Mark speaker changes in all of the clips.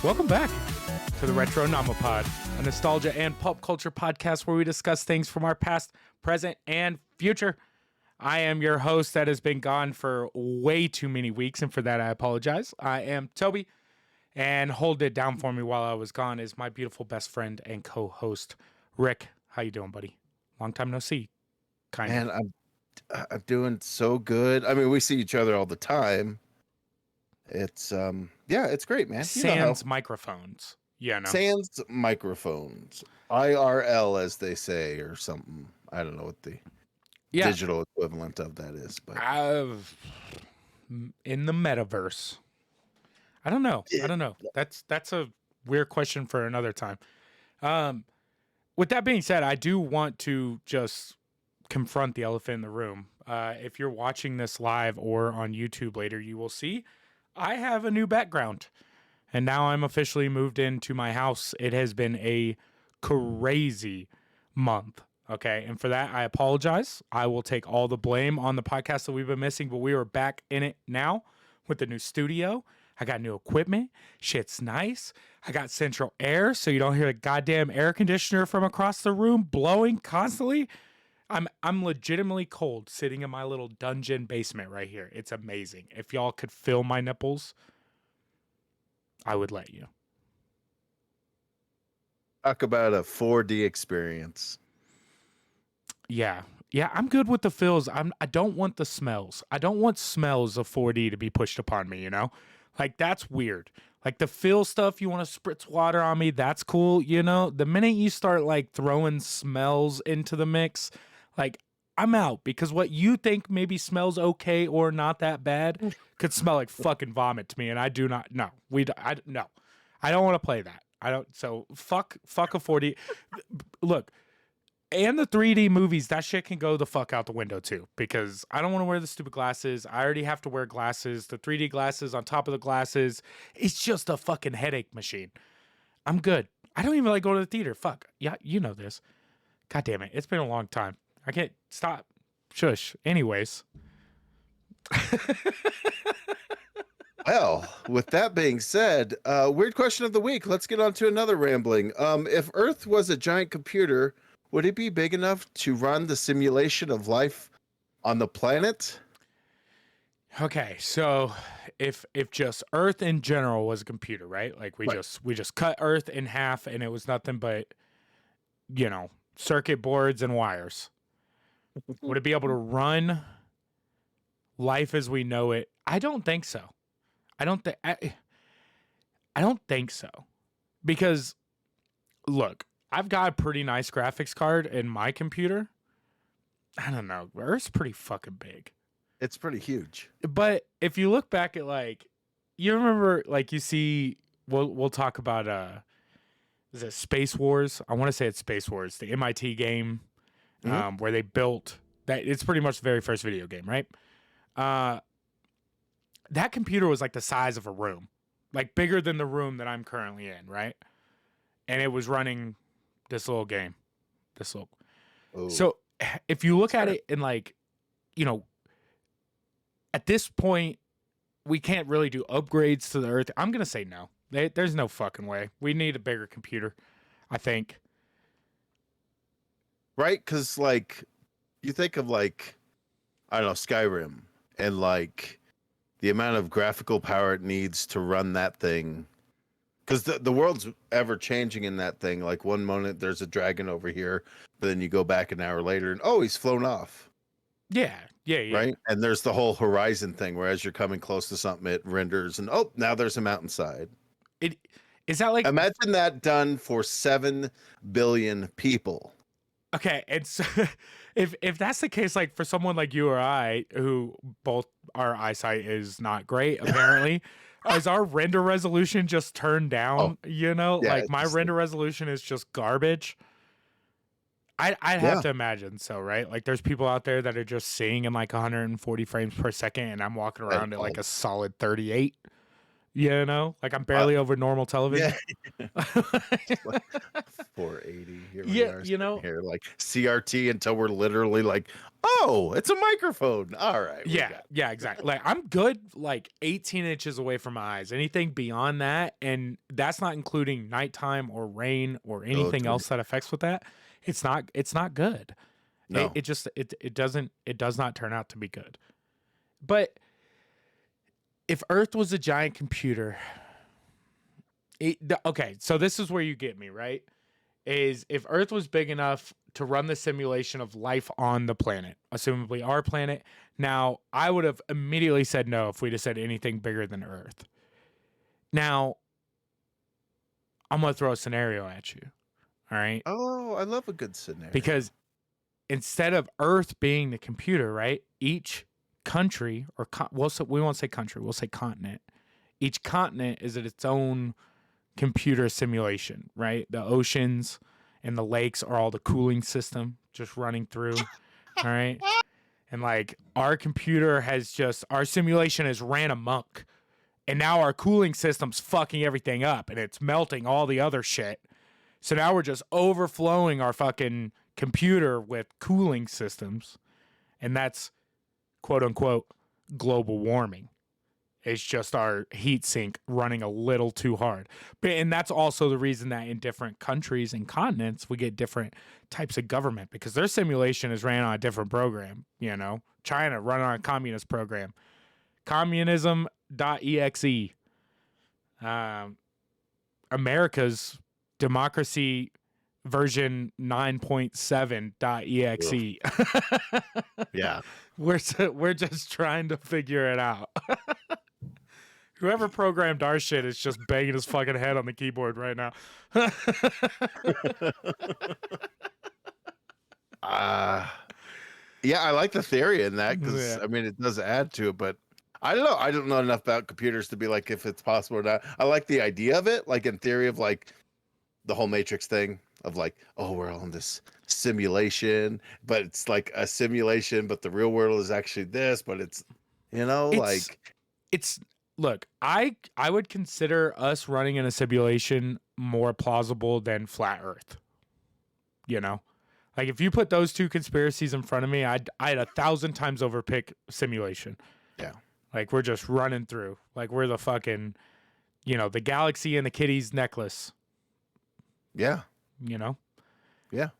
Speaker 1: Welcome back to the Retronomipod, a nostalgia and pulp culture podcast where we discuss things from our past, present, and future. I am your host that has been gone for way too many weeks, and for that I apologize. I am Toby, and hold it down for me while I was gone is my beautiful best friend and co-host, Rick. How you doing, buddy? Long time no see.
Speaker 2: I'm doing so good. I mean, we see each other all the time. It's it's great, man.
Speaker 1: Sans microphones. Yeah, no.
Speaker 2: Sans microphones. IRL, as they say, or something. I don't know what the digital equivalent of that is, but
Speaker 1: in the metaverse. I don't know. That's a weird question for another time. With that being said, I do want to just confront the elephant in the room. If you're watching this live or on YouTube later, you will see I have a new background. And now I'm officially moved into my house. It has been a crazy month. Okay. And for that, I apologize. I will take all the blame on the podcast that we've been missing, but we are back in it now with the new studio. I got new equipment. Shit's nice. I got central air so you don't hear the goddamn air conditioner from across the room blowing constantly. I'm legitimately cold sitting in my little dungeon basement right here. It's amazing. If y'all could feel my nipples, I would let you.
Speaker 2: Talk about a 4D experience.
Speaker 1: Yeah, I'm good with the feels. I don't want the smells. I don't want smells of 4D to be pushed upon me, you know? Like, that's weird. Like, the feel stuff, you want to spritz water on me, that's cool, you know? The minute you start, like, throwing smells into the mix, like, I'm out. Because what you think maybe smells okay or not that bad could smell like fucking vomit to me, and I do not, no. No. I don't want to play that. So, fuck a 4D. Look, and the 3D movies, that shit can go the fuck out the window too, because I don't want to wear the stupid glasses. I already have to wear glasses. The 3D glasses on top of the glasses, it's just a fucking headache machine. I'm good. I don't even like going to the theater. Fuck. Yeah, you know this. God damn it. It's been a long time. I can't stop. Shush. Anyways.
Speaker 2: Well, with that being said, weird question of the week. Let's get on to another rambling. If Earth was a giant computer, would it be big enough to run the simulation of life on the planet?
Speaker 1: Okay, so if just Earth in general was a computer, right? Like we just cut Earth in half and it was nothing but, you know, circuit boards and wires. Would it be able to run life as we know it? I don't think so. I don't think so. Because look, I've got a pretty nice graphics card in my computer. I don't know. Earth's pretty fucking big.
Speaker 2: It's pretty huge.
Speaker 1: But if you look back at, like, you remember, like, you see, we'll talk about, is it Space Wars? I want to say it's Space Wars, the MIT game, where they built that. It's pretty much the very first video game, right? That computer was like the size of a room, like bigger than the room that I'm currently in, right? And it was running this little game, So if you look at it in, like, you know, at this point, we can't really do upgrades to the Earth. I'm going to say no. There's no fucking way. We need a bigger computer, I think.
Speaker 2: Right? Because, like, you think of, like, I don't know, Skyrim, and, like, the amount of graphical power it needs to run that thing. Because the world's ever changing in that thing. Like, one moment there's a dragon over here, but then you go back an hour later and, oh, he's flown off.
Speaker 1: Yeah.
Speaker 2: Right? And there's the whole horizon thing where as you're coming close to something, it renders and, oh, now there's a mountainside.
Speaker 1: Is that like...
Speaker 2: Imagine that done for 7 billion people.
Speaker 1: Okay, and so if that's the case, like, for someone like you or I, who both our eyesight is not great, apparently... Is our render resolution just turned down? You know,
Speaker 2: yeah,
Speaker 1: like, my render resolution is just garbage. I'd have to imagine so, right? Like, there's people out there that are just seeing in like 140 frames per second, and I'm walking around at like a solid 38. You know, like I'm
Speaker 2: Uh,
Speaker 1: barely over normal
Speaker 2: yeah.
Speaker 1: television.
Speaker 2: Like 480. Here we
Speaker 1: Yeah,
Speaker 2: are
Speaker 1: you
Speaker 2: sitting
Speaker 1: know,
Speaker 2: here like CRT until we're literally like, oh, it's a microphone. All right, we
Speaker 1: yeah,
Speaker 2: got it.
Speaker 1: yeah, exactly. Like I'm good like 18 inches away from my eyes. Anything beyond that, and that's not including nighttime or rain or
Speaker 2: Oh,
Speaker 1: anything
Speaker 2: dude.
Speaker 1: else that affects with that. It's not good. It,
Speaker 2: No.
Speaker 1: it just it does not turn out to be good. But if Earth was a giant computer, okay, so this is where you get me, right? Is if Earth was big enough to run the simulation of life on the planet, assumably our planet. Now, I would have immediately said no if we'd have said anything bigger than Earth. Now, I'm going to throw a scenario at you. All right.
Speaker 2: Oh, I love a good scenario.
Speaker 1: Because instead of Earth being the computer, right? Each country, or we won't say country, we'll say continent. Each continent is at its own computer simulation, right? The oceans and the lakes are all the cooling system just running through. All right. And like our computer has just, our simulation has ran amok. And now our cooling system's fucking everything up and it's melting all the other shit. So now we're just overflowing our fucking computer with cooling systems. And that's quote unquote global warming. It's just our heat sink running a little too hard. And that's also the reason that in different countries and continents, we get different types of government because their simulation is ran on a different program. You know, China run on a communist program. Communism.exe. America's democracy version 9.7.exe.
Speaker 2: Yeah.
Speaker 1: We're just trying to figure it out. Whoever programmed our shit is just banging his fucking head on the keyboard right now.
Speaker 2: Yeah, I like the theory in that because
Speaker 1: Yeah.
Speaker 2: I mean it does add to it, but I don't know. I don't know enough about computers to be like if it's possible or not. I like the idea of it, like in theory of like the whole Matrix thing of like, oh, we're all in this simulation, but it's like a simulation, but the real world is actually this, but it's
Speaker 1: It's
Speaker 2: like
Speaker 1: it's look, I would consider us running in a simulation more plausible than flat Earth. You know? Like if you put those two conspiracies in front of me, I'd 1,000 times overpick simulation.
Speaker 2: yeah.
Speaker 1: Like we're just running through. Like we're the fucking, the galaxy and the kitty's necklace.
Speaker 2: Yeah.
Speaker 1: You know?
Speaker 2: Yeah.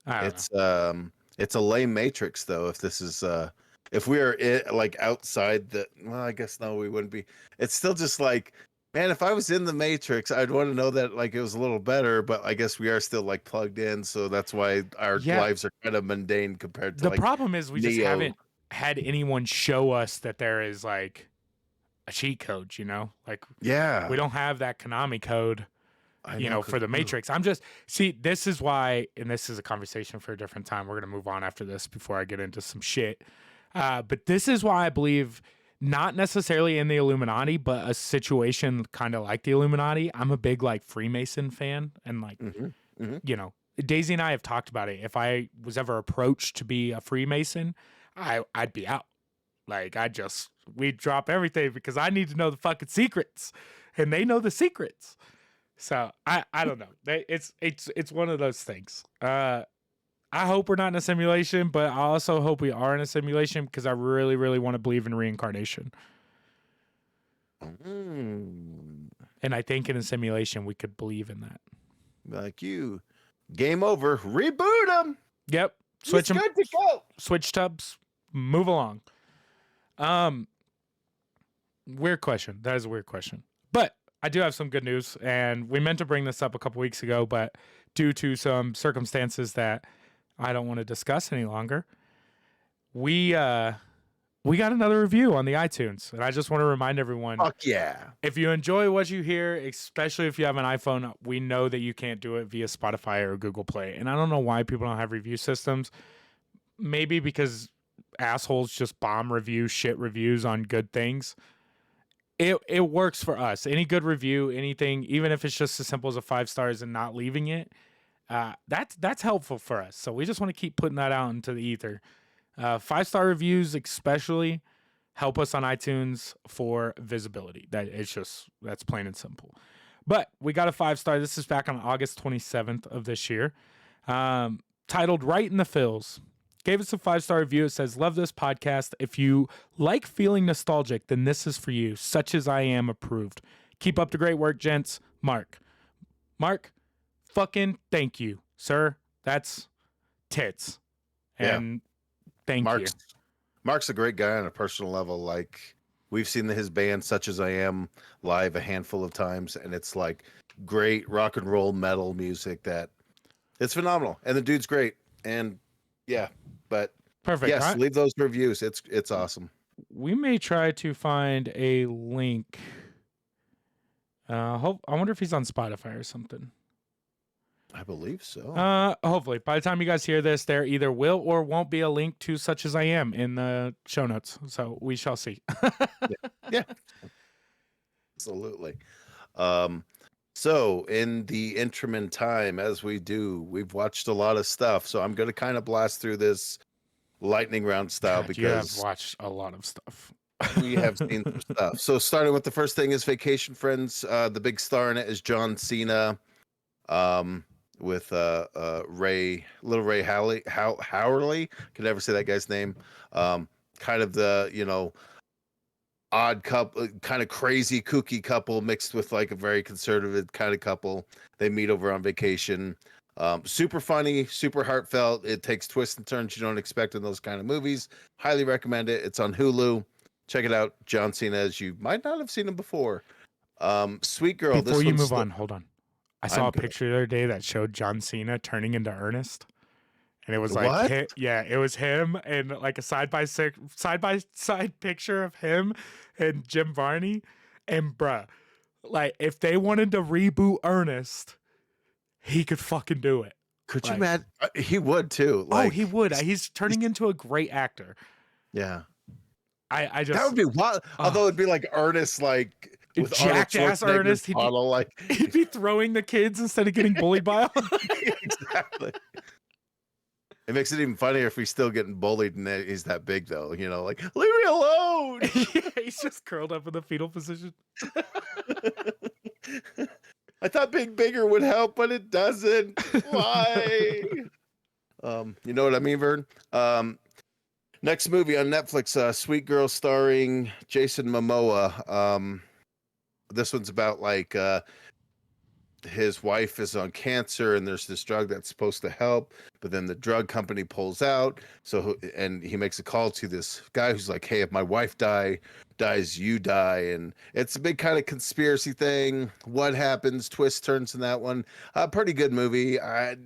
Speaker 1: I don't know.
Speaker 2: It's a lame Matrix though. If this is if we are like outside the, well, I guess no, we wouldn't be. It's still just like, man, if I was in the Matrix, I'd want to know that like it was a little better. But I guess we are still like plugged in, so that's why our lives are kind of mundane compared to
Speaker 1: The
Speaker 2: like
Speaker 1: problem is we just
Speaker 2: Neo.
Speaker 1: haven't had anyone show us that there is like a cheat code, Like
Speaker 2: Yeah,
Speaker 1: we don't have that Konami code, for the Matrix. This is why, and this is a conversation for a different time. We're going to move on after this before I get into some shit. But this is why I believe not necessarily in the Illuminati, but a situation kind of like the Illuminati. I'm a big like Freemason fan and like, Daisy and I have talked about it. If I was ever approached to be a Freemason, I'd be out. Like we'd drop everything because I need to know the fucking secrets and they know the secrets. So I don't know. It's one of those things. I hope we're not in a simulation, but I also hope we are in a simulation because I really, really want to believe in reincarnation. And I think in a simulation we could believe in that.
Speaker 2: Like game over. Reboot them.
Speaker 1: Yep. Switch them.
Speaker 2: Good to go.
Speaker 1: Switch tubs. Move along. Weird question. That is a weird question. But I do have some good news, and we meant to bring this up a couple weeks ago, but due to some circumstances that I don't want to discuss any longer, we got another review on the iTunes, and I just want to remind everyone,
Speaker 2: fuck yeah,
Speaker 1: if you enjoy what you hear, especially if you have an iPhone, we know that you can't do it via Spotify or Google Play, and I don't know why people don't have review systems. Maybe because assholes just bomb shit reviews on good things. It works for us. Any good review, anything, even if it's just as simple as a 5 stars and not leaving it, that's helpful for us. So we just want to keep putting that out into the ether. 5-star reviews, especially help us on iTunes for visibility. That's plain and simple. But we got a 5-star. This is back on August 27th of this year. Titled Right in the Fills. Gave us a 5-star review. It says, love this podcast. If you like feeling nostalgic, then this is for you. Such as I am approved. Keep up the great work, gents. Mark, fucking thank you, sir. That's tits. And thank you.
Speaker 2: Mark's a great guy on a personal level. Like, we've seen his band, Such As I Am, live a handful of times, and it's like great rock and roll metal music that it's phenomenal. And the dude's great. And yeah, but
Speaker 1: perfect.
Speaker 2: Yes, leave those reviews. It's awesome.
Speaker 1: We may try to find a link. I wonder if he's on Spotify or something.
Speaker 2: I believe so.
Speaker 1: Hopefully, by the time you guys hear this, there either will or won't be a link to Such As I Am in the show notes. So we shall see.
Speaker 2: Yeah. Absolutely. So in the interim time, as we do, we've watched a lot of stuff. So I'm going to kind of blast through this lightning round style because
Speaker 1: you have watched a lot of stuff.
Speaker 2: We have seen some stuff. So starting with the first thing is Vacation Friends. The big star in it is John Cena, with little Ray Howerly. Can never say that guy's name. Kind of the odd couple, kind of crazy kooky couple mixed with like a very conservative kind of couple. They meet over on vacation. Super funny, super heartfelt. It takes twists and turns you don't expect in those kind of movies. Highly recommend it. It's on Hulu. Check it out. John Cena, as you might not have seen him before. Sweet Girl.
Speaker 1: Before you move on, hold on. I saw a picture the other day that showed John Cena turning into Ernest. And it was like, it was him and like a side by side picture of him and Jim Varney. And bruh, like if they wanted to reboot Ernest, he could fucking do it.
Speaker 2: Could you imagine? He would too. Like,
Speaker 1: he would. He's turning into a great actor.
Speaker 2: Yeah.
Speaker 1: I just
Speaker 2: that would be wild. Although it'd be like Ernest, like with
Speaker 1: jackass Ernest, he'd be throwing the kids instead of getting bullied by them.
Speaker 2: Exactly. It makes it even funnier if he's still getting bullied and he's that big, though. Like, leave me alone.
Speaker 1: Yeah, he's just curled up in the fetal position.
Speaker 2: I thought being bigger would help, but it doesn't. Why? You know what I mean, Vern? Next movie on Netflix, Sweet Girl, starring Jason Momoa. This one's about like his wife is on cancer and there's this drug that's supposed to help, but then the drug company pulls out. And he makes a call to this guy who's like, hey, if my wife dies, you die. And it's a big kind of conspiracy thing. What happens? Twist turns in that one. Pretty good movie. I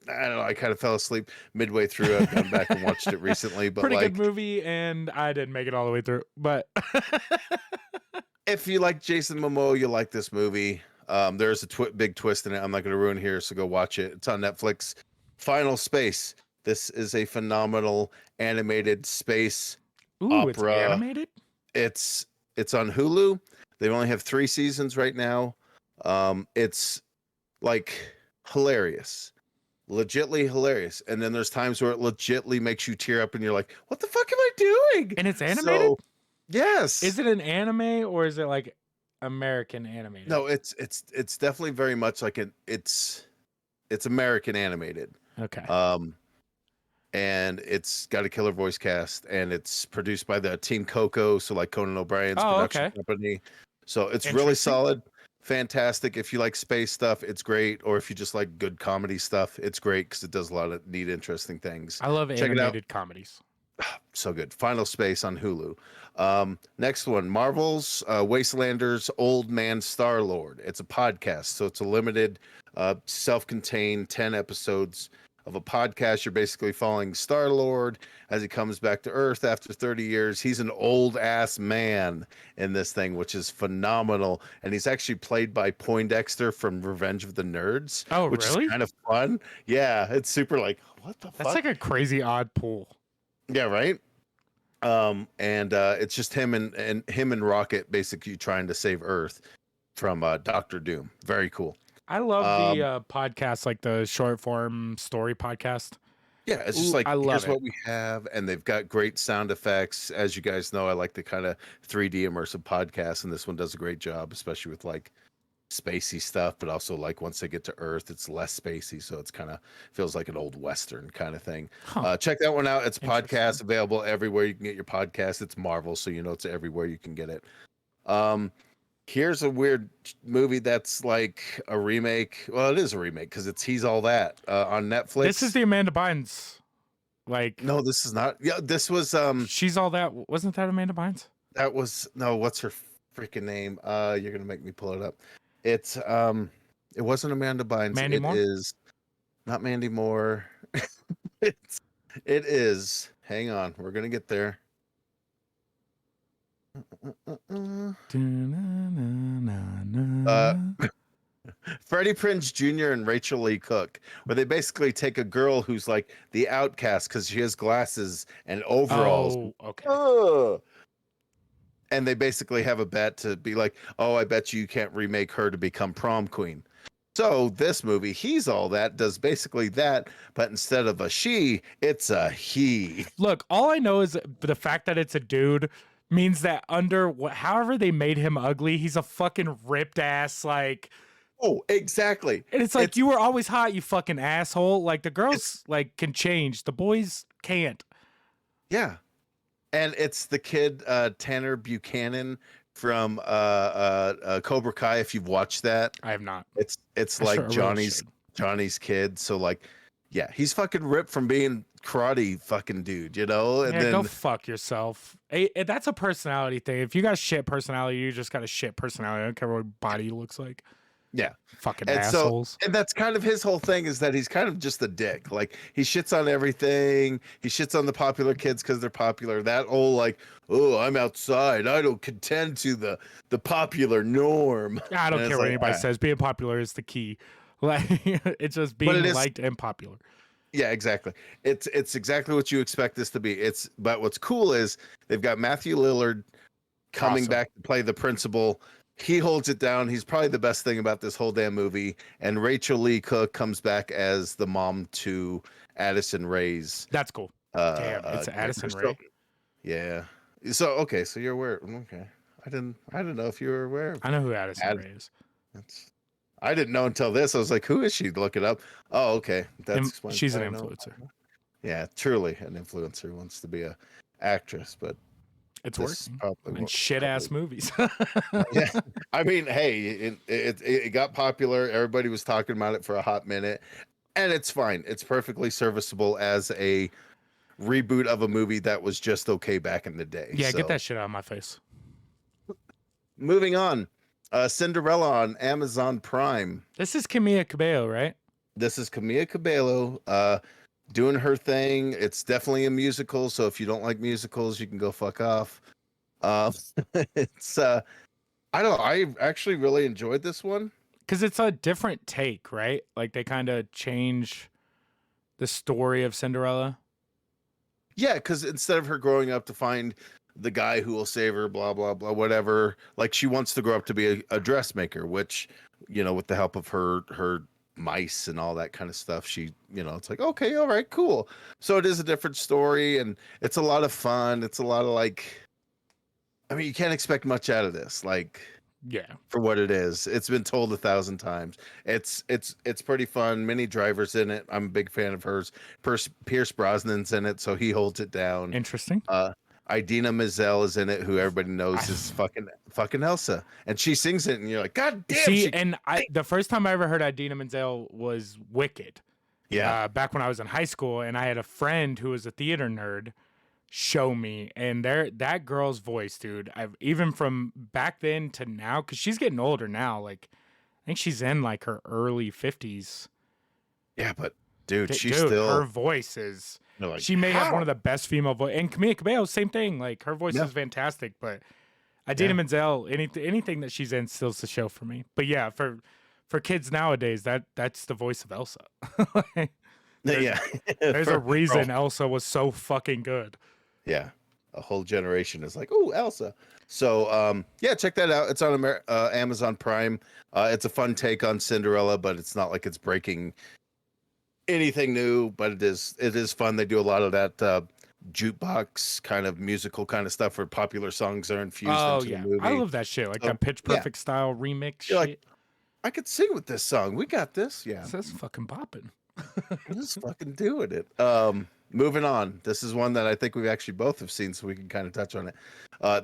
Speaker 2: don't know. I kind of fell asleep midway through. I've gone back and watched it recently, but
Speaker 1: pretty good movie. And I didn't make it all the way through, but
Speaker 2: if you like Jason Momoa, you like this movie. There's a big twist in it. I'm not going to ruin here, so go watch it. It's on Netflix. Final Space. This is a phenomenal animated space opera.
Speaker 1: It's animated?
Speaker 2: It's on Hulu. They only have 3 seasons right now. It's like hilarious. Legitly hilarious. And then there's times where it legitly makes you tear up and you're like, what the fuck am I doing?
Speaker 1: And it's animated?
Speaker 2: So, yes.
Speaker 1: Is it an anime or is it like American animated?
Speaker 2: No, it's definitely very much like it's American animated.
Speaker 1: Okay.
Speaker 2: And it's got a killer voice cast, and it's produced by the Team Coco, so like Conan O'Brien's production company. So it's really solid, fantastic. If you like space stuff, it's great. Or if you just like good comedy stuff, it's great because it does a lot of neat, interesting things.
Speaker 1: I love animated comedies.
Speaker 2: So good. Final Space on Hulu. Next one, Marvel's Wastelanders Old Man Star-Lord. It's a podcast, so it's a limited, self-contained 10 episodes of a podcast. You're basically following Star-Lord as he comes back to Earth after 30 years. He's an old-ass man in this thing, which is phenomenal. And he's actually played by Poindexter from Revenge of the Nerds.
Speaker 1: Oh,
Speaker 2: which
Speaker 1: really?
Speaker 2: Is kind of fun. Yeah, it's super like, what the fuck?
Speaker 1: That's like a crazy odd pull.
Speaker 2: Yeah, right? And it's just him and Rocket basically trying to save Earth from Doctor Doom. Very cool.
Speaker 1: I love the podcasts, like the short form story podcast.
Speaker 2: Yeah, it's just
Speaker 1: Ooh,
Speaker 2: like
Speaker 1: I love
Speaker 2: here's
Speaker 1: it.
Speaker 2: what we have, and they've got great sound effects. As you guys know, I like the kind of 3D immersive podcasts, and this one does a great job, especially with like spacey stuff, but also like once they get to Earth, it's less spacey, so it's kind of feels like an old Western kind of thing.
Speaker 1: Huh.
Speaker 2: Check that one out. It's a
Speaker 1: Interesting.
Speaker 2: podcast available everywhere you can get your podcast. It's Marvel, so you know it's everywhere you can get it. Um, Here's a weird movie that's like a remake. Well, it is a remake because it's He's All That on Netflix.
Speaker 1: This is the Amanda Bynes. Like,
Speaker 2: No, this is not. Yeah, this was
Speaker 1: she's all that. Wasn't that Amanda Bynes?
Speaker 2: that was no, what's her freaking name? You're gonna make me pull it up. It's it wasn't Amanda Bynes.
Speaker 1: Mandy
Speaker 2: It
Speaker 1: Moore?
Speaker 2: is not Mandy Moore. it's it is. Hang on, we're gonna get there. Uh, Freddie Prinze Jr. and Rachel Lee Cook, where they basically take a girl who's like the outcast because she has glasses and overalls.
Speaker 1: Oh, okay.
Speaker 2: Ugh. And they basically have a bet to be like, oh, I bet you can't remake her to become prom queen. So this movie, He's All That, does basically that, but instead of a she, it's a he.
Speaker 1: Look, all I know is the fact that it's a dude means that however they made him ugly, he's a fucking ripped ass, like.
Speaker 2: Oh, exactly.
Speaker 1: And it's like, you were always hot, you fucking asshole. Like, the girls like can change, the boys can't.
Speaker 2: Yeah. And it's the kid Tanner Buchanan from Cobra Kai. If you've watched that,
Speaker 1: I have not.
Speaker 2: It's
Speaker 1: I
Speaker 2: like
Speaker 1: sure- I really should.
Speaker 2: Johnny's kid. So like, yeah, he's fucking ripped from being karate fucking dude, you know. And
Speaker 1: Yeah,
Speaker 2: then
Speaker 1: go fuck yourself. That's a personality thing. If you got shit personality, you just got a shit personality. I don't care what body looks like.
Speaker 2: yeah,
Speaker 1: Fucking
Speaker 2: and
Speaker 1: assholes.
Speaker 2: and that's kind of his whole thing is that he's kind of just a dick. Like he shits on everything. He shits on the popular kids because they're popular. That whole like, oh, I'm outside. I don't contend to the popular norm.
Speaker 1: I don't
Speaker 2: And
Speaker 1: care
Speaker 2: it's
Speaker 1: what
Speaker 2: like,
Speaker 1: anybody
Speaker 2: ah.
Speaker 1: says. Being popular is the key. Like, it's just
Speaker 2: But
Speaker 1: being
Speaker 2: it is-
Speaker 1: liked and popular.
Speaker 2: Yeah, exactly. It's exactly what you expect this to be. But what's cool is they've got Matthew Lillard coming
Speaker 1: Awesome.
Speaker 2: back to play the principal. He holds it down. He's probably the best thing about this whole damn movie. And Rachel Lee Cook comes back as the mom to Addison Rae's.
Speaker 1: That's cool. Damn, it's Addison
Speaker 2: character.
Speaker 1: Rae.
Speaker 2: Yeah. So okay, so you're aware. Okay, I didn't know if you were aware.
Speaker 1: I know who Addison
Speaker 2: Add-
Speaker 1: Rae is.
Speaker 2: I didn't know until this. I was like, who is she? Look it up. Oh, okay. Explains
Speaker 1: She's an
Speaker 2: why I know.
Speaker 1: influencer.
Speaker 2: Yeah, truly an influencer who wants to be a actress, but
Speaker 1: It's
Speaker 2: this
Speaker 1: working.
Speaker 2: probably
Speaker 1: And
Speaker 2: won't-
Speaker 1: shit ass movies.
Speaker 2: Yeah, I mean, hey, it got popular. Everybody was talking about it for a hot minute, and it's fine. It's perfectly serviceable as a reboot of a movie that was just okay back in the day.
Speaker 1: Yeah,
Speaker 2: So,
Speaker 1: get that shit out of my face.
Speaker 2: moving on. Cinderella on Amazon Prime.
Speaker 1: This is Camila Cabello, right?
Speaker 2: This is Camila Cabello doing her thing. It's definitely a musical, so if you don't like musicals, you can go fuck off. It's I don't know. I actually really enjoyed this one.
Speaker 1: Because it's a different take, right? Like they kind of change the story of Cinderella.
Speaker 2: Yeah, because instead of her growing up to find the guy who will save her, blah blah blah, whatever, like she wants to grow up to be a dressmaker, which, you know, with the help of her mice and all that kind of stuff, she, you know, it's like, okay, all right, cool. So it is a different story, and it's a lot of fun. It's a lot of like, I mean, you can't expect much out of this, like,
Speaker 1: Yeah.
Speaker 2: for what it is. It's been told 1,000 times. It's pretty fun. Minnie Driver's in it. I'm a big fan of hers. Pierce Brosnan's in it, so he holds it down.
Speaker 1: Interesting.
Speaker 2: Idina Menzel is in it, who everybody knows is fucking Elsa, and she sings it, and you're like, God damn!
Speaker 1: See, and the first time I ever heard Idina Menzel was Wicked.
Speaker 2: Yeah,
Speaker 1: Back when I was in high school, and I had a friend who was a theater nerd show me, and that girl's voice, dude. I've even from back then to now, because she's getting older now. Like, I think she's in like her early 50s.
Speaker 2: yeah, but dude, she's
Speaker 1: Dude,
Speaker 2: still.
Speaker 1: her voice is.
Speaker 2: You're like,
Speaker 1: She may have
Speaker 2: how?
Speaker 1: one of the best female voice, and Camila Cabello, same thing. Like her voice
Speaker 2: Yeah.
Speaker 1: is fantastic, but Idina
Speaker 2: Yeah.
Speaker 1: Menzel, anything that she's in, still's the show for me. But yeah, for kids nowadays, that's the voice of Elsa.
Speaker 2: Yeah,
Speaker 1: There's a
Speaker 2: For-
Speaker 1: reason Elsa was so fucking good.
Speaker 2: Yeah, a whole generation is like, oh, Elsa. So yeah, check that out. It's on Amazon Prime. It's a fun take on Cinderella, but it's not like it's breaking anything new, but it is fun. They do a lot of that jukebox kind of musical kind of stuff where popular songs are infused
Speaker 1: Oh
Speaker 2: into the
Speaker 1: yeah, I
Speaker 2: movie.
Speaker 1: love that shit. Like
Speaker 2: So
Speaker 1: that Pitch
Speaker 2: yeah,
Speaker 1: Perfect style remix
Speaker 2: you're like,
Speaker 1: shit.
Speaker 2: I could sing with this song. We got this. Yeah,
Speaker 1: So that's fucking popping.
Speaker 2: just fucking doing it. Moving on. This is one that I think we actually both have seen, so we can kind of touch on it.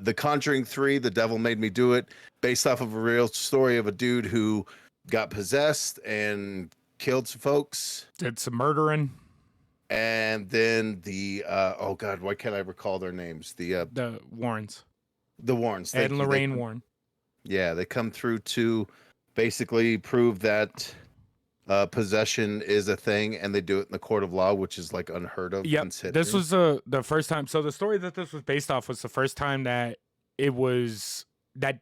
Speaker 2: The Conjuring 3, The Devil Made Me Do It, based off of a real story of a dude who got possessed and killed some folks.
Speaker 1: Did some murdering.
Speaker 2: And then the oh god, why can't I recall their names?
Speaker 1: The Warrens.
Speaker 2: The Warrens.
Speaker 1: Ed
Speaker 2: Thank
Speaker 1: and
Speaker 2: you.
Speaker 1: Lorraine Warren.
Speaker 2: Yeah, they come through to basically prove that possession is a thing, and they do it in the court of law, which is like unheard of.
Speaker 1: Yep. This
Speaker 2: Considering.
Speaker 1: was the first time. So the story that this was based off was the first time that that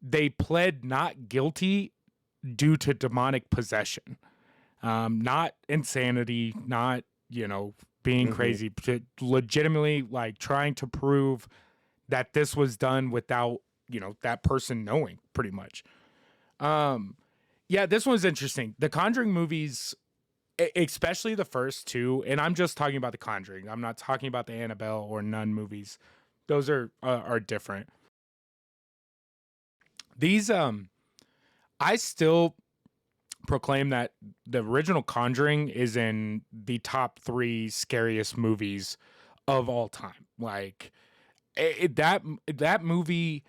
Speaker 1: they pled not guilty due to demonic possession. Not insanity, not, being
Speaker 2: Mhm.
Speaker 1: crazy, to legitimately like trying to prove that this was done without, that person knowing pretty much. Yeah, this one's interesting. The Conjuring movies, especially the first two, and I'm just talking about the Conjuring. I'm not talking about the Annabelle or Nun movies. Those are different. These I still proclaim that the original Conjuring is in the top 3 scariest movies of all time. Like that movie,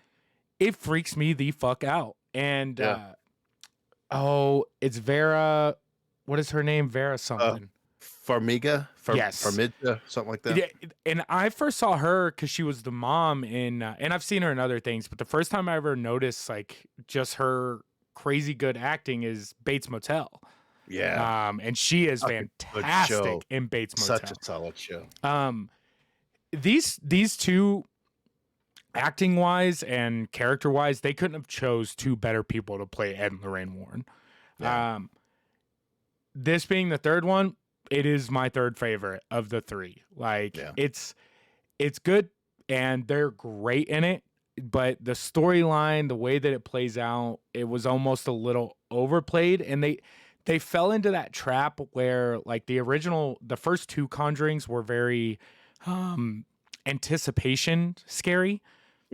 Speaker 1: it freaks me the fuck out. And
Speaker 2: Yeah.
Speaker 1: it's Vera. What is her name? Vera something.
Speaker 2: Farmiga,
Speaker 1: Yes.
Speaker 2: Farmiga, something like that.
Speaker 1: Yeah, and I first saw her because she was the mom in, and I've seen her in other things, but the first time I ever noticed like just her crazy good acting is Bates Motel.
Speaker 2: Yeah,
Speaker 1: And she is
Speaker 2: Fucking good show.
Speaker 1: fantastic in Bates Motel.
Speaker 2: Such a solid show.
Speaker 1: These two, acting wise and character wise, they couldn't have chose 2 better people to play Ed and Lorraine Warren.
Speaker 2: Yeah.
Speaker 1: This being the third one, it is my third favorite of the 3. Like
Speaker 2: Yeah.
Speaker 1: it's good and they're great in it, but the storyline, the way that it plays out, it was almost a little overplayed, and they fell into that trap where like the first 2 Conjurings were very anticipation scary.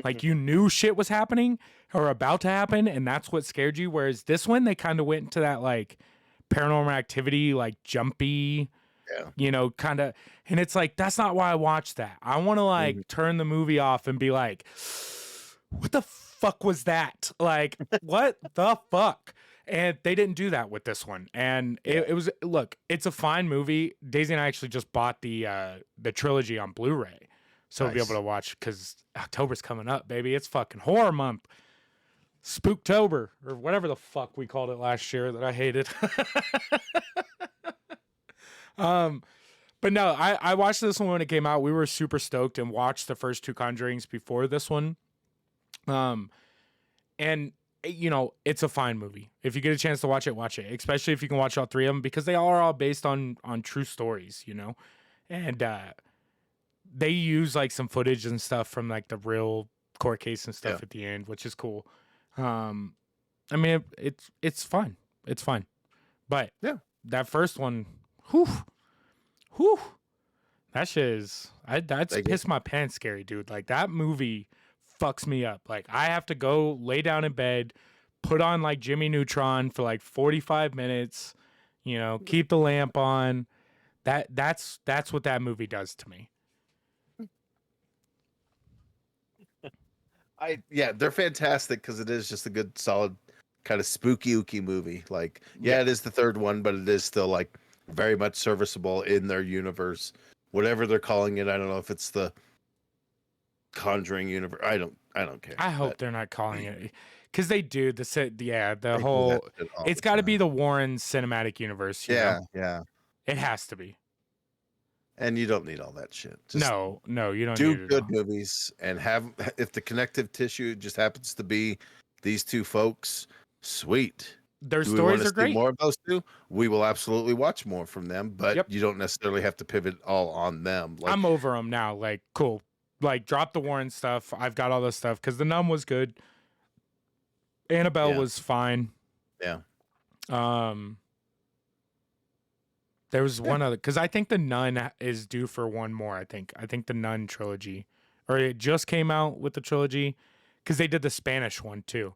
Speaker 1: Like you knew shit was happening or about to happen, and that's what scared you. Whereas this one, they kind of went into that like Paranormal Activity, like jumpy, kind of. And it's like, that's not why I watched that. I want to like turn the movie off and be like, what the fuck was that? Like, what the fuck? And they didn't do that with this one. And it was, look, it's a fine movie. Daisy and I actually just bought the trilogy on Blu-ray. So we'll be able to watch, because October's coming up, baby. It's fucking horror month. Spooktober, or whatever the fuck we called it last year that I hated. But no, I watched this one when it came out. We were super stoked and watched the first 2 Conjurings before this one. And it's a fine movie. If you get a chance to watch it, especially if you can watch all 3 of them, because they are all based on true stories, and they use like some footage and stuff from like the real court case and stuff at the end, which is cool. I mean, it's fun. It's fun. But that first one, whew, that shit is, that's piss my pants scary, dude. Like that movie fucks me up. Like I have to go lay down in bed, put on like Jimmy Neutron for like 45 minutes, keep the lamp on. That's what that movie does to me.
Speaker 2: They're fantastic because it is just a good, solid, kind of spooky-ooky movie. Like, it is the third one, but it is still like very much serviceable in their universe, whatever they're calling it. I don't know if it's the Conjuring universe. I don't care.
Speaker 1: I hope they're not calling it, because they do the
Speaker 2: whole.
Speaker 1: It's got to be the Warren cinematic universe.
Speaker 2: Yeah.
Speaker 1: It has to be.
Speaker 2: And you don't need all that shit. Just
Speaker 1: no, you don't
Speaker 2: do
Speaker 1: need it
Speaker 2: good
Speaker 1: all.
Speaker 2: movies, and if the connective tissue just happens to be these 2 folks, sweet.
Speaker 1: Their stories are great.
Speaker 2: More of those 2, we will absolutely watch more from them, but you don't necessarily have to pivot all on them. Like,
Speaker 1: I'm over them now. Like, cool. Like, drop the Warren stuff. I've got all this stuff, because the Nun was good. Annabelle was fine.
Speaker 2: Yeah.
Speaker 1: There was one other because I think the Nun is due for one more. I think the Nun trilogy, or it just came out with the trilogy because they did the Spanish one too.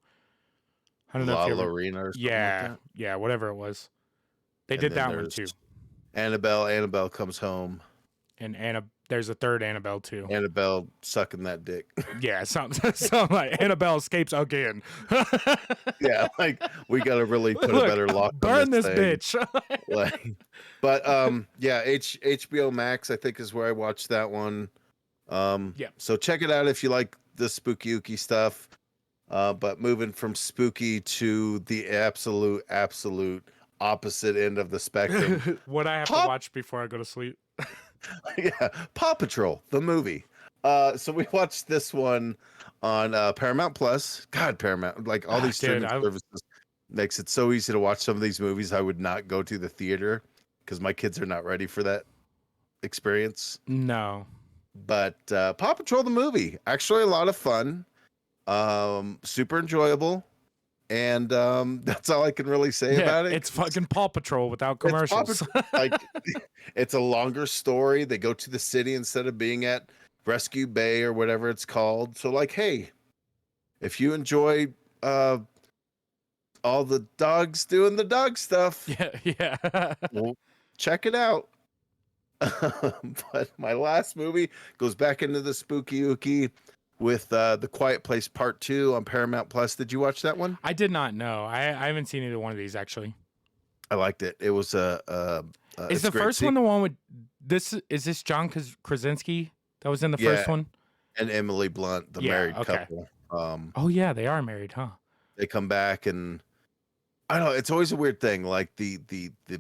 Speaker 1: I don't know if
Speaker 2: La
Speaker 1: you ever.
Speaker 2: Lorena or something like
Speaker 1: Yeah,
Speaker 2: that.
Speaker 1: yeah, whatever it was. They
Speaker 2: And
Speaker 1: did
Speaker 2: then
Speaker 1: that one
Speaker 2: there's
Speaker 1: too.
Speaker 2: Annabelle. Annabelle comes home.
Speaker 1: And there's a third Annabelle too.
Speaker 2: Annabelle sucking that dick.
Speaker 1: Yeah, something like Annabelle escapes again.
Speaker 2: Yeah, like we gotta really put a
Speaker 1: Look,
Speaker 2: better lock on
Speaker 1: burn this
Speaker 2: thing.
Speaker 1: bitch.
Speaker 2: Like, but yeah, HBO Max I think is where I watched that one.
Speaker 1: Yeah.
Speaker 2: So check it out if you like the spooky ooky stuff. But moving from spooky to the absolute opposite end of the spectrum.
Speaker 1: What I have to
Speaker 2: Pop,
Speaker 1: watch before I go to sleep.
Speaker 2: yeah, Paw Patrol, the movie. So we watched this one on Paramount Plus. God, Paramount, like all these
Speaker 1: Dude,
Speaker 2: streaming services makes it so easy to watch some of these movies I would not go to the theater because my kids are not ready for that experience.
Speaker 1: no.
Speaker 2: But Paw Patrol the movie, actually a lot of fun, super enjoyable, and that's all I can really say about it.
Speaker 1: It's fucking Paw Patrol without
Speaker 2: It's Paw
Speaker 1: commercials.
Speaker 2: Patrol, like it's a longer story. They go to the city instead of being at Rescue Bay or whatever it's called. So like, hey, if you enjoy all the dogs doing the dog stuff,
Speaker 1: yeah.
Speaker 2: well, check it out. But my last movie goes back into the spooky ooky with The Quiet Place Part 2 on Paramount Plus. Did you watch that one?
Speaker 1: I did not know. I haven't seen either one of these actually.
Speaker 2: I liked it. It was
Speaker 1: Is
Speaker 2: it's
Speaker 1: the
Speaker 2: great
Speaker 1: first one the one with this? Is this John Krasinski that was in the first one?
Speaker 2: and Emily Blunt, the
Speaker 1: Yeah,
Speaker 2: married
Speaker 1: okay.
Speaker 2: couple.
Speaker 1: Oh yeah, they are married, huh?
Speaker 2: They come back and I don't know. It's always a weird thing. Like the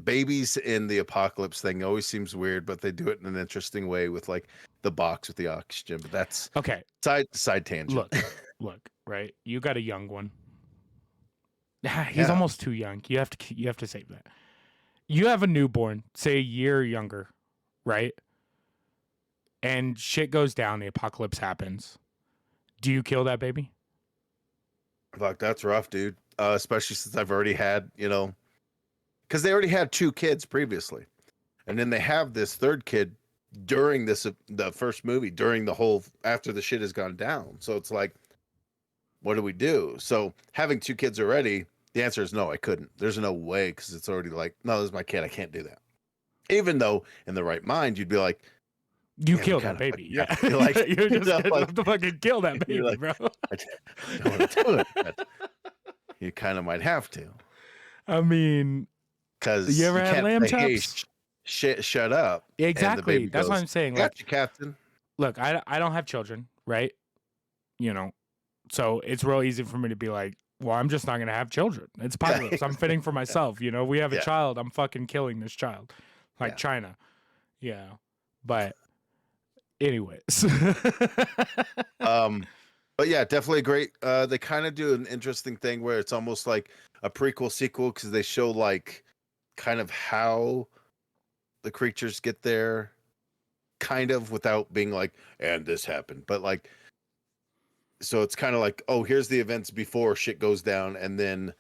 Speaker 2: babies in the apocalypse thing always seems weird, but they do it in an interesting way with like the box with the oxygen. But that's
Speaker 1: Okay.
Speaker 2: side tangent.
Speaker 1: Look, right? You got a young one. He's
Speaker 2: Yeah.
Speaker 1: almost too young. You have to save that. You have a newborn, say a year younger, right? And shit goes down, the apocalypse happens. Do you kill that baby?
Speaker 2: Fuck, that's rough, dude. Especially since I've already had, because they already had 2 kids previously, and then they have this third kid during the first movie, during the whole after the shit has gone down. So it's like, what do we do? So having 2 kids already, the answer is no, I couldn't. There's no way because it's already like, no, this is my kid. I can't do that. Even though in the right mind, you'd be like,
Speaker 1: you kill that baby. Yeah.
Speaker 2: You're like,
Speaker 1: You're just gonna
Speaker 2: like,
Speaker 1: have to fucking kill that baby,
Speaker 2: like,
Speaker 1: bro.
Speaker 2: I don't want to do it, but you kind of might have to.
Speaker 1: I mean,
Speaker 2: Because
Speaker 1: you ever had lamb chops?
Speaker 2: Hey, shut up.
Speaker 1: Exactly. That's what I'm saying. Like,
Speaker 2: Got you, Captain.
Speaker 1: look, I don't have children, right? So it's real easy for me to be like, well, I'm just not gonna have children. It's apocalypse. I'm fitting for myself. We have a child. I'm fucking killing this child, like China. Yeah, but anyways.
Speaker 2: But yeah, definitely great. They kind of do an interesting thing where it's almost like a prequel sequel because they show like kind of how the creatures get there, kind of without being like, and this happened, but like, so it's kind of like, oh, here's the events before shit goes down, and then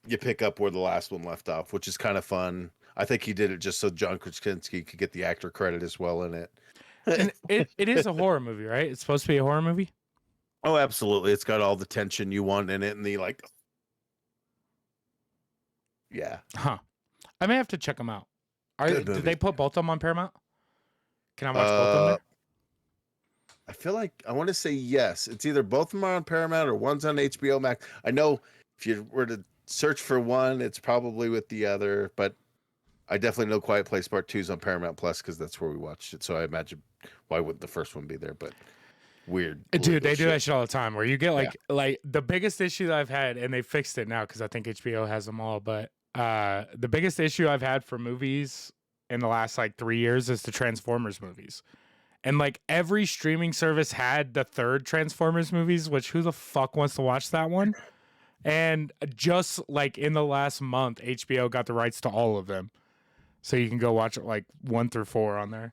Speaker 2: you pick up where the last one left off, which is kind of fun. I think he did it just so John Krasinski could get the actor credit as well in it.
Speaker 1: And it is a horror movie, right? It's supposed to be a horror movie?
Speaker 2: Oh, absolutely. It's got all the tension you want in it, and the like. Yeah.
Speaker 1: Huh. I may have to check them out. Did they put both of them on Paramount? Can I watch both of them there?
Speaker 2: I feel like I want to say yes. It's either both of them are on Paramount or one's on HBO Max. I know if you were to search for one, it's probably with the other, but I definitely know Quiet Place Part 2 is on Paramount Plus because that's where we watched it. So I imagine why wouldn't the first one be there? But weird.
Speaker 1: Dude, they do that shit all the time where you get like the biggest issue that I've had, and they fixed it now because I think HBO has them all, but the biggest issue I've had for movies in the last like 3 years is the Transformers movies. And like every streaming service had the third Transformers movies, which who the fuck wants to watch that one? And just like in the last month, HBO got the rights to all of them. So you can go watch it like 1 through 4 on there.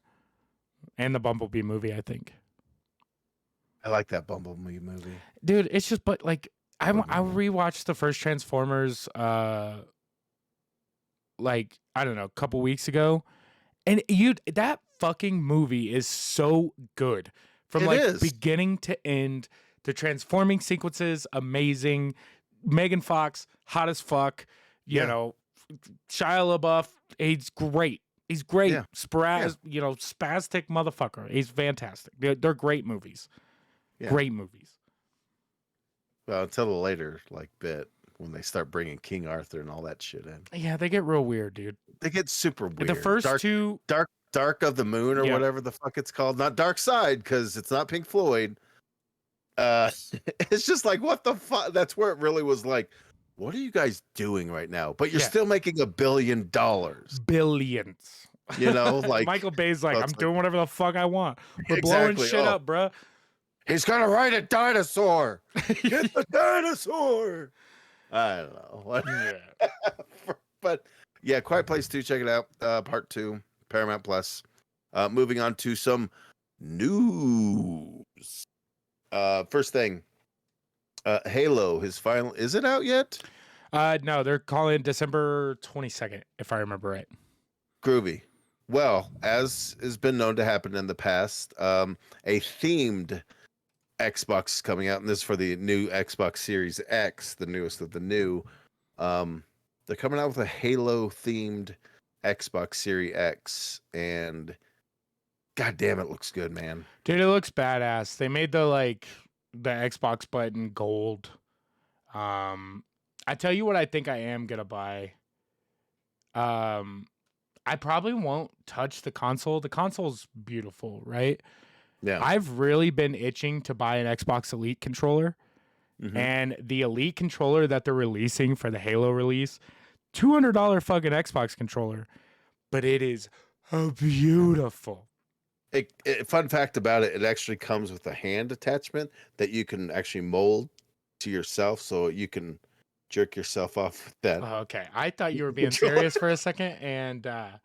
Speaker 1: And the Bumblebee movie, I think.
Speaker 2: I like that Bumblebee movie.
Speaker 1: Dude, it's just, but like, I rewatched the first Transformers like, I don't know, a couple weeks ago. And that fucking movie is so good. From
Speaker 2: It
Speaker 1: like
Speaker 2: is.
Speaker 1: beginning to end, the transforming sequences, amazing. Megan Fox, hot as fuck. You
Speaker 2: Yeah.
Speaker 1: know, Shia LaBeouf, he's great. He's great.
Speaker 2: Yeah.
Speaker 1: Spastic motherfucker. He's fantastic. They're great movies.
Speaker 2: Yeah.
Speaker 1: Great movies.
Speaker 2: Well, until the later bit when they start bringing King Arthur and all that shit in.
Speaker 1: Yeah, they get real weird, dude.
Speaker 2: They get super weird.
Speaker 1: The first two,
Speaker 2: Dark of the Moon or whatever the fuck it's called. Not Dark Side, because it's not Pink Floyd. It's just like, what the fuck? That's where it really was like, what are you guys doing right now? But you're still making $1 billion.
Speaker 1: Billions.
Speaker 2: You know, like
Speaker 1: Michael Bay's like, I'm doing whatever the fuck I want. We're blowing shit up, bruh.
Speaker 2: He's gonna ride a dinosaur. Get the dinosaur. I don't know.
Speaker 1: Yeah.
Speaker 2: But yeah, Quiet Place 2, check it out. Part 2, Paramount Plus. Moving on to some news. First thing, Halo, is it out yet?
Speaker 1: No, they're calling December 22nd, if I remember right.
Speaker 2: Groovy. Well, as has been known to happen in the past, a themed Xbox is coming out, and this is for the new Xbox Series X, the newest of the new. They're coming out with a Halo themed Xbox Series X, and god damn, it looks good, man.
Speaker 1: Dude, it looks badass. They made the Xbox button gold. I tell you what, I think I am gonna buy. I probably won't touch the console. The console's beautiful, right?
Speaker 2: Yeah.
Speaker 1: I've really been itching to buy an Xbox Elite controller.
Speaker 2: Mhm.
Speaker 1: And the Elite controller that they're releasing for the Halo release, $200 fucking Xbox controller, but it is beautiful.
Speaker 2: Fun fact about it, it actually comes with a hand attachment that you can actually mold to yourself, so you can jerk yourself off with that.
Speaker 1: Okay, I thought you were being serious for a second, and I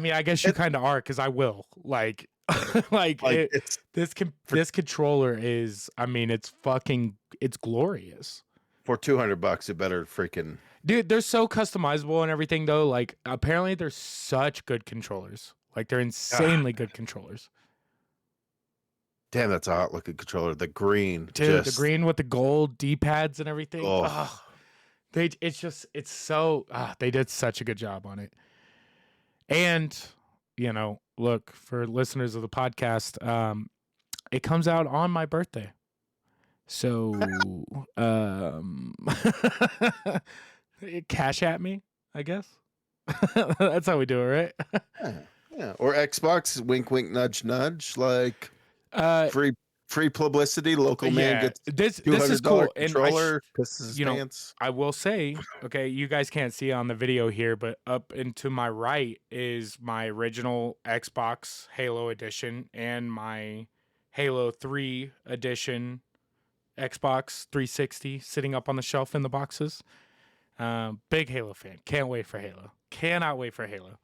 Speaker 1: mean, I guess you kind of are, because I will. This controller is, I mean, it's glorious.
Speaker 2: For $200, it better freaking.
Speaker 1: Dude, they're so customizable and everything, though. Like, apparently they're such good controllers. Like, they're insanely good controllers.
Speaker 2: Damn, that's a hot looking controller. The green.
Speaker 1: Dude, the green with the gold D-pads and everything.
Speaker 2: Oh.
Speaker 1: They did such a good job on it. And, you know, look, for listeners of the podcast, it comes out on my birthday. So, cash at me, I guess. That's how we do it, right?
Speaker 2: Yeah. Or Xbox, wink, wink, nudge, nudge. Like, free publicity. Local man gets
Speaker 1: this is cool.
Speaker 2: Controller, pisses his pants.
Speaker 1: I will say, okay, you guys can't see on the video here, but up and to my right is my original Xbox Halo edition and my Halo 3 edition Xbox 360 sitting up on the shelf in the boxes. Big Halo fan. Can't wait for Halo. Cannot wait for Halo.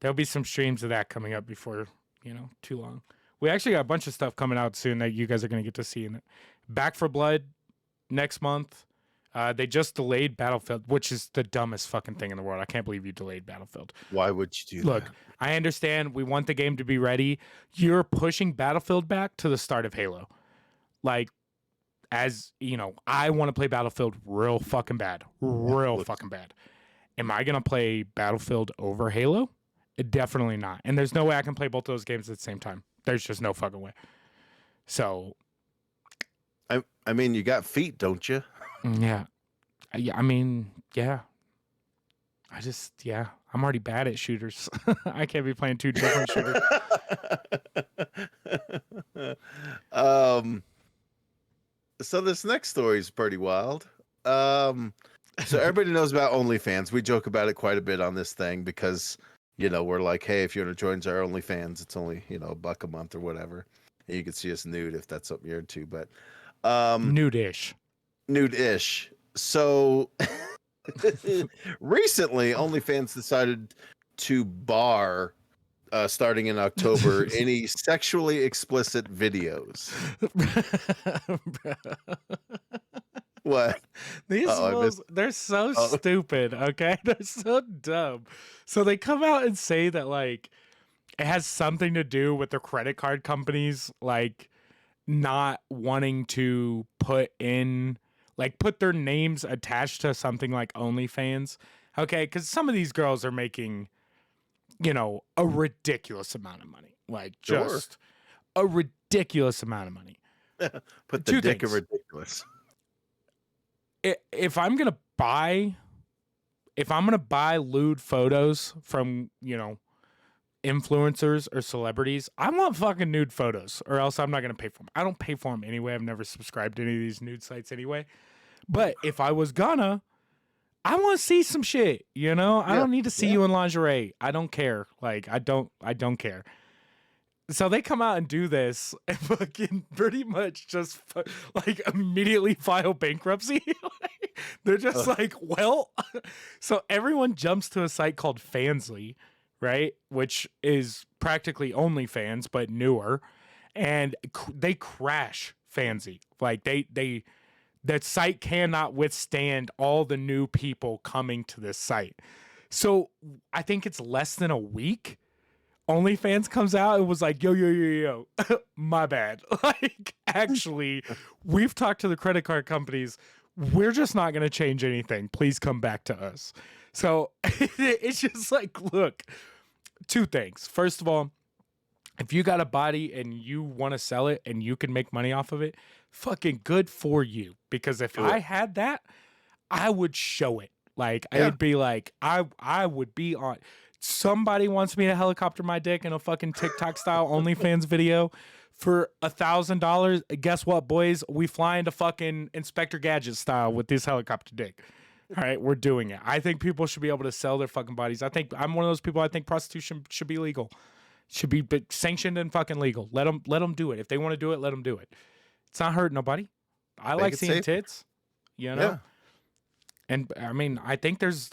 Speaker 1: There'll be some streams of that coming up before, too long. We actually got a bunch of stuff coming out soon that you guys are going to get to see in it. Back for Blood next month. They just delayed Battlefield, which is the dumbest fucking thing in the world. I can't believe you delayed Battlefield.
Speaker 2: Why would you do
Speaker 1: Look,
Speaker 2: that?
Speaker 1: I understand we want the game to be ready. You're pushing Battlefield back to the start of Halo. Like, as, I want to play Battlefield real fucking bad. Real fucking bad. Am I going to play Battlefield over Halo? Definitely not. And there's no way I can play both those games at the same time. There's just no fucking way. So,
Speaker 2: I mean, you got feet, don't you?
Speaker 1: Yeah. I mean, yeah. I'm already bad at shooters. I can't be playing two different shooters.
Speaker 2: So this next story is pretty wild. So everybody knows about OnlyFans. We joke about it quite a bit on this thing because, we're like, hey, if you want to join our OnlyFans, it's only, $1 a month or whatever. And you can see us nude if that's something you're into, but
Speaker 1: nude-ish.
Speaker 2: So recently OnlyFans decided to bar starting in October any sexually explicit videos. What?
Speaker 1: These
Speaker 2: I
Speaker 1: fools,
Speaker 2: missed.
Speaker 1: they're so
Speaker 2: Oh,
Speaker 1: stupid, okay? They're so dumb. So they come out and say that like it has something to do with the credit card companies like not wanting to put their names attached to something like OnlyFans. Okay, because some of these girls are making, a ridiculous amount of money. Like
Speaker 2: sure.
Speaker 1: just a ridiculous amount of money.
Speaker 2: Put the
Speaker 1: Two
Speaker 2: dick of
Speaker 1: things.
Speaker 2: ridiculous.
Speaker 1: If I'm gonna buy lewd photos from, influencers or celebrities, I want fucking nude photos, or else I'm not gonna pay for them. I don't pay for them anyway. I've never subscribed to any of these nude sites anyway. But if I was gonna, I want to see some shit. I
Speaker 2: Yeah.
Speaker 1: don't need to see
Speaker 2: Yeah.
Speaker 1: you in lingerie. I don't care. Like I don't care. So they come out and do this and fucking pretty much just like immediately file bankruptcy. They're just like, well, so everyone jumps to a site called Fansly, right? Which is practically OnlyFans, but newer. And they crash Fansly. Like that site cannot withstand all the new people coming to this site. So I think it's less than a week. OnlyFans comes out and was like, yo, my bad. Like, actually, we've talked to the credit card companies. We're just not going to change anything. Please come back to us. So it's just like, look, two things. First of all, if you got a body and you want to sell it and you can make money off of it, fucking good for you. Because if I had that, I would show it. Like, I would be like, I would be on. Somebody wants me to helicopter my dick in a fucking TikTok style OnlyFans video for $1,000. Guess what, boys? We fly into fucking Inspector Gadget style with this helicopter dick. All right, we're doing it. I think people should be able to sell their fucking bodies. I'm one of those people. I think prostitution should be legal, should be sanctioned and fucking legal. Let them do it. If they want to do it, let them do it. It's not hurting nobody. I like seeing tits, Yeah. And I mean, I think there's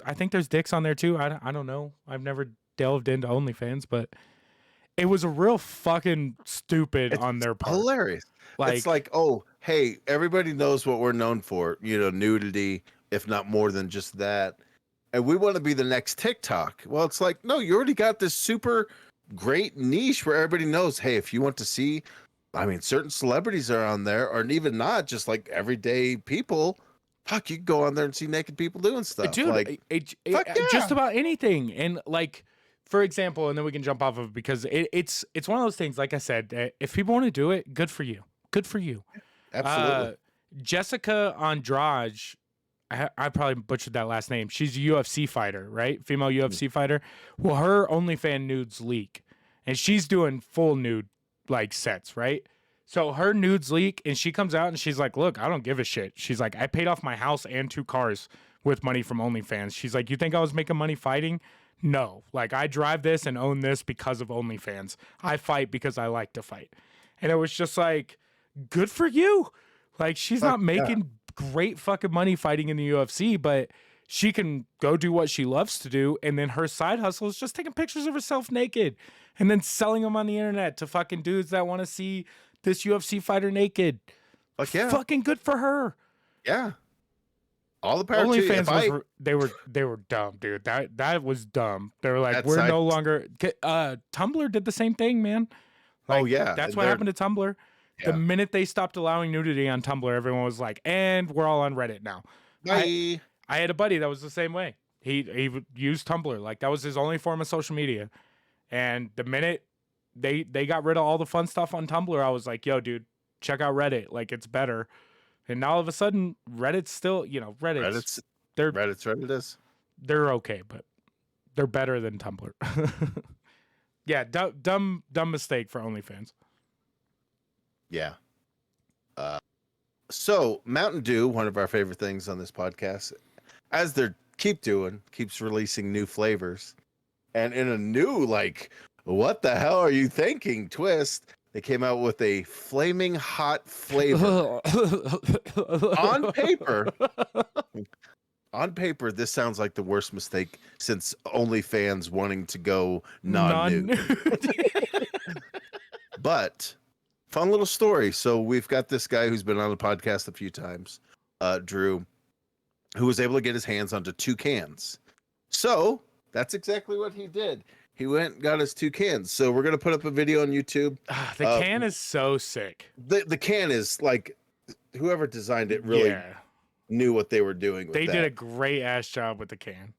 Speaker 1: dicks on there too. I don't know. I've never delved into OnlyFans, but it was a real fucking stupid on their part.
Speaker 2: Hilarious. It's like, oh, hey, everybody knows what we're known for, nudity, if not more than just that. And we want to be the next TikTok. Well, it's like, no, you already got this super great niche where everybody knows, hey, if you want to see, I mean, certain celebrities are on there, or even not, just like everyday people. Fuck, you can go on there and see naked people doing stuff.
Speaker 1: Dude,
Speaker 2: like,
Speaker 1: just about anything. And like, for example, and then we can jump off of it because it's one of those things, like I said, if people want to do it, good for you. Good for you.
Speaker 2: Absolutely.
Speaker 1: Jessica Andrade, I probably butchered that last name. She's a UFC fighter, right? Female UFC fighter. Well, her OnlyFans nudes leak. And she's doing full nude like sets, right? So her nudes leak, and she comes out and she's like, look, I don't give a shit. She's like, I paid off my house and 2 cars with money from OnlyFans. She's like, you think I was making money fighting? No. Like, I drive this and own this because of OnlyFans. I fight because I like to fight. And it was just like, good for you. Like, she's not making great fucking money fighting in the UFC, but she can go do what she loves to do. And then her side hustle is just taking pictures of herself naked and then selling them on the internet to fucking dudes that want to see this UFC fighter naked.
Speaker 2: Fuck yeah.
Speaker 1: Fucking good for her.
Speaker 2: Yeah. All the power
Speaker 1: OnlyFans they were dumb, dude. That was dumb. They were like, we're no longer Tumblr did the same thing, man. Like, that's what happened to Tumblr. Yeah. The minute they stopped allowing nudity on Tumblr, everyone was like, and we're all on Reddit now.
Speaker 2: Bye.
Speaker 1: I had a buddy that was the same way. He used Tumblr. Like, that was his only form of social media. And the minute they got rid of all the fun stuff on Tumblr, I was like, yo, dude, check out Reddit. Like, it's better. And now all of a sudden, Reddit's still, Reddit's
Speaker 2: Reddit is.
Speaker 1: They're okay, but they're better than Tumblr. Yeah, dumb mistake for OnlyFans.
Speaker 2: Yeah. So Mountain Dew, one of our favorite things on this podcast, as they keeps releasing new flavors. And in a new, like, what the hell are you thinking twist, they came out with a Flamin Hot flavor. On paper, this sounds like the worst mistake since OnlyFans wanting to go non-nude. But fun little story. So we've got this guy who's been on the podcast a few times. Drew, who was able to get his hands onto 2 cans. So that's exactly what he did. He went and got his 2 cans. So we're gonna put up a video on YouTube.
Speaker 1: The can is so sick.
Speaker 2: The can is like, whoever designed it really knew what they were doing with
Speaker 1: They
Speaker 2: that.
Speaker 1: did a great ass job with the can.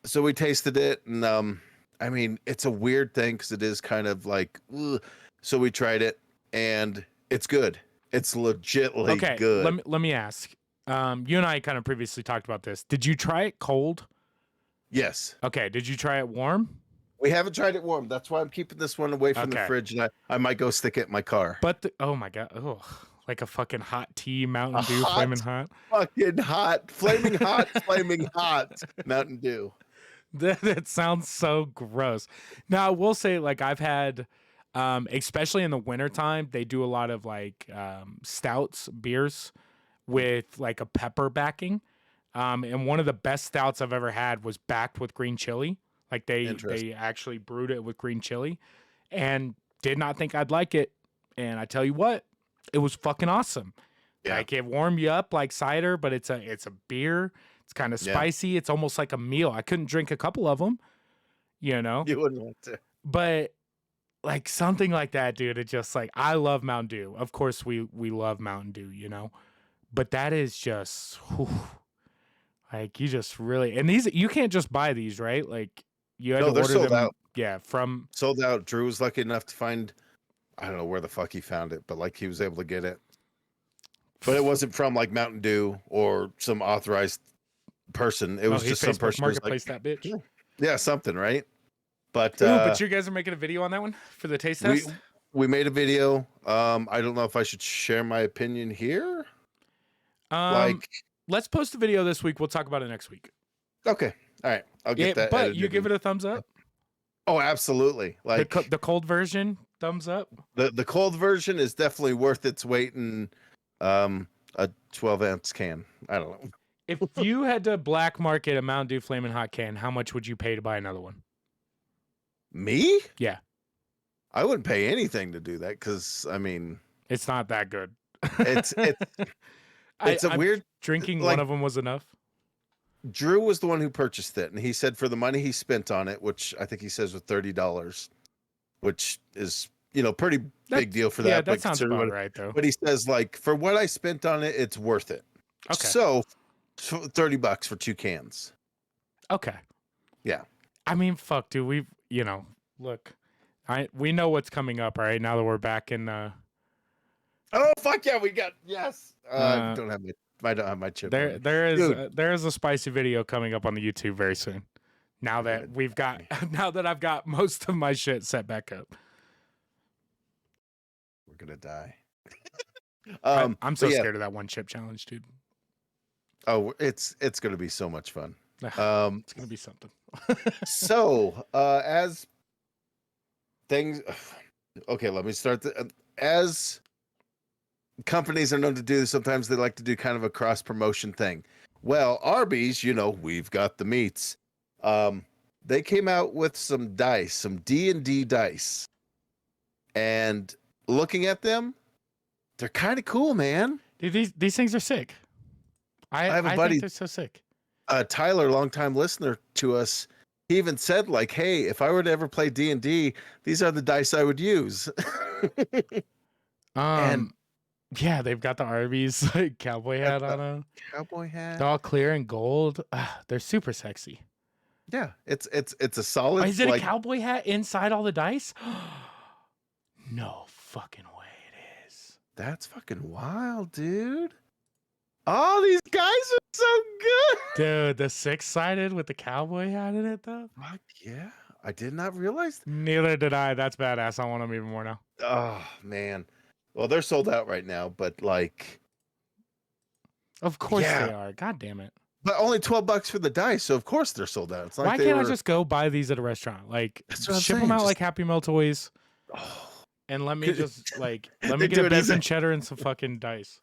Speaker 2: So we tasted it, and I mean, it's a weird thing because it is kind of ugh. So we tried it, and it's good. It's legitimately good.
Speaker 1: Let me ask. You and I kind of previously talked about this. Did you try it cold?
Speaker 2: Yes.
Speaker 1: Okay. Did you try it warm?
Speaker 2: We haven't tried it warm. That's why I'm keeping this one away from the fridge, and I might go stick it in my car.
Speaker 1: But oh my god, like a fucking hot tea, Mountain Dew, flaming hot,
Speaker 2: fucking hot, flaming hot, flaming hot Mountain Dew.
Speaker 1: That sounds so gross. Now I will say, like, I've had, especially in the wintertime, they do a lot of like stouts, beers with like a pepper backing. And one of the best stouts I've ever had was backed with green chili. Like they actually brewed it with green chili, and did not think I'd like it. And I tell you what, it was fucking awesome. Yeah. Like, it warmed you up like cider, but it's a beer. It's kind of spicy. It's almost like a meal. I couldn't drink a couple of them, you know.
Speaker 2: You wouldn't want to.
Speaker 1: But like something like that, dude. It just like, I love Mountain Dew. Of course, we love Mountain Dew, you know. But that is just, like, you just really, and these, you can't just buy these, right? Like, you had to order
Speaker 2: sold
Speaker 1: them
Speaker 2: out.
Speaker 1: Yeah, from
Speaker 2: sold out. Drew was lucky enough to find, I don't know where the fuck he found it, but like he was able to get it. But it wasn't from like Mountain Dew or some authorized person. It was just some person
Speaker 1: marketplace that bitch.
Speaker 2: Yeah, something, right? But
Speaker 1: but you guys are making a video on that one for the taste test?
Speaker 2: We made a video. I don't know if I should share my opinion here.
Speaker 1: Let's post the video this week. We'll talk about it next week.
Speaker 2: Okay. All right. I'll get that.
Speaker 1: But you give it a thumbs up?
Speaker 2: Oh, absolutely. Like
Speaker 1: the cold version, thumbs up.
Speaker 2: The cold version is definitely worth its weight in a 12-ounce can. I don't know.
Speaker 1: If you had to black market a Mountain Dew Flamin' Hot can, how much would you pay to buy another one?
Speaker 2: Me?
Speaker 1: Yeah.
Speaker 2: I wouldn't pay anything to do that because, I mean...
Speaker 1: It's not that good.
Speaker 2: It's a weird...
Speaker 1: Drinking one of them was enough.
Speaker 2: Drew was the one who purchased it, and he said for the money he spent on it, which I think he says was $30, which is, you know, pretty big deal for that.
Speaker 1: Yeah, that sounds about right, though.
Speaker 2: But he says, like, for what I spent on it, it's worth it.
Speaker 1: Okay.
Speaker 2: So, $30 for 2 cans.
Speaker 1: Okay.
Speaker 2: Yeah.
Speaker 1: I mean, fuck, dude. You know, look, we know what's coming up, all right? Now that we're back in.
Speaker 2: Oh, fuck yeah, we got, yes. I don't have my chip.
Speaker 1: There is a spicy video coming up on the YouTube very soon. Now that I've got most of my shit set back up.
Speaker 2: We're gonna die.
Speaker 1: I'm so scared of that one chip challenge, dude.
Speaker 2: Oh, it's gonna be so much fun.
Speaker 1: It's gonna be something.
Speaker 2: So as things, okay, let me start. As companies are known to do, sometimes they like to do kind of a cross promotion thing. Well, Arbys, you know, we've got the meats. They came out with some dice, some D&D dice, and looking at them, they're kind of cool, man.
Speaker 1: Dude, these things are sick. I have a buddy. Think they're so sick.
Speaker 2: Tyler, longtime listener to us, he even said, like, "Hey, if I were to ever play D&D, these are the dice I would use."
Speaker 1: And yeah, they've got the Arbys like cowboy hat on them.
Speaker 2: Cowboy hat.
Speaker 1: They're all clear and gold. They're super sexy.
Speaker 2: Yeah, it's a solid.
Speaker 1: Is it a cowboy hat inside all the dice? No fucking way it is.
Speaker 2: That's fucking wild, dude. Oh, these guys are so good.
Speaker 1: Dude, the 6-sided with the cowboy hat in it, though?
Speaker 2: Fuck yeah. I did not realize.
Speaker 1: Neither did I. That's badass. I want them even more now.
Speaker 2: Oh, man. Well, they're sold out right now, but like...
Speaker 1: Of course they are. God damn it.
Speaker 2: But only $12 for the dice, so of course they're sold out. It's like
Speaker 1: why can't I just go buy these at a restaurant? Like, ship them out like Happy Meal toys.
Speaker 2: Oh.
Speaker 1: and let me just let
Speaker 2: They
Speaker 1: me get
Speaker 2: do
Speaker 1: a
Speaker 2: it as
Speaker 1: beef and cheddar and some fucking dice.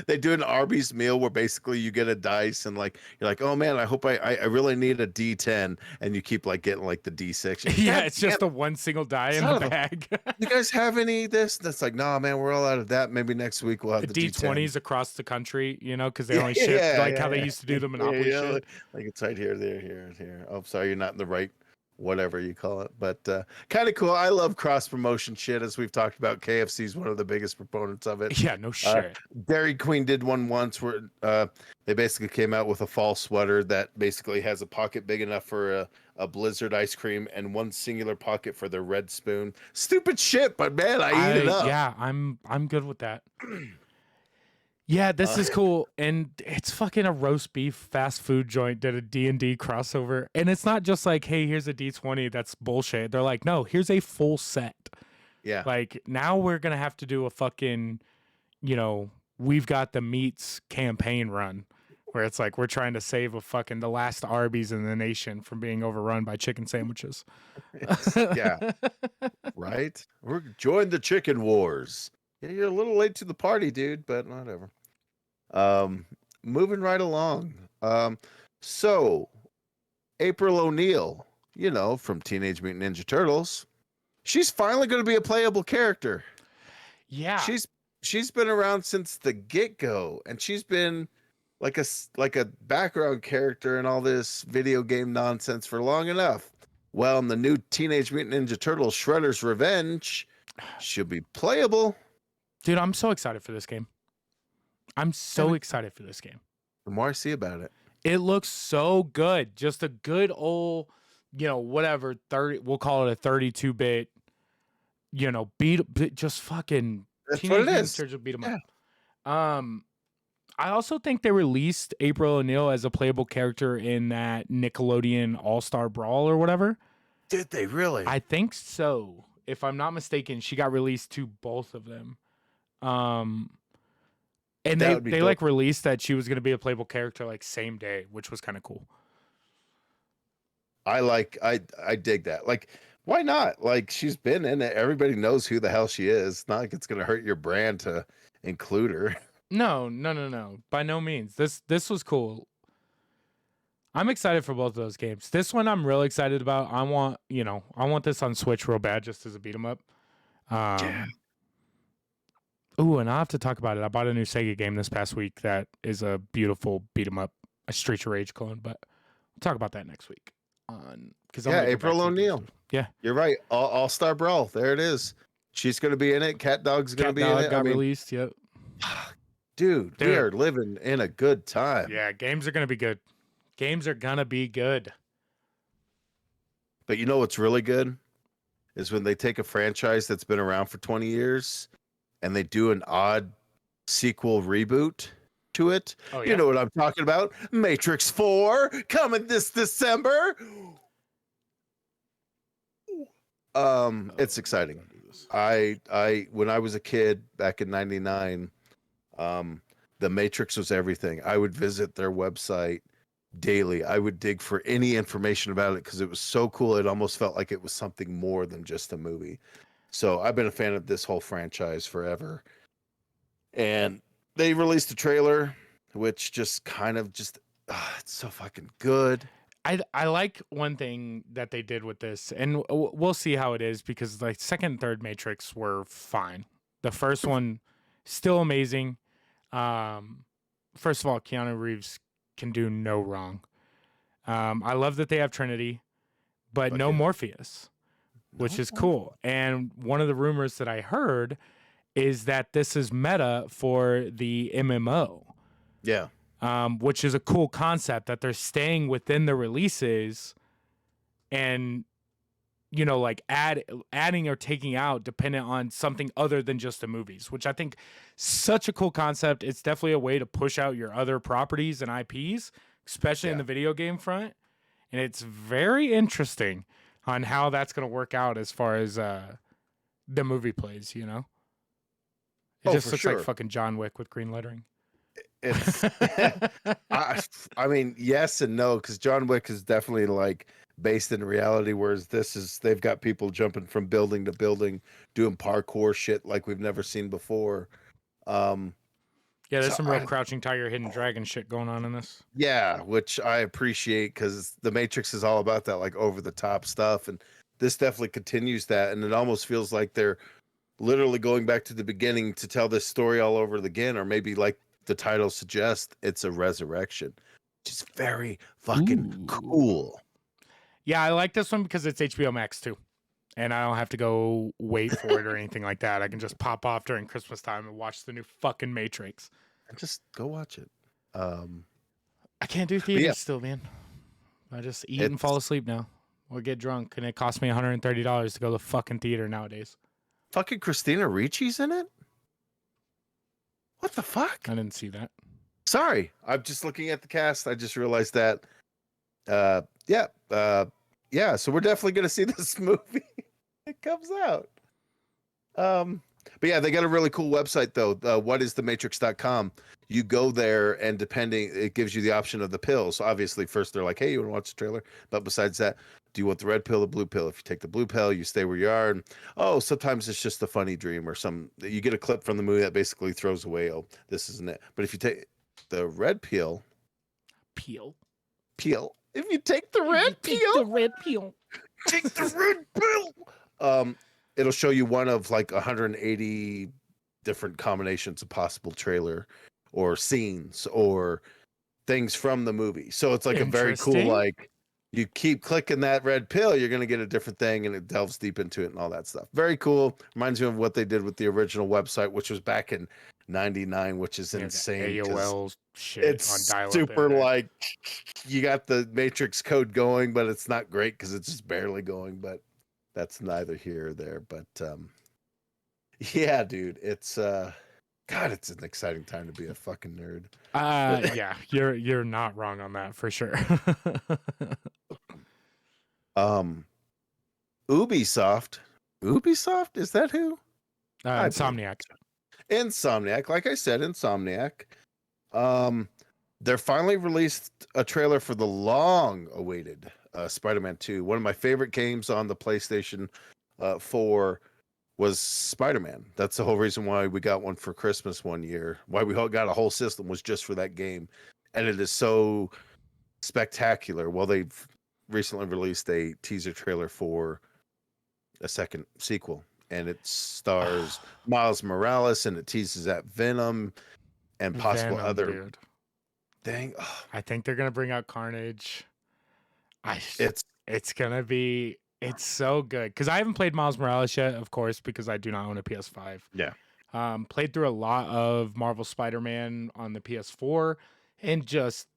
Speaker 2: They do an Arby's meal where basically you get a dice and like you're like, oh man, I hope I really need a D10, and you keep like getting like the D6.
Speaker 1: Yeah,
Speaker 2: God
Speaker 1: it's
Speaker 2: damn,
Speaker 1: just the one single die in
Speaker 2: son
Speaker 1: the
Speaker 2: of a-
Speaker 1: bag.
Speaker 2: you guys have any of this? That's like, nah, man, we're all out of that. Maybe next week we'll have the D10.
Speaker 1: D20s across the country, because they
Speaker 2: Yeah,
Speaker 1: only
Speaker 2: yeah,
Speaker 1: ship
Speaker 2: yeah,
Speaker 1: like how they
Speaker 2: yeah,
Speaker 1: used to do the
Speaker 2: yeah,
Speaker 1: Monopoly
Speaker 2: yeah.
Speaker 1: shit.
Speaker 2: Like it's right here, there, here, and here. Oh, sorry, you're not in the right, whatever you call it. But kind of cool. I love cross promotion shit, as we've talked about. KFC's one of the biggest proponents of it.
Speaker 1: Yeah, no shit.
Speaker 2: Dairy Queen did one once where they basically came out with a fall sweater that basically has a pocket big enough for a Blizzard ice cream and one singular pocket for their red spoon. Stupid shit, but man, I eat it up.
Speaker 1: Yeah, I'm good with that. Yeah, this is cool, and it's fucking a roast beef fast food joint did a D&D crossover, and it's not just like, hey, here's a D20 that's bullshit. They're like, no, here's a full set.
Speaker 2: Yeah.
Speaker 1: Like, now we're gonna have to do a fucking, we've got the meats campaign run, where it's like we're trying to save the last Arby's in the nation from being overrun by chicken sandwiches.
Speaker 2: Yeah. Right? We're join the chicken wars. Yeah, you're a little late to the party, dude, but whatever. Moving right along. So April O'Neil, from Teenage Mutant Ninja Turtles, she's finally going to be a playable character.
Speaker 1: Yeah.
Speaker 2: She's been around since the get-go, and she's been like a background character in all this video game nonsense for long enough. Well, in the new Teenage Mutant Ninja Turtles Shredder's Revenge, she'll be playable.
Speaker 1: Dude, I'm so excited for this game. I'm so excited for this game.
Speaker 2: The more I see about it.
Speaker 1: It looks so good. Just a good old, whatever, we'll call it a 32-bit, just fucking
Speaker 2: That's
Speaker 1: Teenage
Speaker 2: what it
Speaker 1: Mutant
Speaker 2: is.
Speaker 1: Ninja Turtles beat 'em
Speaker 2: Yeah.
Speaker 1: up. I also think they released April O'Neil as a playable character in that Nickelodeon All-Star Brawl or whatever.
Speaker 2: Did they really?
Speaker 1: I think so. If I'm not mistaken, she got released to both of them. And they like released that she was going to be a playable character like same day, which was kind of cool.
Speaker 2: I dig that. Like, why not? Like, she's been in it. Everybody knows who the hell she is. It's not like it's going to hurt your brand to include her.
Speaker 1: No. By no means. This was cool. I'm excited for both of those games. This one I'm really excited about. I want this on Switch real bad just as a beat 'em up.
Speaker 2: Yeah.
Speaker 1: Ooh, and I'll have to talk about it. I bought a new Sega game this past week that is a beautiful beat 'em up, a Streets of Rage clone, but we'll talk about that next week.
Speaker 2: April O'Neil.
Speaker 1: Yeah.
Speaker 2: You're right. All-Star Brawl. There it is. She's going to be in it. Cat Dog's going to be in it.
Speaker 1: Got released, yep.
Speaker 2: Dude, we are living in a good time.
Speaker 1: Yeah, games are going to be good. Games are going to be good.
Speaker 2: But you know what's really good? Is when they take a franchise that's been around for 20 years and they do an odd sequel reboot to it.
Speaker 1: Oh, yeah.
Speaker 2: You know what I'm talking about? Matrix 4 coming this December. It's exciting. I when I was a kid back in 99, the Matrix was everything. I would visit their website daily. I would dig for any information about it because it was so cool. It almost felt like it was something more than just a movie. So I've been a fan of this whole franchise forever. And they released a trailer, which just kind of it's so fucking good.
Speaker 1: I like one thing that they did with this, and we'll see how it is because like second and third Matrix were fine. The first one, still amazing. First of all, Keanu Reeves can do no wrong. I love that they have Trinity, but no Morpheus, which is cool. And one of the rumors that I heard is that this is meta for the MMO.
Speaker 2: Yeah.
Speaker 1: Which is a cool concept that they're staying within the releases and, like adding or taking out dependent on something other than just the movies, which I think such a cool concept. It's definitely a way to push out your other properties and IPs, especially in the video game front. And it's very interesting on how that's going to work out as far as the movie plays, It just looks like fucking John Wick with green lettering.
Speaker 2: It's I mean, yes and no, because John Wick is definitely like based in reality, whereas they've got people jumping from building to building, doing parkour shit like we've never seen before.
Speaker 1: Yeah, there's
Speaker 2: So
Speaker 1: some real Crouching Tiger, Hidden Dragon shit going on in this.
Speaker 2: yeah, which I appreciate because the Matrix is all about that like over the top stuff, and this definitely continues that, and it almost feels like they're literally going back to the beginning to tell this story all over again, or maybe like the title suggests, it's a resurrection, which is very fucking
Speaker 1: Ooh.
Speaker 2: cool.
Speaker 1: Yeah, I like this one because it's HBO Max too. And I don't have to go wait for it or anything like that. I can just pop off during Christmas time and watch the new fucking Matrix.
Speaker 2: And just go watch it.
Speaker 1: I can't do
Speaker 2: But
Speaker 1: theaters
Speaker 2: yeah,
Speaker 1: still, man. I just eat and
Speaker 2: it's
Speaker 1: fall asleep now or get drunk. And it costs me $130 to go to the fucking theater nowadays.
Speaker 2: fucking Christina Ricci's in it. What the fuck?
Speaker 1: I didn't see that.
Speaker 2: Sorry, I'm just looking at the cast. I just realized that. Yeah. So we're definitely gonna see this movie. It comes out. But yeah, they got a really cool website though. Whatisthematrix.com. You go there, and depending, it gives you the option of the pills. Obviously, first they're like, "Hey, you want to watch the trailer?" But besides that, do you want the red pill or blue pill? If you take the blue pill, you stay where you are. And oh, sometimes it's just a funny dream or some. You get a clip from the movie that basically throws away. Oh, this isn't it. But if you take the red pill,
Speaker 1: Peel.
Speaker 2: if you take the red
Speaker 1: Take
Speaker 2: pill,
Speaker 1: the red peel.
Speaker 2: take the red pill. It'll show you one of like 180 different combinations of possible trailer or scenes or things from the movie. So it's like a very cool,
Speaker 1: Interesting.
Speaker 2: like you keep clicking that red pill, you're gonna get a different thing, and it delves deep into it and all that stuff. Very cool. Reminds me of what they did with the original website, which was back in '99, which is
Speaker 1: Yeah, the
Speaker 2: insane. 'Cause
Speaker 1: AOL shit
Speaker 2: it's
Speaker 1: on dial-up
Speaker 2: super
Speaker 1: internet.
Speaker 2: like you got the Matrix code going, but it's not great because it's just barely going. But that's neither here or there. But yeah, dude, it's God, it's an exciting time to be a fucking nerd.
Speaker 1: Yeah, you're not wrong on that for sure.
Speaker 2: Ubisoft. Ubisoft, is that who? I believe
Speaker 1: Insomniac.
Speaker 2: Insomniac. Like I said, Insomniac. They're finally released a trailer for the long-awaited Spider-Man 2. One of my favorite games on the PlayStation 4 was SpiderMan. That's the whole reason why we got one for Christmas one year. Why we got a whole system was just for that game, and it is so spectacular. Well, they've recently released a teaser trailer for a second sequel, and it stars Miles Morales, and it teases at Venom and possible
Speaker 1: Venom,
Speaker 2: other.
Speaker 1: dude.
Speaker 2: Dang,
Speaker 1: I think they're gonna bring out Carnage.
Speaker 2: it's
Speaker 1: It's so good because I haven't played Miles Morales yet, of course, because I do not own a PS5.
Speaker 2: yeah.
Speaker 1: Played through a lot of Marvel Spider-Man on the PS4, and just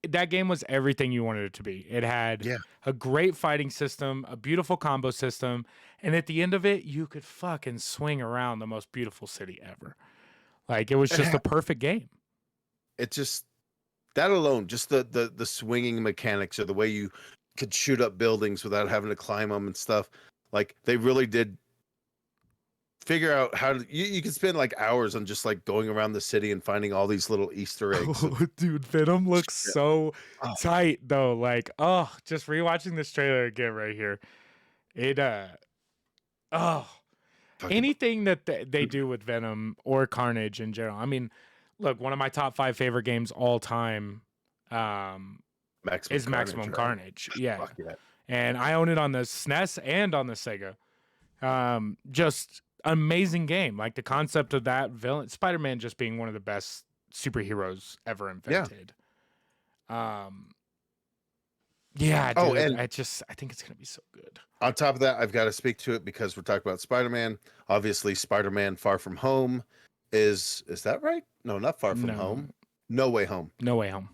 Speaker 1: that game was everything you wanted it to be. It had
Speaker 2: Yeah.
Speaker 1: a great fighting system, a beautiful combo system, and at the end of it, you could fucking swing around the most beautiful city ever. Like it was just a perfect game.
Speaker 2: It just that alone, just the swinging mechanics or the way you could shoot up buildings without having to climb them and stuff. Like they really did figure out how to. You could spend like hours on just like going around the city and finding all these little Easter eggs.
Speaker 1: Oh, dude, Venom looks so
Speaker 2: Oh.
Speaker 1: tight though. Like, just rewatching this trailer again right here. It
Speaker 2: Fucking
Speaker 1: anything that they do with Venom or Carnage in general. I mean, look, one of my top 5 favorite games all time is Maximum
Speaker 2: right?
Speaker 1: Carnage. Yeah.
Speaker 2: Fuck yeah.
Speaker 1: And I own it on the SNES and on the Sega. Just amazing game. Like the concept of that villain, Spider-Man just being one of the best superheroes ever invented. Yeah, dude,
Speaker 2: and
Speaker 1: I think it's gonna be so good.
Speaker 2: on top of that, I've got to speak to it because we're talking about Spider-Man. Obviously, Spider-Man Far From Home is that right? No, not Far From
Speaker 1: No.
Speaker 2: Home. No Way Home.
Speaker 1: No Way Home.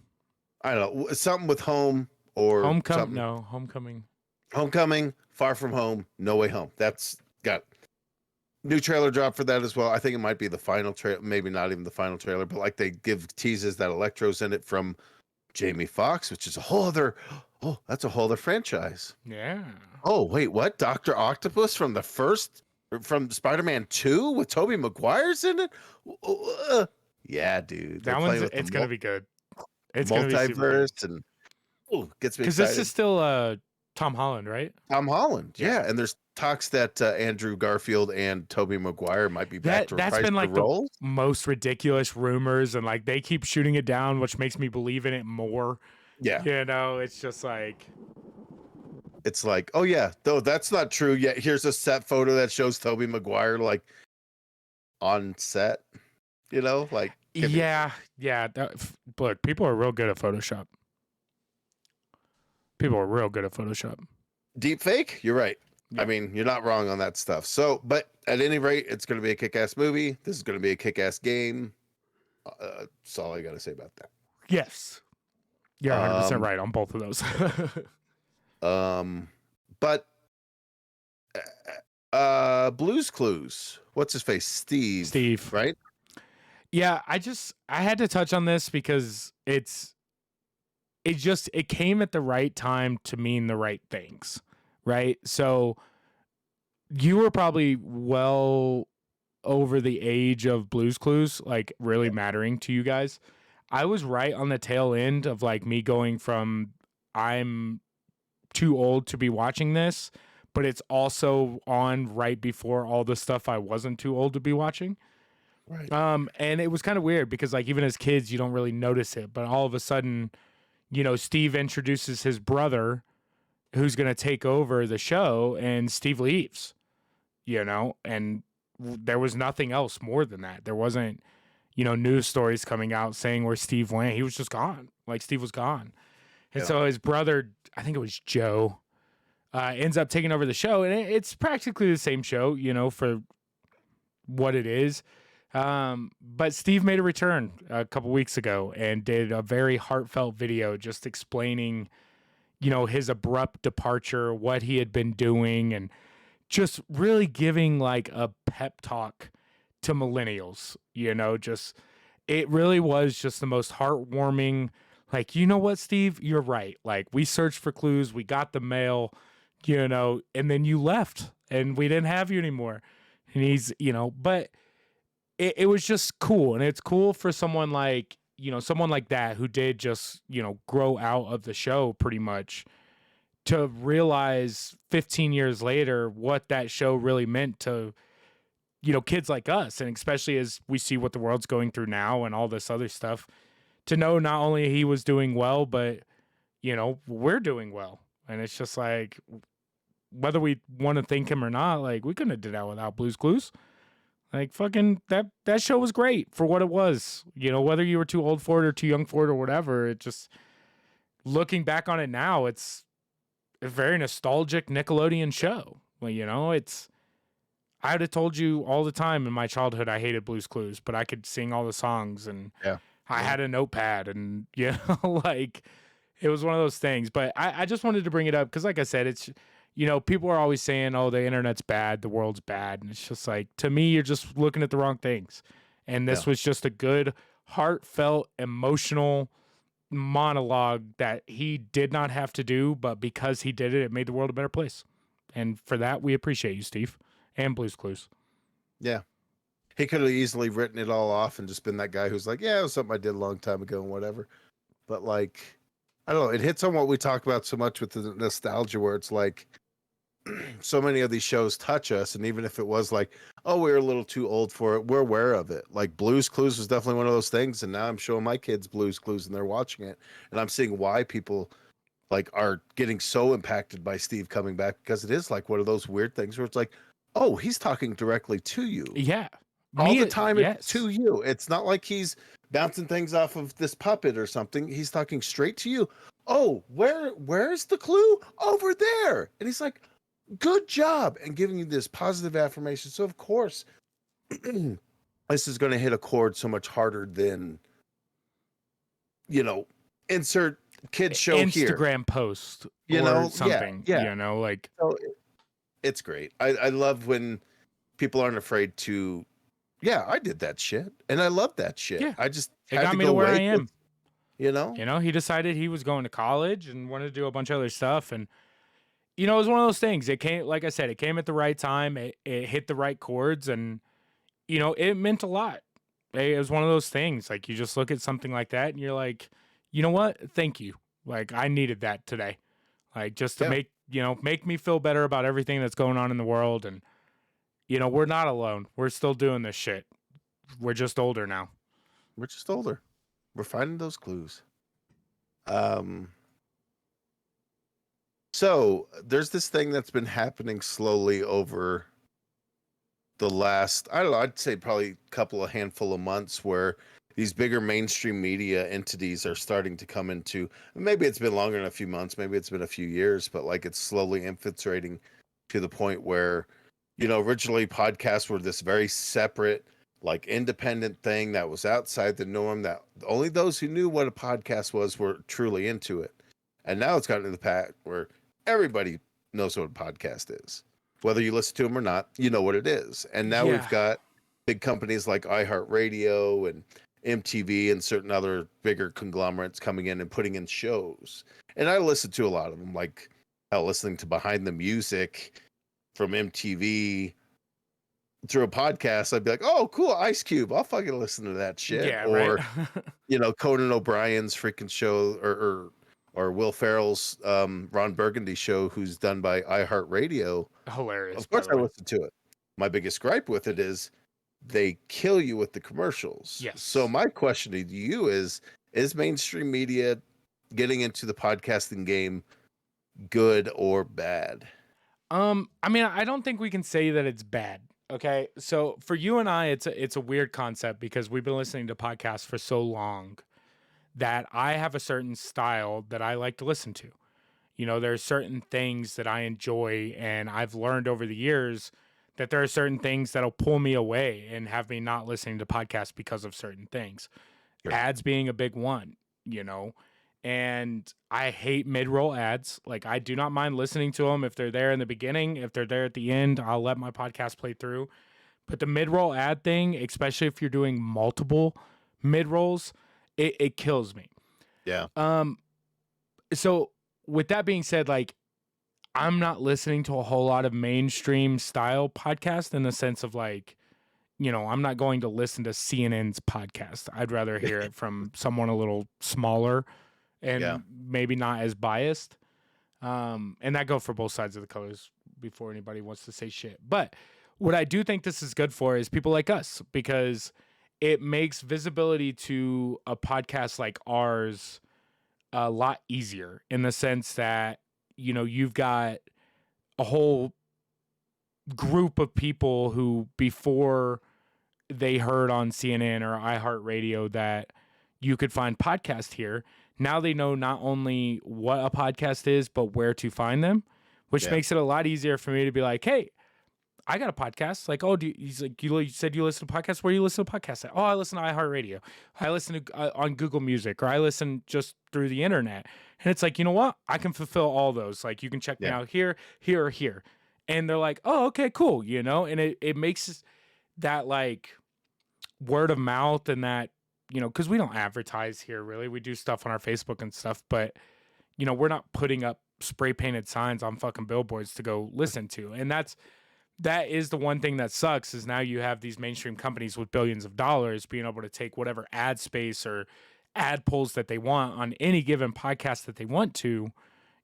Speaker 2: I don't know. Something with home or something.
Speaker 1: Homecoming.
Speaker 2: Homecoming, Far From Home, No Way Home. That's got new trailer drop for that as well. I think it might be the final trailer, maybe not even the final trailer, but like they give teases that Electro's in it from Jamie Foxx, which is a whole other. Oh, that's a whole other franchise.
Speaker 1: Yeah.
Speaker 2: Oh, wait, what? Dr. Octopus from from Spider-Man 2 with Tobey Maguire's in it? Yeah, dude.
Speaker 1: That one's it's gonna be good. It's gonna be super good.
Speaker 2: multiverse and gets me
Speaker 1: Because
Speaker 2: excited.
Speaker 1: this is still Tom Holland, right?
Speaker 2: Tom Holland,
Speaker 1: Yeah.
Speaker 2: yeah. And there's talks that Andrew Garfield and Tobey Maguire might be back to
Speaker 1: That's
Speaker 2: reprise
Speaker 1: been
Speaker 2: the
Speaker 1: like the
Speaker 2: roles.
Speaker 1: most ridiculous rumors, and like they keep shooting it down, which makes me believe in it more.
Speaker 2: Yeah.
Speaker 1: You know, it's just like,
Speaker 2: It's like, oh yeah, though that's not true yet. Here's a set photo that shows Tobey Maguire like on set. You know, like
Speaker 1: yeah, yeah. Look, people are real good at Photoshop. People are real good at Photoshop.
Speaker 2: deep fake. You're right.
Speaker 1: Yeah.
Speaker 2: I mean, you're not wrong on that stuff. So, but at any rate, it's going to be a kick-ass movie. This is going to be a kick-ass game. That's all I got to say about that.
Speaker 1: Yes, you're 100%
Speaker 2: Um,
Speaker 1: right on both of those.
Speaker 2: But Blue's Clues. What's his face? Steve, right?
Speaker 1: Yeah, I had to touch on this because it came at the right time to mean the right things, right? So you were probably well over the age of Blue's Clues, like really mattering to you guys. I was right on the tail end of like me going from I'm too old to be watching this, but it's also on right before all the stuff I wasn't too old to be watching.
Speaker 2: Right.
Speaker 1: And it was kind of weird because like even as kids you don't really notice it, but all of a sudden, you know, Steve introduces his brother who's going to take over the show, and Steve leaves, you know, and there was nothing else more than that. There wasn't, you know, news stories coming out saying where Steve went. He was just gone. Like Steve was gone. And so his brother, I think it was Joe, ends up taking over the show, and it's practically the same show, you know, for what it is. But Steve made a return a couple weeks ago and did a very heartfelt video just explaining, you know, his abrupt departure, what he had been doing, and just really giving like a pep talk to millennials, you know, just it really was just the most heartwarming. Like, you know what, Steve, you're right. Like we searched for clues, we got the mail, you know, and then you left and we didn't have you anymore. And he's, you know, but it was just cool. And it's cool for someone like, you know, someone like that who did just, you know, grow out of the show pretty much, to realize 15 years later what that show really meant to, you know, kids like us. And especially as we see what the world's going through now and all this other stuff, to know not only he was doing well, but, you know, we're doing well. And it's just like, whether we want to thank him or not, like we couldn't have did that without Blue's Clues. Like fucking that show was great for what it was. You know, whether you were too old for it or too young for it or whatever, it just, looking back on it now, it's a very nostalgic Nickelodeon show. Well, you know, I would have told you all the time in my childhood I hated Blue's Clues, but I could sing all the songs, and I had a notepad, and you know, like it was one of those things. But I just wanted to bring it up because, like I said, it's, you know, people are always saying, oh, the internet's bad, the world's bad. And it's just like, to me, you're just looking at the wrong things. And this was just a good, heartfelt, emotional monologue that he did not have to do, but because he did it, it made the world a better place. And for that, we appreciate you, Steve, and Blue's Clues.
Speaker 2: Yeah. He could have easily written it all off and just been that guy who's like, yeah, it was something I did a long time ago and whatever. But like, I don't know, it hits on what we talk about so much with the nostalgia, where it's like, so many of these shows touch us, and even if it was like, oh, we're a little too old for it, we're aware of it. Like Blue's Clues was definitely one of those things, and now I'm showing my kids Blue's Clues and they're watching it, and I'm seeing why people like are getting so impacted by Steve coming back, because it is like one of those weird things where it's like, oh, he's talking directly to you.
Speaker 1: Yeah.
Speaker 2: All the time. It's to you. It's not like he's bouncing things off of this puppet or something. He's talking straight to you. Oh, where's the clue? Over there. And he's like, good job, and giving you this positive affirmation. So of course this is going to hit a chord so much harder than, you know, insert kid show
Speaker 1: Instagram
Speaker 2: here
Speaker 1: post,
Speaker 2: you
Speaker 1: or
Speaker 2: know,
Speaker 1: something.
Speaker 2: yeah.
Speaker 1: You know, like,
Speaker 2: so it's great. I love when people aren't afraid to, I did that shit and I love that shit.
Speaker 1: Yeah.
Speaker 2: I just
Speaker 1: it got me to where I am.
Speaker 2: You know,
Speaker 1: he decided he was going to college and wanted to do a bunch of other stuff, and you know, it was one of those things. It came, like I said, it came at the right time. It hit the right chords, and you know, it meant a lot. It was one of those things. Like, you just look at something like that, and you're like, you know what? Thank you. Like, I needed that today. Like, just to make make me feel better about everything that's going on in the world. And, we're not alone. We're still doing this shit. We're just older now.
Speaker 2: We're just older. We're finding those clues. So there's this thing that's been happening slowly over the last, I don't know, I'd say probably a handful of months, where these bigger mainstream media entities are starting to come into, maybe it's been longer than a few months, maybe it's been a few years, but like it's slowly infiltrating to the point where, originally podcasts were this very separate, like independent thing that was outside the norm, that only those who knew what a podcast was were truly into it. And now it's gotten to the fact where everybody knows what a podcast is. Whether you listen to them or not, you know what it is. And now we've got big companies like iHeartRadio and MTV and certain other bigger conglomerates coming in and putting in shows. And I listen to a lot of them, like listening to Behind the Music from MTV through a podcast. I'd be like, oh, cool, Ice Cube. I'll fucking listen to that shit.
Speaker 1: Yeah,
Speaker 2: or,
Speaker 1: right.
Speaker 2: Conan O'Brien's freaking show, or Will Ferrell's Ron Burgundy show, who's done by iHeartRadio.
Speaker 1: Hilarious.
Speaker 2: Of course I listen to it. My biggest gripe with it is they kill you with the commercials.
Speaker 1: Yes.
Speaker 2: So my question to you is mainstream media getting into the podcasting game good or bad?
Speaker 1: I mean, I don't think we can say that it's bad. Okay. So for you and I, it's a weird concept because we've been listening to podcasts for so long that I have a certain style that I like to listen to. There are certain things that I enjoy, and I've learned over the years that there are certain things that'll pull me away and have me not listening to podcasts because of certain things.
Speaker 2: Sure.
Speaker 1: Ads being a big one, and I hate mid-roll ads. Like, I do not mind listening to them if they're there in the beginning. If they're there at the end, I'll let my podcast play through. But the mid-roll ad thing, especially if you're doing multiple mid-rolls, it kills me.
Speaker 2: Yeah.
Speaker 1: So with that being said, like, I'm not listening to a whole lot of mainstream style podcast in the sense of like, I'm not going to listen to CNN's podcast. I'd rather hear it from someone a little smaller and maybe not as biased. And that go for both sides of the colors before anybody wants to say shit. But what I do think this is good for is people like us, because it makes visibility to a podcast like ours a lot easier, in the sense that, you've got a whole group of people who, before they heard on CNN or iHeartRadio that you could find podcasts here, now they know not only what a podcast is, but where to find them, which makes it a lot easier for me to be like, hey, I got a podcast. Like, oh, he's like, you said you listen to podcasts. Where do you listen to podcasts at? Oh, I listen to iHeartRadio. I listen to on Google Music, or I listen just through the internet. And it's like, you know what? I can fulfill all those. Like, you can check me out here, here, or here. And they're like, oh, okay, cool. And it makes that like word of mouth, and that, because we don't advertise here really. We do stuff on our Facebook and stuff, but we're not putting up spray painted signs on fucking billboards to go listen to. And that is the one thing that sucks, is now you have these mainstream companies with billions of dollars being able to take whatever ad space or ad pulls that they want on any given podcast that they want to.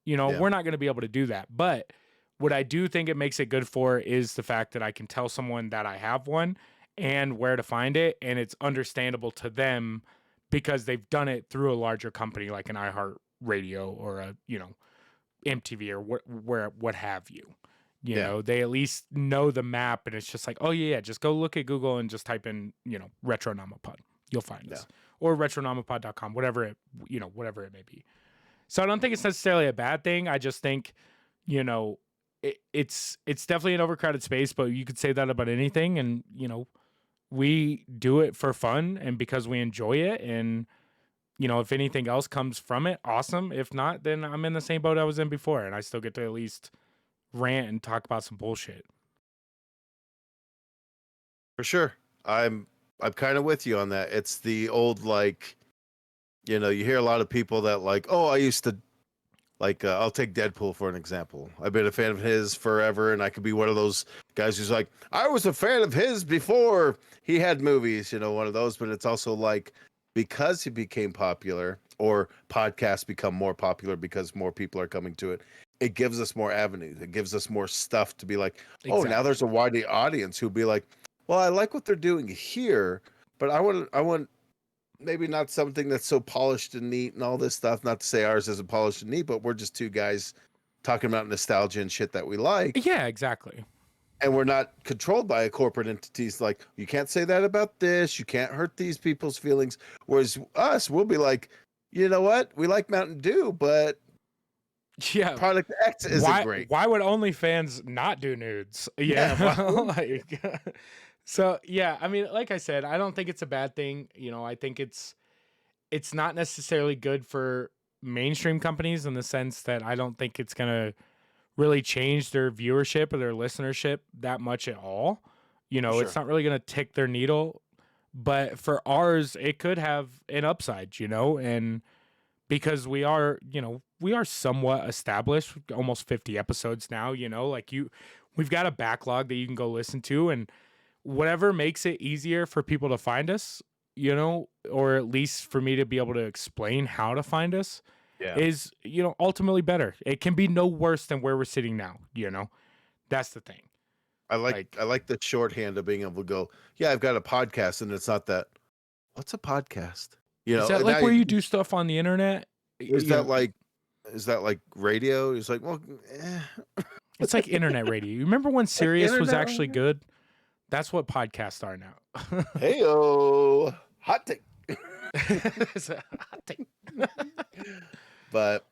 Speaker 1: We're not going to be able to do that. But what I do think it makes it good for is the fact that I can tell someone that I have one and where to find it, and it's understandable to them because they've done it through a larger company like an iHeartRadio or a, MTV or what have you. They at least know the map, and it's just like, oh yeah, just go look at Google and just type in, Retronomipod. You'll find us. Or retronomipod.com, whatever it may be. So I don't think it's necessarily a bad thing. I just think, it's definitely an overcrowded space, but you could say that about anything. And, we do it for fun and because we enjoy it. And, if anything else comes from it, awesome. If not, then I'm in the same boat I was in before, and I still get to at least rant and talk about some bullshit.
Speaker 2: For sure. I'm kind of with you on that. It's the old, like, you hear a lot of people that like, oh, I used to like, I'll take Deadpool for an example. I've been a fan of his forever, and I could be one of those guys who's like, I was a fan of his before he had movies, one of those. But it's also like, because he became popular, or podcasts become more popular because more people are coming to it, it gives us more avenues. It gives us more stuff to be like, oh,
Speaker 1: Exactly.
Speaker 2: now there's a wider audience who'll be like, well, I like what they're doing here, but I want maybe not something that's so polished and neat and all this stuff. Not to say ours isn't polished and neat, but we're just two guys talking about nostalgia and shit that we like.
Speaker 1: Yeah, exactly.
Speaker 2: And we're not controlled by a corporate entities like, you can't say that about this, you can't hurt these people's feelings. Whereas us, we'll be like, you know what? We like Mountain Dew, but
Speaker 1: Yeah.
Speaker 2: product X isn't great.
Speaker 1: Why would OnlyFans not do nudes? Yeah.
Speaker 2: Yeah,
Speaker 1: Well, like, so yeah, I mean, like I said, I don't think it's a bad thing. You know, I think it's not necessarily good for mainstream companies in the sense that I don't think it's gonna really change their viewership or their listenership that much at all. You know,
Speaker 2: Sure.
Speaker 1: it's not really gonna tick their needle. But for ours, it could have an upside, you know, and because we are, you know, we are somewhat established, almost 50 episodes now, you know, like we've got a backlog that you can go listen to, and whatever makes it easier for people to find us, you know, or at least for me to be able to explain how to find us
Speaker 2: Yeah.
Speaker 1: is, you know, ultimately better. It can be no worse than where we're sitting now, you know. That's the thing.
Speaker 2: I like the shorthand of being able to go, yeah, I've got a podcast, and it's not that. What's a podcast? You know,
Speaker 1: Is that
Speaker 2: and
Speaker 1: like
Speaker 2: now
Speaker 1: where you do stuff on the internet?
Speaker 2: is
Speaker 1: You
Speaker 2: that
Speaker 1: know,
Speaker 2: like radio? It's like, well,
Speaker 1: it's like internet radio. You remember when Sirius was
Speaker 2: internet
Speaker 1: actually
Speaker 2: radio?
Speaker 1: good? That's what podcasts are now.
Speaker 2: Heyo, hot take.
Speaker 1: It's a hot take.
Speaker 2: But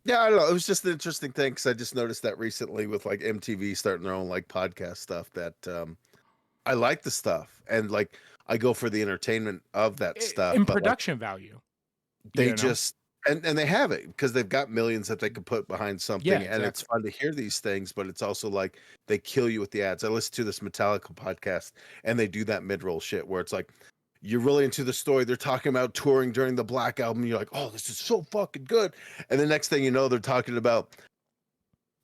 Speaker 2: yeah, I don't know. It was just an interesting thing because I just noticed that recently with like MTV starting their own like podcast stuff that I like the stuff, and like I go for the entertainment of that stuff.
Speaker 1: In
Speaker 2: But like,
Speaker 1: production value.
Speaker 2: they
Speaker 1: you know?
Speaker 2: just and they have it because they've got millions that they could put behind something,
Speaker 1: Yeah,
Speaker 2: and it's fun to hear these things, but it's also like they kill you with the ads. I listen to this Metallica podcast, and they do that mid-roll shit where it's like you're really into the story. They're talking about touring during the Black Album. And you're like, oh, this is so fucking good. And the next thing you know, they're talking about,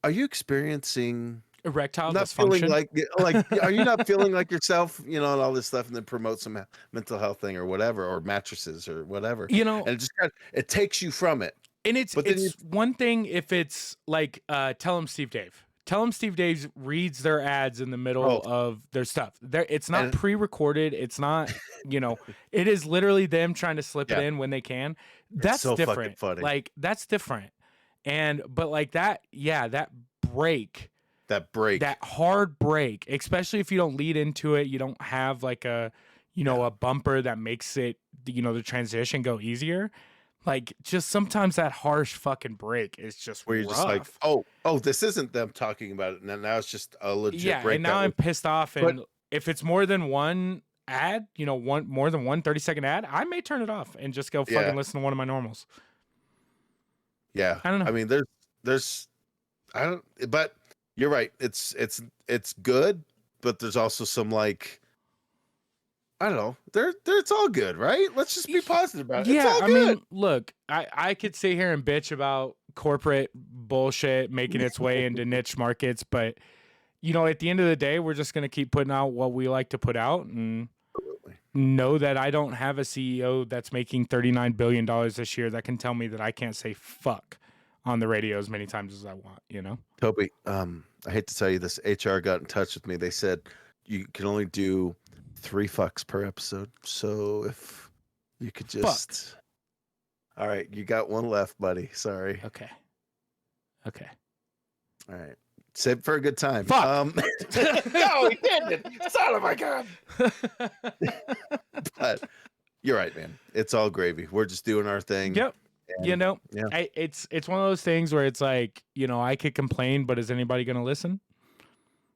Speaker 2: are you experiencing
Speaker 1: Erectile
Speaker 2: not feeling
Speaker 1: dysfunction.
Speaker 2: like are you not feeling like yourself, you know, and all this stuff, and then promote some mental health thing or whatever, or mattresses or whatever.
Speaker 1: You know,
Speaker 2: And it just it takes you from it.
Speaker 1: and it's
Speaker 2: But then
Speaker 1: it's one thing if it's like Tell 'em Steve Dave. Tell 'em Steve Dave reads their ads in the middle of their stuff. It's not
Speaker 2: And-
Speaker 1: pre-recorded. It's not, you know, it is literally them trying to slip it
Speaker 2: Yeah.
Speaker 1: in when they can. That's
Speaker 2: so fucking
Speaker 1: different.
Speaker 2: funny.
Speaker 1: Like that's different. But like that, yeah, that break, that hard break, especially if you don't lead into it, you don't have like a, you know, a bumper that makes it, you know, the transition go easier. Like just sometimes that harsh fucking break is just
Speaker 2: where you're
Speaker 1: rough.
Speaker 2: just like, oh, this isn't them talking about it, and now it's just a legit break.
Speaker 1: And now I'm pissed off.
Speaker 2: But-
Speaker 1: And if it's more than one ad, you know, more than one 30-second ad, I may turn it off and just go fucking listen to one of my normals.
Speaker 2: Yeah,
Speaker 1: I don't know.
Speaker 2: I mean, there's, I don't, but you're right. It's good, but there's also some like, I don't know. It's all good, right? Let's just be positive about it.
Speaker 1: Yeah,
Speaker 2: It's all
Speaker 1: I
Speaker 2: good.
Speaker 1: mean, look, I could sit here and bitch about corporate bullshit making its way into niche markets, but you know, at the end of the day, we're just gonna keep putting out what we like to put out, and know that I don't have a CEO that's making $39 billion this year that can tell me that I can't say fuck on the radio as many times as I want, you know?
Speaker 2: Toby, I hate to tell you this. HR got in touch with me. They said you can only do 3 fucks per episode. So if you could just, all right, you got one left, buddy. Sorry.
Speaker 1: Okay.
Speaker 2: All right. Save it for a good time.
Speaker 1: Fuck.
Speaker 2: No, he didn't. Son of a gun. But you're right, man. It's all gravy. We're just doing our thing.
Speaker 1: Yep.
Speaker 2: And,
Speaker 1: You know,
Speaker 2: yeah.
Speaker 1: it's one of those things where it's like, you know, I could complain, but is anybody going to listen?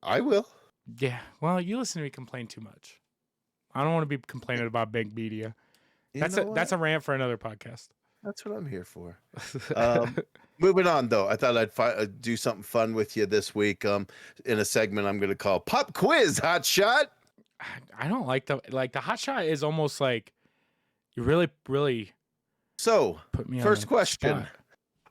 Speaker 2: I will.
Speaker 1: Yeah. Well, you listen to me complain too much. I don't want to be complaining about big media. That's a rant for another podcast.
Speaker 2: That's what I'm here for. Moving on, though, I thought I'd do something fun with you this week. In a segment I'm going to call Pop Quiz Hot Shot.
Speaker 1: I don't like the hot shot is almost like you really, really.
Speaker 2: So,
Speaker 1: put me
Speaker 2: first
Speaker 1: on the
Speaker 2: question:
Speaker 1: spot.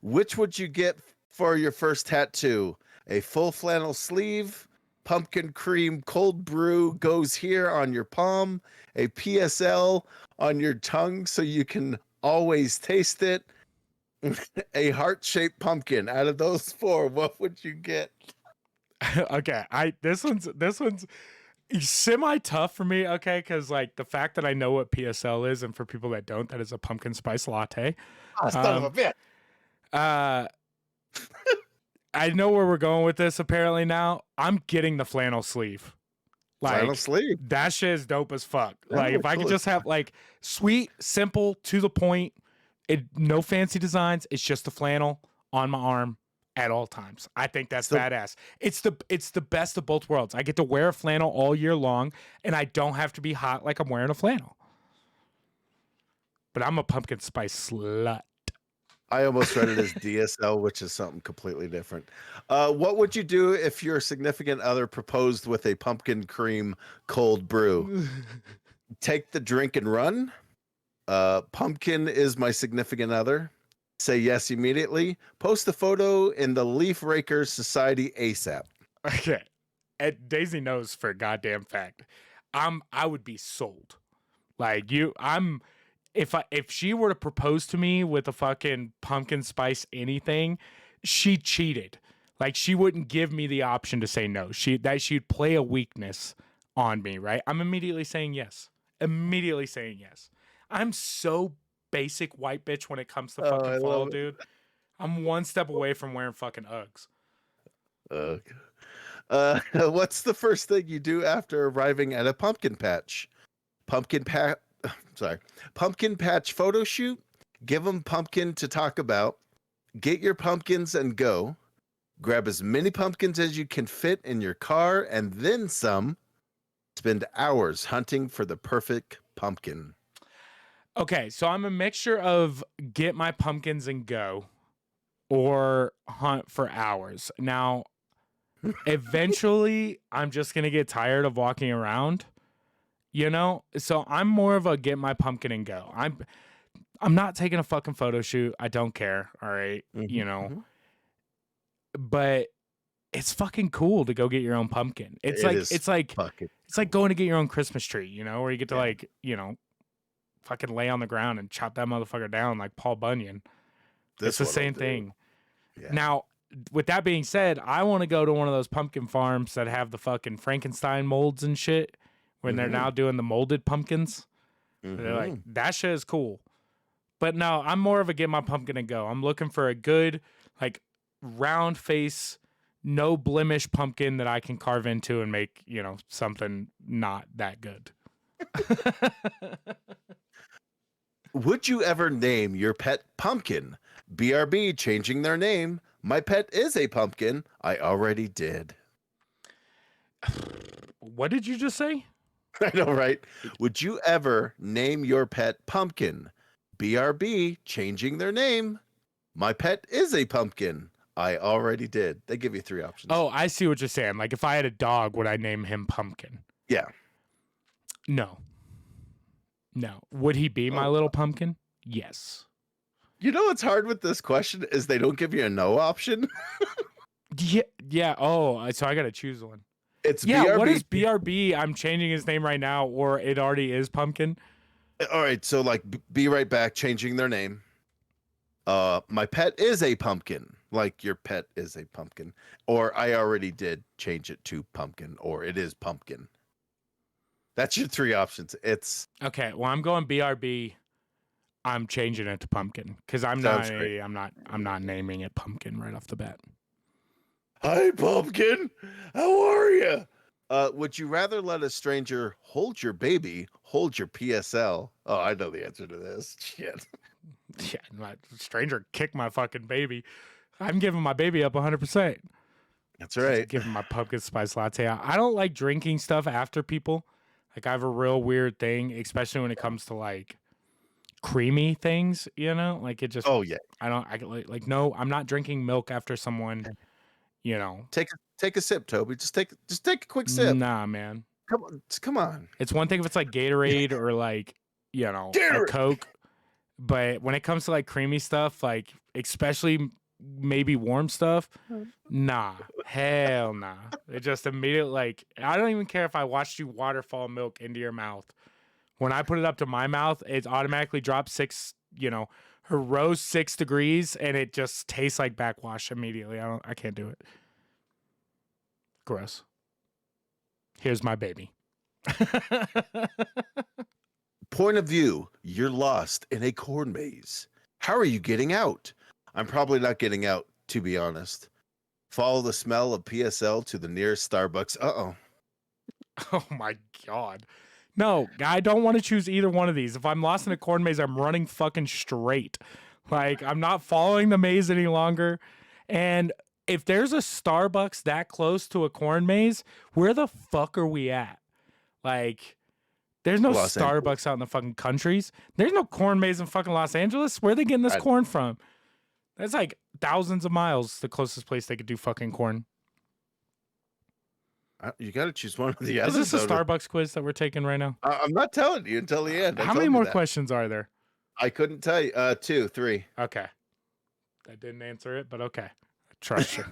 Speaker 2: which would you get for your first tattoo? A full flannel sleeve, pumpkin cream cold brew goes here on your palm, a PSL on your tongue so you can always taste it, A heart-shaped pumpkin. Out of those four, what would you get?
Speaker 1: Okay, this one's semi tough for me. Okay, because like the fact that I know what PSL is, and for people that don't, that is a pumpkin spice latte.
Speaker 2: Oh, son of a bitch.
Speaker 1: Uh, I know where we're going with this. Apparently now, I'm getting the flannel sleeve. Like,
Speaker 2: Flannel sleeve.
Speaker 1: that shit is dope as fuck.
Speaker 2: That
Speaker 1: Like,
Speaker 2: would
Speaker 1: if I could
Speaker 2: cool
Speaker 1: just
Speaker 2: as
Speaker 1: have like sweet, simple, to the point, no fancy designs. It's just the flannel on my arm at all times. I think that's badass. It's the best of both worlds. I get to wear a flannel all year long, and I don't have to be hot like I'm wearing a flannel. But I'm a pumpkin spice slut.
Speaker 2: I almost read it as DSL, which is something completely different. What would you do if your significant other proposed with a pumpkin cream cold brew? Take the drink and run. Pumpkin is my significant other. Say yes immediately. Post the photo in the Leaf Rakers Society ASAP.
Speaker 1: Okay. And Daisy knows for a goddamn fact. I would be sold. Like if she were to propose to me with a fucking pumpkin spice anything, she cheated. Like, she wouldn't give me the option to say no. She'd play a weakness on me, right? I'm immediately saying yes. Immediately saying yes. I'm so basic white bitch when it comes to fucking fall, dude. I'm one step away from wearing fucking Uggs.
Speaker 2: What's the first thing you do after arriving at a pumpkin patch? Pumpkin patch photo shoot. Give them pumpkin to talk about. Get your pumpkins and go. Grab as many pumpkins as you can fit in your car and then some. Spend hours hunting for the perfect pumpkin.
Speaker 1: Okay, so I'm a mixture of get my pumpkins and go or hunt for hours. Now, eventually, I'm just going to get tired of walking around, you know? So I'm more of a get my pumpkin and go. I'm not taking a fucking photo shoot. I don't care, all right?
Speaker 2: Mm-hmm.
Speaker 1: You know? But it's fucking cool to go get your own pumpkin. It's like going to get your own Christmas tree, you know, where you get to like, you know, fucking lay on the ground and chop that motherfucker down like Paul Bunyan. It's the same thing. Yeah. Now, with that being said, I want to go to one of those pumpkin farms that have the fucking Frankenstein molds and shit when they're now doing the molded pumpkins. They're like, that shit is cool. But no, I'm more of a get my pumpkin and go. I'm looking for a good, like, round face, no blemish pumpkin that I can carve into and make, you know, something not that good.
Speaker 2: Would you ever name your pet Pumpkin? BRB changing their name. My pet is a pumpkin. I already did.
Speaker 1: What did you just say?
Speaker 2: I know, right? Would you ever name your pet Pumpkin? BRB changing their name. My pet is a pumpkin. I already did. They give you three options.
Speaker 1: Oh, I see what you're saying. Like, if I had a dog, would I name him Pumpkin?
Speaker 2: Yeah.
Speaker 1: No. Would he be my little pumpkin? Yes.
Speaker 2: You know what's hard with this question is they don't give you a no option.
Speaker 1: Yeah. Oh, so I got to choose one.
Speaker 2: It's
Speaker 1: BRB. What is BRB? I'm changing his name right now, or it already is Pumpkin.
Speaker 2: All right. So, like, be right back, changing their name. My pet is a pumpkin. Like, your pet is a pumpkin. Or I already did change it to Pumpkin, or it is Pumpkin. That's your three options. It's
Speaker 1: okay. Well, I'm going BRB. I'm changing it to Pumpkin because I'm not naming it Pumpkin right off the bat.
Speaker 2: Hi, Pumpkin. How are you? Would you rather let a stranger hold your baby, hold your PSL? Oh, I know the answer to this. Shit.
Speaker 1: Yeah, my stranger kicked my fucking baby. I'm giving my baby up 100%.
Speaker 2: That's right.
Speaker 1: Just giving my pumpkin spice latte. I don't like drinking stuff after people. Like, I have a real weird thing, especially when it comes to like creamy things, you know? Like, it just,
Speaker 2: oh yeah.
Speaker 1: No, I'm not drinking milk after someone, you know.
Speaker 2: Take a sip, Toby. Just take a quick sip.
Speaker 1: Nah, man.
Speaker 2: Come on.
Speaker 1: It's one thing if it's like Gatorade or like, you know, a Coke. But when it comes to like creamy stuff, like especially maybe warm stuff, nah, hell nah. It just immediately, like, I don't even care if I watched you waterfall milk into your mouth. When I put it up to my mouth, it automatically drops 6 her rose 6 degrees and it just tastes like backwash immediately. I can't do it. Gross. Here's my baby.
Speaker 2: Point of view, you're lost in a corn maze. How are you getting out? I'm probably not getting out, to be honest. Follow the smell of PSL to the nearest Starbucks. Uh-oh.
Speaker 1: Oh my God. No, I don't want to choose either one of these. If I'm lost in a corn maze, I'm running fucking straight. Like, I'm not following the maze any longer. And if there's a Starbucks that close to a corn maze, where the fuck are we at? Like, there's no
Speaker 2: Los
Speaker 1: Starbucks
Speaker 2: Angeles.
Speaker 1: out in the fucking countries. There's no corn maze in fucking Los Angeles. Where are they getting this corn from? That's like thousands of miles, the closest place they could do fucking corn.
Speaker 2: You got to choose one or the other.
Speaker 1: Is this a Starbucks quiz that we're taking right now?
Speaker 2: I'm not telling you until the end.
Speaker 1: How many more questions are there?
Speaker 2: I couldn't tell you. 2, 3.
Speaker 1: Okay. I didn't answer it, but okay. Trust you.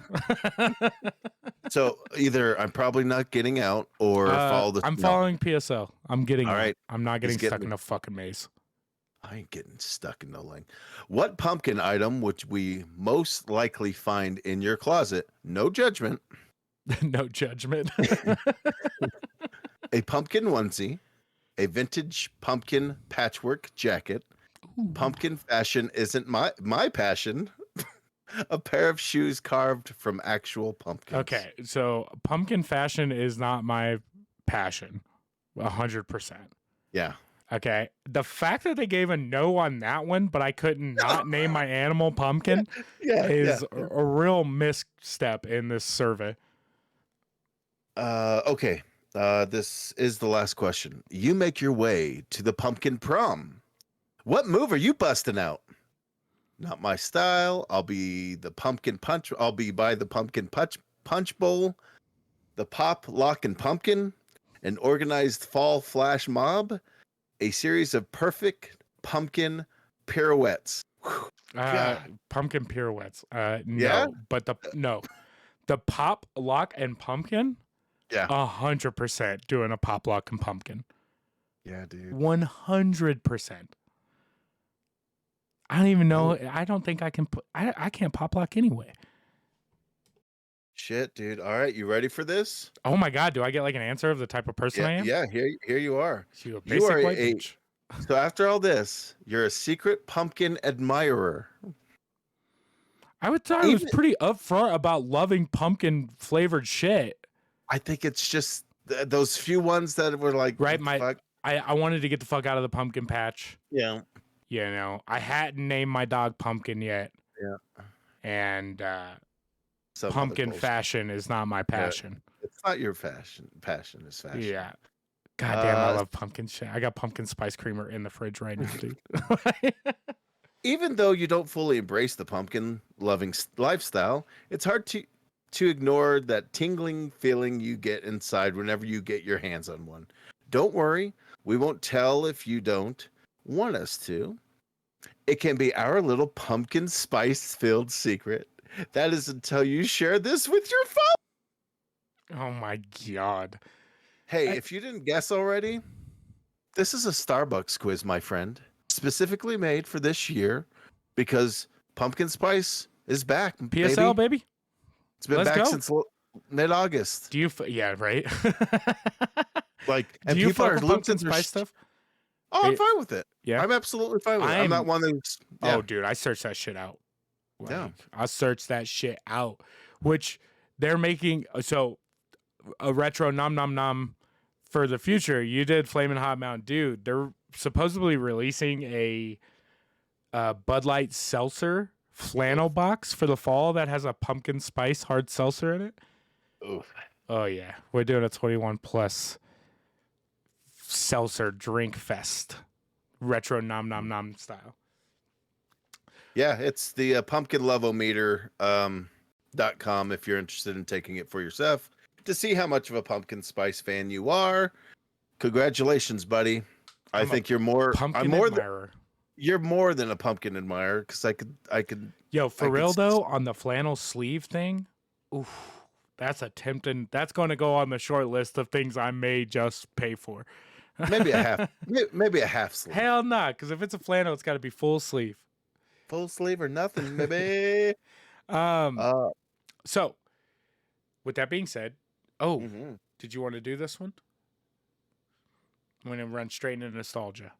Speaker 2: So either I'm probably not getting out or follow the.
Speaker 1: I'm following PSL. I'm getting
Speaker 2: all
Speaker 1: out.
Speaker 2: right.
Speaker 1: I'm not getting stuck in a fucking maze.
Speaker 2: I ain't getting stuck in no lane. What pumpkin item would we most likely find in your closet? No judgment.
Speaker 1: No judgment.
Speaker 2: A pumpkin onesie, a vintage pumpkin patchwork jacket.
Speaker 1: Ooh.
Speaker 2: Pumpkin fashion isn't my passion. A pair of shoes carved from actual pumpkins.
Speaker 1: Okay, so pumpkin fashion is not my passion. 100%.
Speaker 2: Yeah.
Speaker 1: Okay. The fact that they gave a no on that one, but I couldn't not name my animal pumpkin is a real misstep in this survey.
Speaker 2: Okay. This is the last question. You make your way to the pumpkin prom. What move are you busting out? Not my style. I'll be the pumpkin punch. I'll be by the pumpkin punch bowl, the pop, lock, and pumpkin, an organized fall flash mob, a series of perfect pumpkin pirouettes.
Speaker 1: Pumpkin pirouettes. No,
Speaker 2: Yeah?
Speaker 1: but the pop, lock, and pumpkin.
Speaker 2: Yeah.
Speaker 1: 100% doing a pop, lock, and pumpkin.
Speaker 2: Yeah, dude.
Speaker 1: 100%. I don't even know. I don't think I can put. I can't pop lock anyway.
Speaker 2: Shit, dude. All right, you ready for this?
Speaker 1: Oh my God! Do I get like an answer of the type of person I am?
Speaker 2: Yeah. Here you are.
Speaker 1: You a basic
Speaker 2: are
Speaker 1: white bitch.
Speaker 2: So after all this, you're a secret pumpkin admirer.
Speaker 1: I would thought it was pretty upfront about loving pumpkin flavored shit.
Speaker 2: I think it's just those few ones that were like,
Speaker 1: right. I wanted to get the fuck out of the pumpkin patch.
Speaker 2: Yeah.
Speaker 1: You know, I hadn't named my dog Pumpkin yet.
Speaker 2: Yeah.
Speaker 1: And pumpkin fashion is not my passion.
Speaker 2: Yeah, it's not your fashion. Passion is fashion.
Speaker 1: Yeah. God damn, I love pumpkin shit. I got pumpkin spice creamer in the fridge right now, dude.
Speaker 2: Even though you don't fully embrace the pumpkin loving lifestyle, it's hard to ignore that tingling feeling you get inside whenever you get your hands on one. Don't worry, we won't tell if you don't want us to. It can be our little pumpkin spice filled secret. That is until you share this with your phone.
Speaker 1: Oh my God.
Speaker 2: Hey, if you didn't guess already, this is a Starbucks quiz, my friend, specifically made for this year because pumpkin spice is back.
Speaker 1: PSL, baby.
Speaker 2: It's been back since mid-August.
Speaker 1: Do you? Yeah, right.
Speaker 2: Like,
Speaker 1: and do you fuck with pumpkin spice stuff?
Speaker 2: Oh, I'm fine with it.
Speaker 1: Yeah,
Speaker 2: I'm absolutely fine with it. I'm not one that's. Yeah.
Speaker 1: Oh, dude, I searched that shit out. Like,
Speaker 2: yeah,
Speaker 1: I searched that shit out. Which they're making so a retro nom nom nom for the future. You did Flamin Hot Mtn, dude. They're supposedly releasing a Bud Light seltzer flannel box for the fall that has a pumpkin spice hard seltzer in it.
Speaker 2: Oof.
Speaker 1: Oh yeah, we're doing a 21 plus seltzer drink fest, retro nom nom nom style.
Speaker 2: Yeah, it's the pumpkinlovometer.com if you're interested in taking it for yourself to see how much of a pumpkin spice fan you are. Congratulations, buddy. I think you're more. I'm more admirer. You're more than a pumpkin admirer because I could.
Speaker 1: Yo, for real though, on the flannel sleeve thing, oof, that's a tempting. That's going to go on the short list of things I may just pay for.
Speaker 2: Maybe a half, maybe a half sleeve.
Speaker 1: Hell nah, because if it's a flannel, it's got to be full sleeve.
Speaker 2: Full sleeve or nothing, maybe.
Speaker 1: Um,
Speaker 2: Uh,
Speaker 1: so with that being said, oh,
Speaker 2: mhm.
Speaker 1: did you want to do this one? I'm gonna run straight into nostalgia.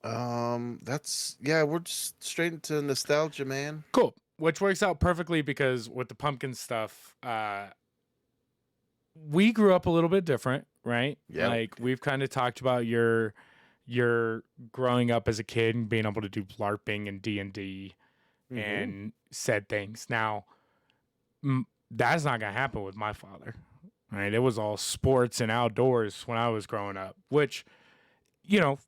Speaker 2: That's yeah. We're just straight into nostalgia, man.
Speaker 1: Cool. Which works out perfectly because with the pumpkin stuff, we grew up a little bit different, right?
Speaker 2: Yeah.
Speaker 1: Like we've kind of talked about your growing up as a kid and being able to do LARPing and D&D and said things. Now, that's not gonna happen with my father, right? It was all sports and outdoors when I was growing up, which, you know,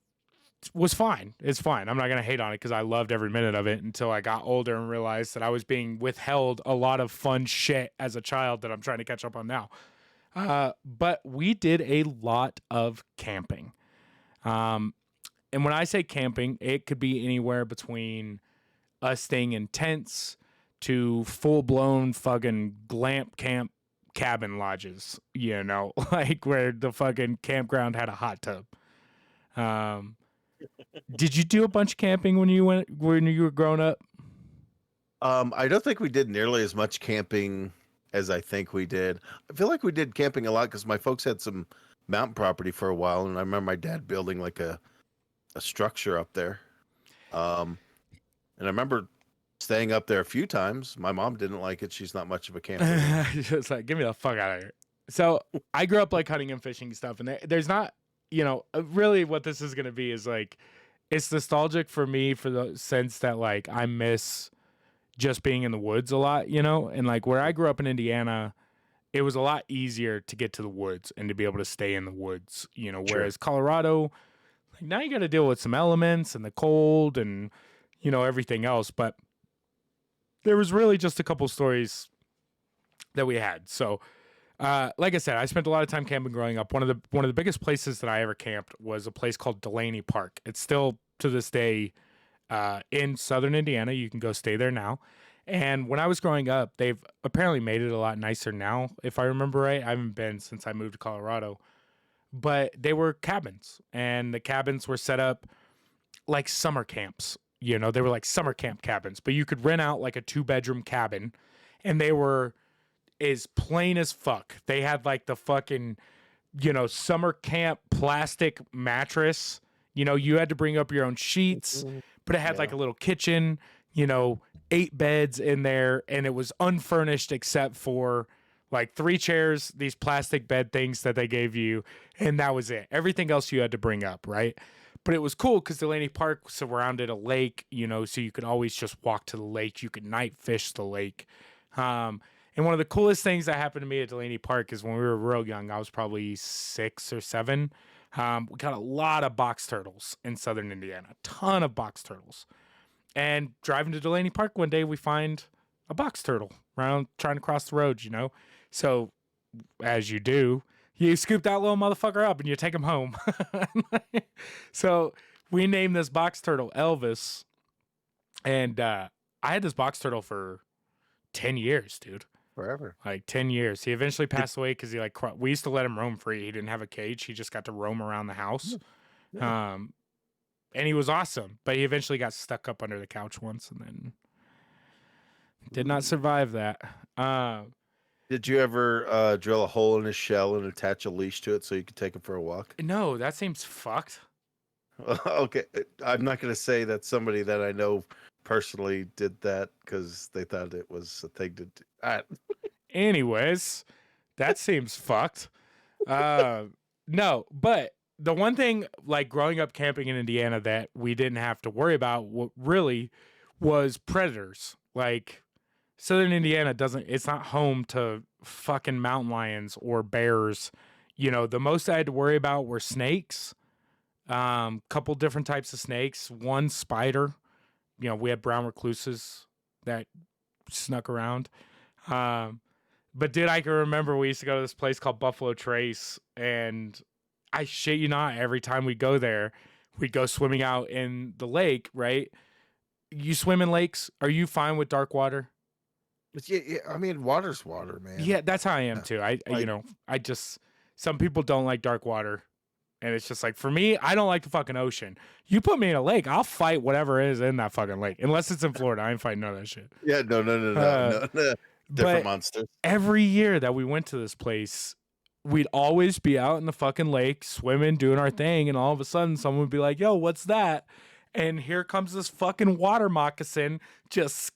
Speaker 1: was fine. It's fine. I'm not gonna hate on it because I loved every minute of it until I got older and realized that I was being withheld a lot of fun shit as a child that I'm trying to catch up on now. But we did a lot of camping. And when I say camping, it could be anywhere between us staying in tents to full blown fucking glamp camp cabin lodges, you know, like where the fucking campground had a hot tub. Did you do a bunch of camping when you were growing up?
Speaker 2: I don't think we did nearly as much camping as I think we did. I feel like we did camping a lot because my folks had some mountain property for a while, and I remember my dad building like a structure up there. And I remember staying up there a few times. My mom didn't like it. She's not much of a camper.
Speaker 1: Just like, get me the fuck out of here. So I grew up like hunting and fishing and stuff, and there's not, you know, really what this is gonna be is like, it's nostalgic for me for the sense that like I miss just being in the woods a lot, you know, and like where I grew up in Indiana, it was a lot easier to get to the woods and to be able to stay in the woods, you know,
Speaker 2: Sure.
Speaker 1: whereas Colorado, like now you got to deal with some elements and the cold and, you know, everything else. But there was really just a couple stories that we had. So, like I said, I spent a lot of time camping growing up. One of the biggest places that I ever camped was a place called Delaney Park. It's still to this day in southern Indiana. You can go stay there now. And when I was growing up, they've apparently made it a lot nicer now, if I remember right. I haven't been since I moved to Colorado. But they were cabins, and the cabins were set up like summer camps. You know, they were like summer camp cabins, but you could rent out like a 2-bedroom cabin, and they were as plain as fuck. They had like the fucking, you know, summer camp plastic mattress. You know, you had to bring up your own sheets, but it had like a little kitchen, you know, 8 beds in there, and it was unfurnished except for like 3 chairs, these plastic bed things that they gave you, and that was it. Everything else you had to bring up, right? But it was cool because Delaney Park surrounded a lake, you know, so you could always just walk to the lake. You could night fish the lake. And one of the coolest things that happened to me at Delaney Park is when we were real young, I was probably 6 or 7. We got a lot of box turtles in southern Indiana, a ton of box turtles. And driving to Delaney Park one day, we find a box turtle around trying to cross the road, you know? So, as you do, you scoop that little motherfucker up and you take him home. So, we named this box turtle Elvis. And I had this box turtle for 10 years, dude.
Speaker 2: Forever.
Speaker 1: Like 10 years. He eventually passed away because he like we used to let him roam free. He didn't have a cage. He just got to roam around the house.
Speaker 2: Yeah.
Speaker 1: And he was awesome, but he eventually got stuck up under the couch once and then did not survive that.
Speaker 2: Did you ever drill a hole in his shell and attach a leash to it so you could take him for a walk?
Speaker 1: No, that seems fucked.
Speaker 2: Okay, I'm not going to say that somebody that I know personally did that because they thought it was a thing to do.
Speaker 1: Anyways, that seems fucked. No, but the one thing like growing up camping in Indiana that we didn't have to worry about really was predators. Like southern Indiana it's not home to fucking mountain lions or bears. You know, the most I had to worry about were snakes. Couple different types of snakes. One spider. You know, we had brown recluses that snuck around. But I can remember we used to go to this place called Buffalo Trace, and I shit you not, every time we go there, we'd go swimming out in the lake, right? You swim in lakes? Are you fine with dark water?
Speaker 2: But yeah, I mean, water's water, man.
Speaker 1: Yeah, that's how I am too. You know, some people don't like dark water, And it's just like, for me, I don't like the fucking ocean. You put me in a lake, I'll fight whatever is in that fucking lake. Unless it's in Florida. I ain't fighting none of that shit.
Speaker 2: Yeah, no. Different
Speaker 1: But
Speaker 2: monsters.
Speaker 1: every year that we went to this place, we'd always be out in the fucking lake, swimming, doing our thing. And all of a sudden, someone would be like, yo, what's that? And here comes this fucking water moccasin just.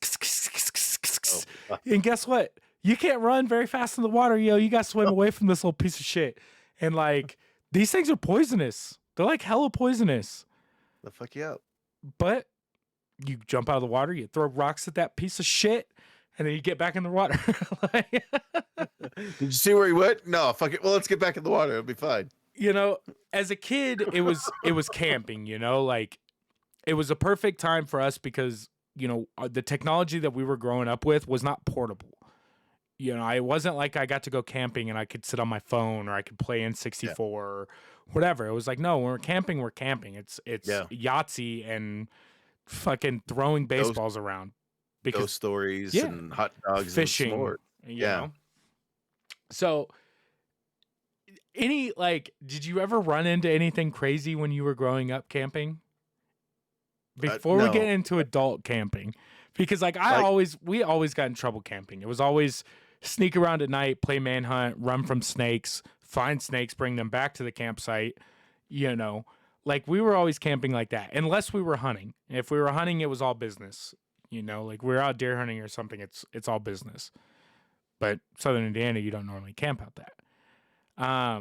Speaker 2: Oh,
Speaker 1: And guess what? You can't run very fast in the water, yo. You got to swim away from this little piece of shit. And like, these things are poisonous. They're like hella poisonous.
Speaker 2: the fuck you up.
Speaker 1: But you jump out of the water, you throw rocks at that piece of shit, and then you get back in the water. Like,
Speaker 2: Did you see where he went? No, fuck it. Well, let's get back in the water. It'll be fine.
Speaker 1: you know, as a kid, it was camping, you know, like it was a perfect time for us because, you know, the technology that we were growing up with was not portable. You know, it wasn't like I got to go camping and I could sit on my phone or I could play N64 or whatever. It was like, no, when we're camping, we're camping. It's Yahtzee and fucking throwing baseballs around. Because
Speaker 2: Ghost stories and hot dogs
Speaker 1: fishing,
Speaker 2: and s'mores.
Speaker 1: you know? So, did you ever run into anything crazy when you were growing up camping? Before we
Speaker 2: No.
Speaker 1: get into adult camping, because we always got in trouble camping. It was always sneak around at night, play manhunt, run from snakes, find snakes, bring them back to the campsite. You know, like we were always camping like that, unless we were hunting. If we were hunting, it was all business. You know, like we're out deer hunting or something, it's all business. But Southern Indiana, you don't normally camp out that.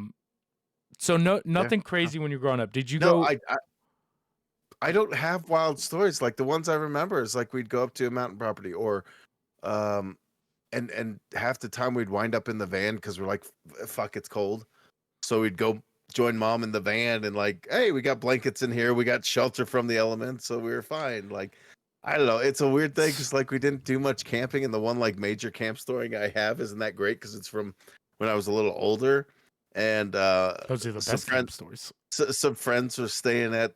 Speaker 1: So nothing crazy when you're growing up. Did you go?
Speaker 2: I don't have wild stories. Like the ones I remember is like we'd go up to a mountain property or and half the time we'd wind up in the van because we're like, fuck, it's cold. So we'd go join mom in the van and like, hey, we got blankets in here, we got shelter from the elements, so we were fine. Like, I don't know, it's a weird thing because like we didn't do much camping, and the one like major camp story I have isn't that great because it's from when I was a little older. And
Speaker 1: Those are the best camp stories.
Speaker 2: Some friends were staying at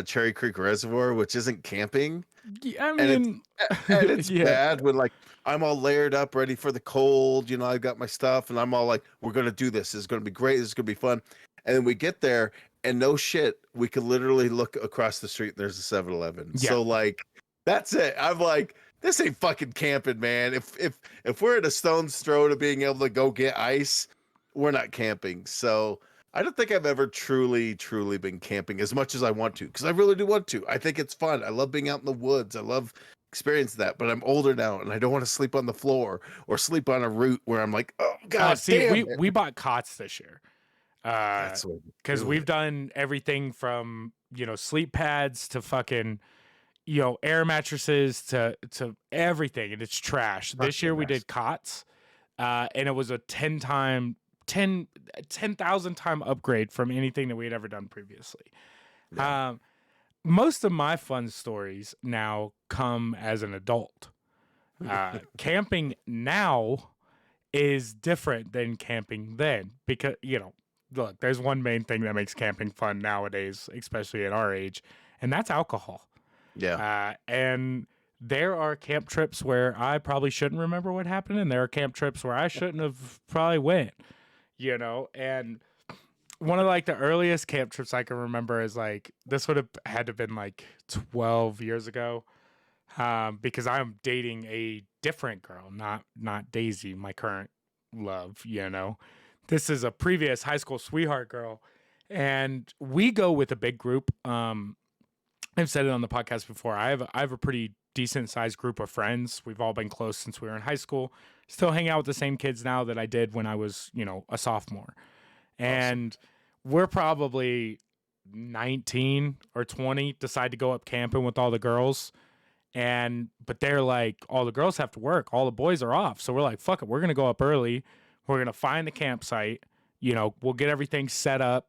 Speaker 2: Cherry Creek Reservoir, which isn't camping.
Speaker 1: Yeah, I mean,
Speaker 2: and it's bad when like I'm all layered up, ready for the cold. You know, I got my stuff, and I'm all like, "We're gonna do this. This is gonna be great. This is gonna be fun." And then we get there, and no shit, we could literally look across the street. And there's a 7-Eleven.
Speaker 1: Yeah.
Speaker 2: So like, that's it. I'm like, this ain't fucking camping, man. If we're at a stone's throw to being able to go get ice, we're not camping. So I don't think I've ever truly been camping as much as I want to, because I really do want to. I think it's fun. I love being out in the woods. I love experiencing that, but I'm older now and I don't want to sleep on the floor or sleep on a route where I'm like, oh God,
Speaker 1: we bought cots this year. Because we've done everything from, you know, sleep pads to fucking, you know, air mattresses to everything, and it's trash. This year we did cots, and it was a 10,000 time upgrade from anything that we had ever done previously. Yeah. Most of my fun stories now come as an adult. Camping now is different than camping then, because, you know, look, there's one main thing that makes camping fun nowadays, especially at our age, and that's alcohol.
Speaker 2: Yeah.
Speaker 1: And there are camp trips where I probably shouldn't remember what happened, and there are camp trips where I shouldn't have probably went, you know. And one of like the earliest camp trips I can remember is like, this would have had to have been like 12 years ago, because I'm dating a different girl, not Daisy, my current love, you know. This is a previous high school sweetheart girl, and we go with a big group. I've said it on the podcast before. I have a pretty decent sized group of friends. We've all been close since we were in high school. Still hang out with the same kids now that I did when I was, you know, a sophomore. And we're probably 19 or 20, decide to go up camping with all the girls. But they're like, all the girls have to work. All the boys are off. So we're like, fuck it. We're going to go up early. We're going to find the campsite. You know, we'll get everything set up.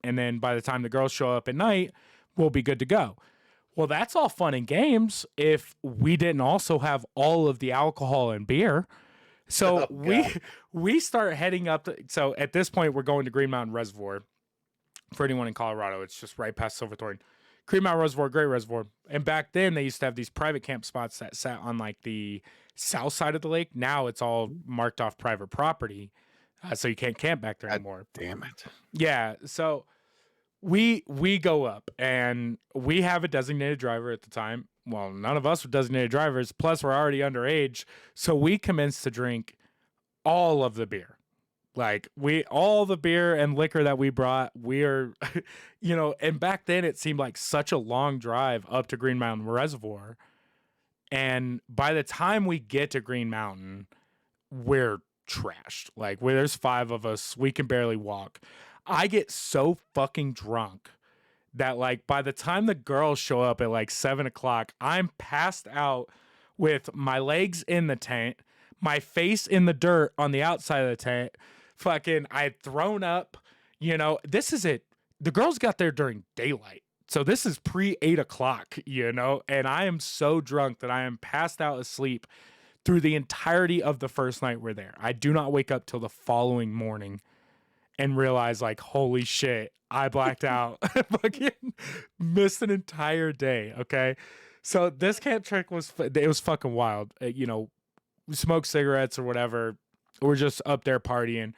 Speaker 1: And then by the time the girls show up at night, we'll be good to go. Well, that's all fun and games if we didn't also have all of the alcohol and beer. So we start heading up. So at this point, we're going to Green Mountain Reservoir. For anyone in Colorado, it's just right past Silverthorne. Green Mountain Reservoir, great reservoir. And back then, they used to have these private camp spots that sat on like the south side of the lake. Now it's all marked off private property, so you can't camp back there anymore.
Speaker 2: Damn it.
Speaker 1: Yeah, so we go up and we have a designated driver at the time. Well, none of us were designated drivers. Plus, we're already underage, so we commenced to drink all of the beer. Like all the beer and liquor that we brought, we're, and back then it seemed like such a long drive up to Green Mountain Reservoir. And by the time we get to Green Mountain, we're trashed. Like where there's 5 of us, we can barely walk. I get so fucking drunk that like by the time the girls show up at like 7 o'clock, I'm passed out with my legs in the tent, my face in the dirt on the outside of the tent. Fucking, I had thrown up. This is it. The girls got there during daylight. So this is pre 8 o'clock, and I am so drunk that I am passed out asleep through the entirety of the first night we're there. I do not wake up till the following morning and realize, like, holy shit, I blacked out. Fucking missed an entire day. Okay. So this camp trick it was fucking wild. We smoked cigarettes or whatever. We're just up there partying.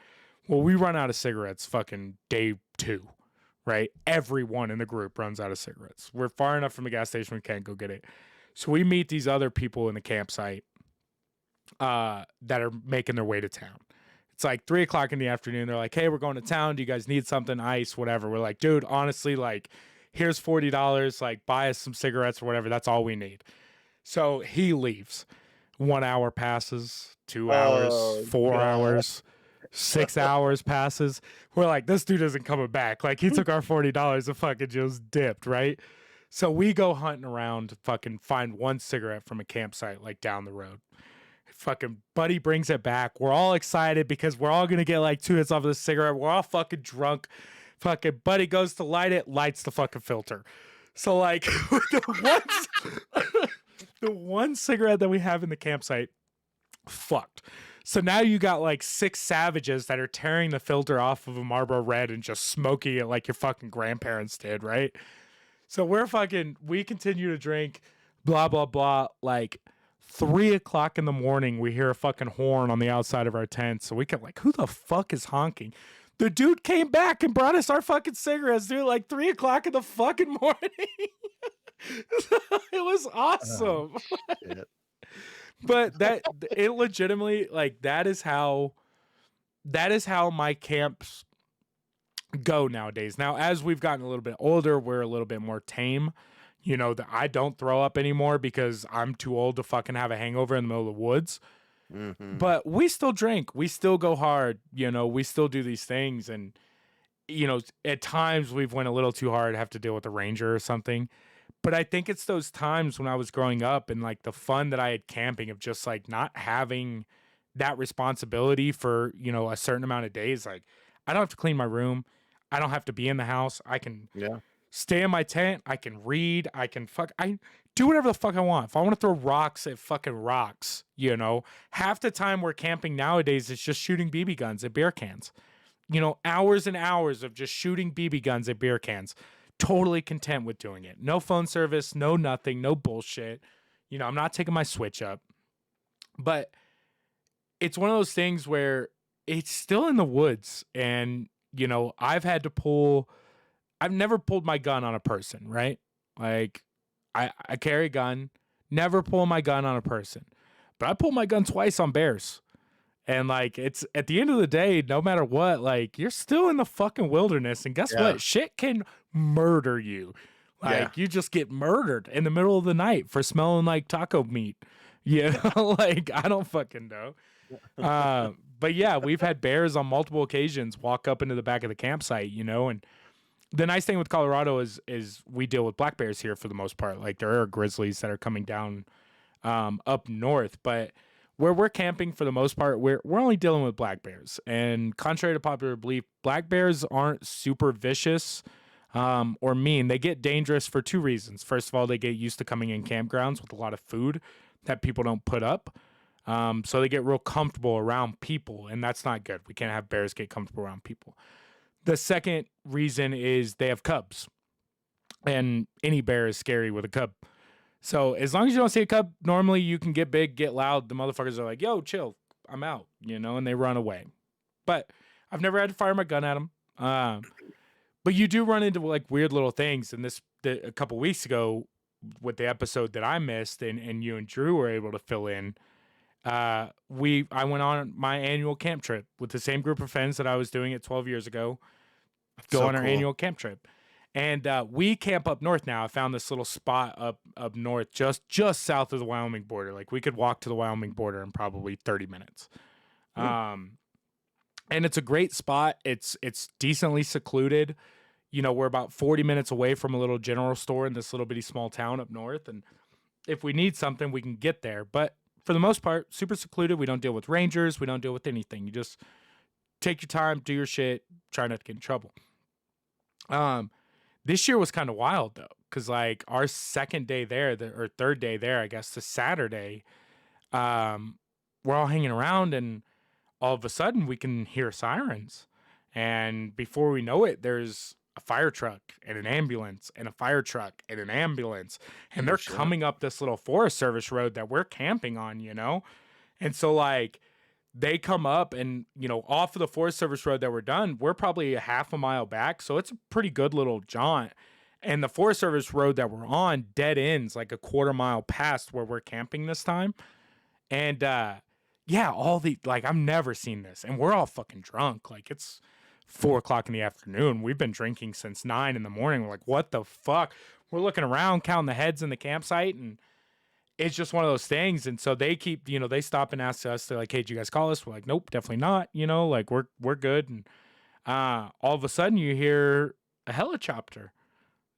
Speaker 1: Well, we run out of cigarettes fucking day 2, right? Everyone in the group runs out of cigarettes. We're far enough from the gas station, we can't go get it. So we meet these other people in the campsite that are making their way to town. It's like 3 o'clock in the afternoon. They're like, hey, we're going to town. Do you guys need something? Ice, whatever. We're like, dude, honestly, like, here's $40. Like, buy us some cigarettes or whatever. That's all we need. So he leaves. 1 hour passes, 2 hours, 4 hours, 6 hours passes. We're like, this dude isn't coming back. Like, he took our $40 and fucking just dipped, right? So we go hunting around to fucking find one cigarette from a campsite, like, down the road. Fucking buddy brings it back. We're all excited because we're all going to get, like, 2 hits off of the cigarette. We're all fucking drunk. Fucking buddy goes to light it, lights the fucking filter. So, like, the one cigarette that we have in the campsite fucked. So now you got like 6 savages that are tearing the filter off of a Marlboro Red and just smoking it like your fucking grandparents did, right? So we continue to drink, blah, blah, blah. Like 3 o'clock in the morning, we hear a fucking horn on the outside of our tent. So we kept like, who the fuck is honking? The dude came back and brought us our fucking cigarettes, dude, like 3 o'clock in the fucking morning. It was awesome.
Speaker 2: Shit.
Speaker 1: But it legitimately, like, that is how my camps go nowadays. Now, as we've gotten a little bit older, we're a little bit more tame. That I don't throw up anymore because I'm too old to fucking have a hangover in the middle of the woods.
Speaker 2: Mm-hmm.
Speaker 1: But we still drink. We still go hard. We still do these things. And, at times we've went a little too hard, have to deal with a ranger or something. But I think it's those times when I was growing up and like the fun that I had camping of just like not having that responsibility for, a certain amount of days. Like I don't have to clean my room. I don't have to be in the house. I can stay in my tent. I can read. I do whatever the fuck I want. If I want to throw rocks at fucking rocks, half the time we're camping nowadays is just shooting BB guns at beer cans, hours and hours of just shooting BB guns at beer cans. Totally content with doing it. No phone service, no nothing, no bullshit. I'm not taking my Switch up. But it's one of those things where it's still in the woods. And, I've never pulled my gun on a person, right? Like, I carry a gun, never pull my gun on a person. But I pulled my gun twice on bears. And, like, it's at the end of the day, no matter what, like, you're still in the fucking wilderness. And guess what? Shit can murder you. Like, you just get murdered in the middle of the night for smelling like taco meat. Like, I don't fucking know. But yeah, we've had bears on multiple occasions walk up into the back of the campsite, and the nice thing with Colorado is we deal with black bears here for the most part. Like, there are grizzlies that are coming down up north, but where we're camping for the most part, we're only dealing with black bears. And contrary to popular belief, black bears aren't super vicious or mean. They get dangerous for 2 reasons. First of all, they get used to coming in campgrounds with a lot of food that people don't put up. So they get real comfortable around people, and that's not good. We can't have bears get comfortable around people. The second reason is they have cubs, and any bear is scary with a cub. So as long as you don't see a cub, normally you can get big, get loud. The motherfuckers are like, yo, chill, I'm out, and they run away. But I've never had to fire my gun at them. But you do run into like weird little things. And a couple weeks ago with the episode that I missed and you and Drew were able to fill in, I went on my annual camp trip with the same group of friends that I was doing it 12 years ago. Go
Speaker 2: So
Speaker 1: on our
Speaker 2: cool.
Speaker 1: annual camp trip. And we camp up north now. I found this little spot up north, just south of the Wyoming border. Like we could walk to the Wyoming border in probably 30 minutes. Um, and it's a great spot. It's decently secluded. You know, we're about 40 minutes away from a little general store in this little bitty small town up north. And if we need something, we can get there. But for the most part, super secluded. We don't deal with rangers. We don't deal with anything. You just take your time, do your shit, try not to get in trouble. This year was kind of wild though, because like our second day there, or third day there, I guess, the Saturday, we're all hanging around, and all of a sudden we can hear sirens, and before we know it, there's a fire truck and an ambulance and a fire truck and an ambulance, and they're coming up this little Forest Service road that we're camping on, you know, and so like. They come up and, you know, off of the Forest Service road that we're done, we're probably a half a mile back. So it's a pretty good little jaunt. And the Forest Service road that we're on dead ends like a quarter mile past where we're camping this time. And yeah, I've never seen this. And we're all fucking drunk. Like it's 4:00 in the afternoon. We've been drinking since 9 in the morning. We're like, what the fuck? We're looking around, counting the heads in the campsite, and it's just one of those things. And so they keep, you know, they stop and ask us, they're like, hey, did you guys call us? We're like, nope, definitely not. You know, like we're good. And all of a sudden you hear a helicopter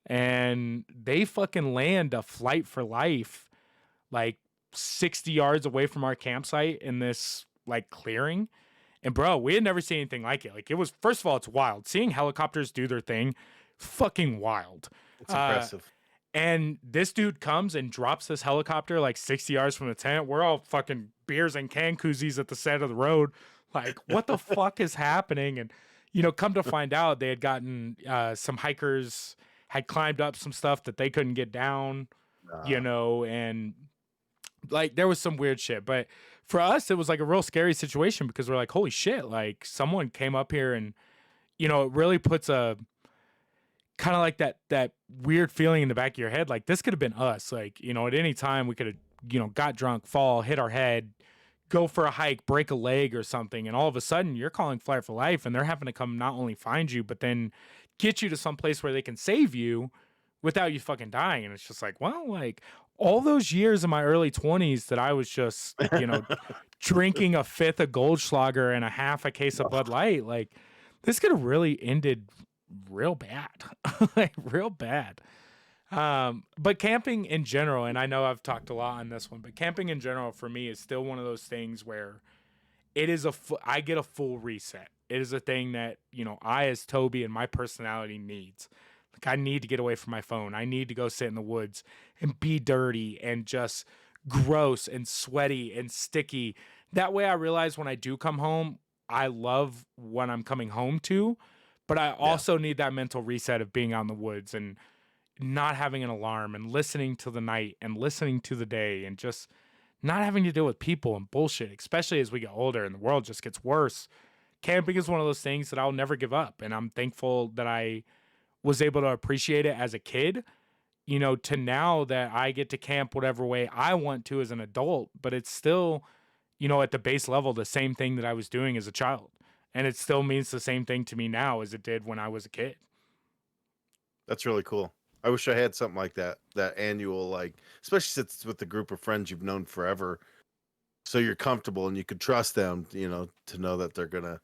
Speaker 1: and they fucking land a flight for life, like 60 yards away from our campsite in this like clearing. And bro, we had never seen anything like it. Like it was, first of all, it's wild. Seeing helicopters do their thing, fucking wild.
Speaker 2: It's impressive.
Speaker 1: And this dude comes and drops this helicopter like 60 yards from the tent. We're all fucking beers and can koozies at the side of the road. Like, what the fuck is happening? And, you know, come to find out, they had gotten some hikers had climbed up some stuff that they couldn't get down, you know, and like there was some weird shit. But for us, it was like a real scary situation because we're like, holy shit, like someone came up here and, you know, it really puts a kind of like that weird feeling in the back of your head. Like this could have been us. Like, you know, at any time we could have, you know, got drunk, fall, hit our head, go for a hike, break a leg or something. And all of a sudden you're calling Flight for Life and they're having to come not only find you, but then get you to some place where they can save you without you fucking dying. And it's just like, well, like all those years in my early 20s that I was just, you know, drinking a fifth of Goldschlager and a half a case of Bud Light, like this could have really ended real bad. Like real bad. But camping in general, and I know I've talked a lot on this one, but camping in general for me is still one of those things where it is I get a full reset. It is a thing that, you know, I as Toby and my personality needs. Like I need to get away from my phone. I need to go sit in the woods and be dirty and just gross and sweaty and sticky. That way I realize when I do come home, I love what I'm coming home to, but I also need that mental reset of being out in the woods and not having an alarm and listening to the night and listening to the day and just not having to deal with people and bullshit, especially as we get older and the world just gets worse. Camping is one of those things that I'll never give up. And I'm thankful that I was able to appreciate it as a kid, you know, to now that I get to camp whatever way I want to as an adult, but it's still, you know, at the base level, the same thing that I was doing as a child. And it still means the same thing to me now as it did when I was a kid.
Speaker 2: That's really cool. I wish I had something like that annual, like, especially since it's with the group of friends you've known forever. So you're comfortable and you could trust them, you know, to know that they're going to,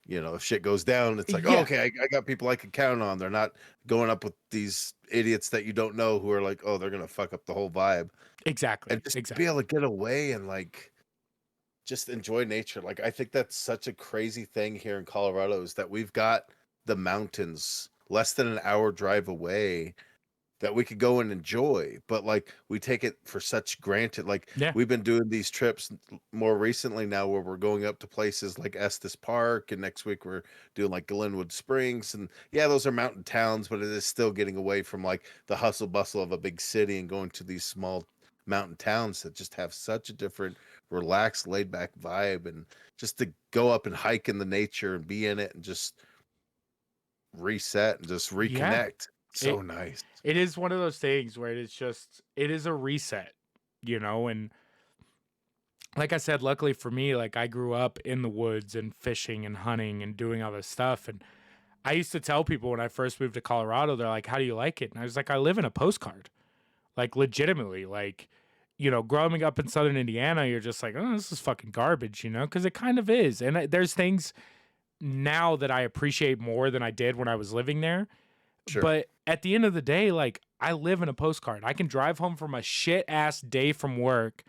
Speaker 2: you know, if shit goes down, it's like, oh, okay, I got people I can count on. They're not going up with these idiots that you don't know who are like, oh, they're going to fuck up the whole vibe.
Speaker 1: Exactly.
Speaker 2: And just be able to get away and like, just enjoy nature. Like, I think that's such a crazy thing here in Colorado is that we've got the mountains less than an hour drive away that we could go and enjoy, but like we take it for such granted. Like we've been doing these trips more recently now where we're going up to places like Estes Park, and next week we're doing like Glenwood Springs, and yeah, those are mountain towns, but it is still getting away from like the hustle bustle of a big city and going to these small mountain towns that just have such a different relaxed, laid back vibe. And just to go up and hike in the nature and be in it and just reset and just
Speaker 1: Yeah.
Speaker 2: reconnect. So
Speaker 1: It
Speaker 2: nice.
Speaker 1: it is one of those things where it is a reset, and like I said, luckily for me, like I grew up in the woods and fishing and hunting and doing all this stuff. And I used to tell people when I first moved to Colorado, they're like, "How do you like it?" And I was like, "I live in a postcard." Like legitimately, like, growing up in Southern Indiana, you're just like, "Oh, this is fucking garbage," because it kind of is. And there's things now that I appreciate more than I did when I was living there.
Speaker 2: Sure.
Speaker 1: But at the end of the day, like I live in a postcard. I can drive home from a shit ass day from work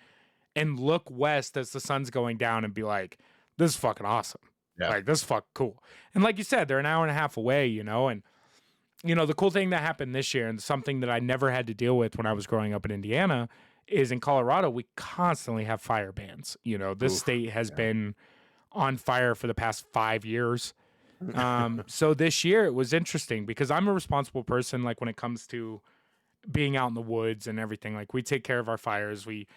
Speaker 1: and look west as the sun's going down and be like, this is fucking awesome.
Speaker 2: Yeah.
Speaker 1: Like, this is fucking cool. And like you said, they're an hour and a half away, and the cool thing that happened this year and something that I never had to deal with when I was growing up in Indiana is in Colorado, we constantly have fire bans. This
Speaker 2: Oof.
Speaker 1: state has
Speaker 2: Yeah.
Speaker 1: been on fire for the past 5 years. So this year it was interesting because I'm a responsible person. Like when it comes to being out in the woods and everything, like we take care of our fires. We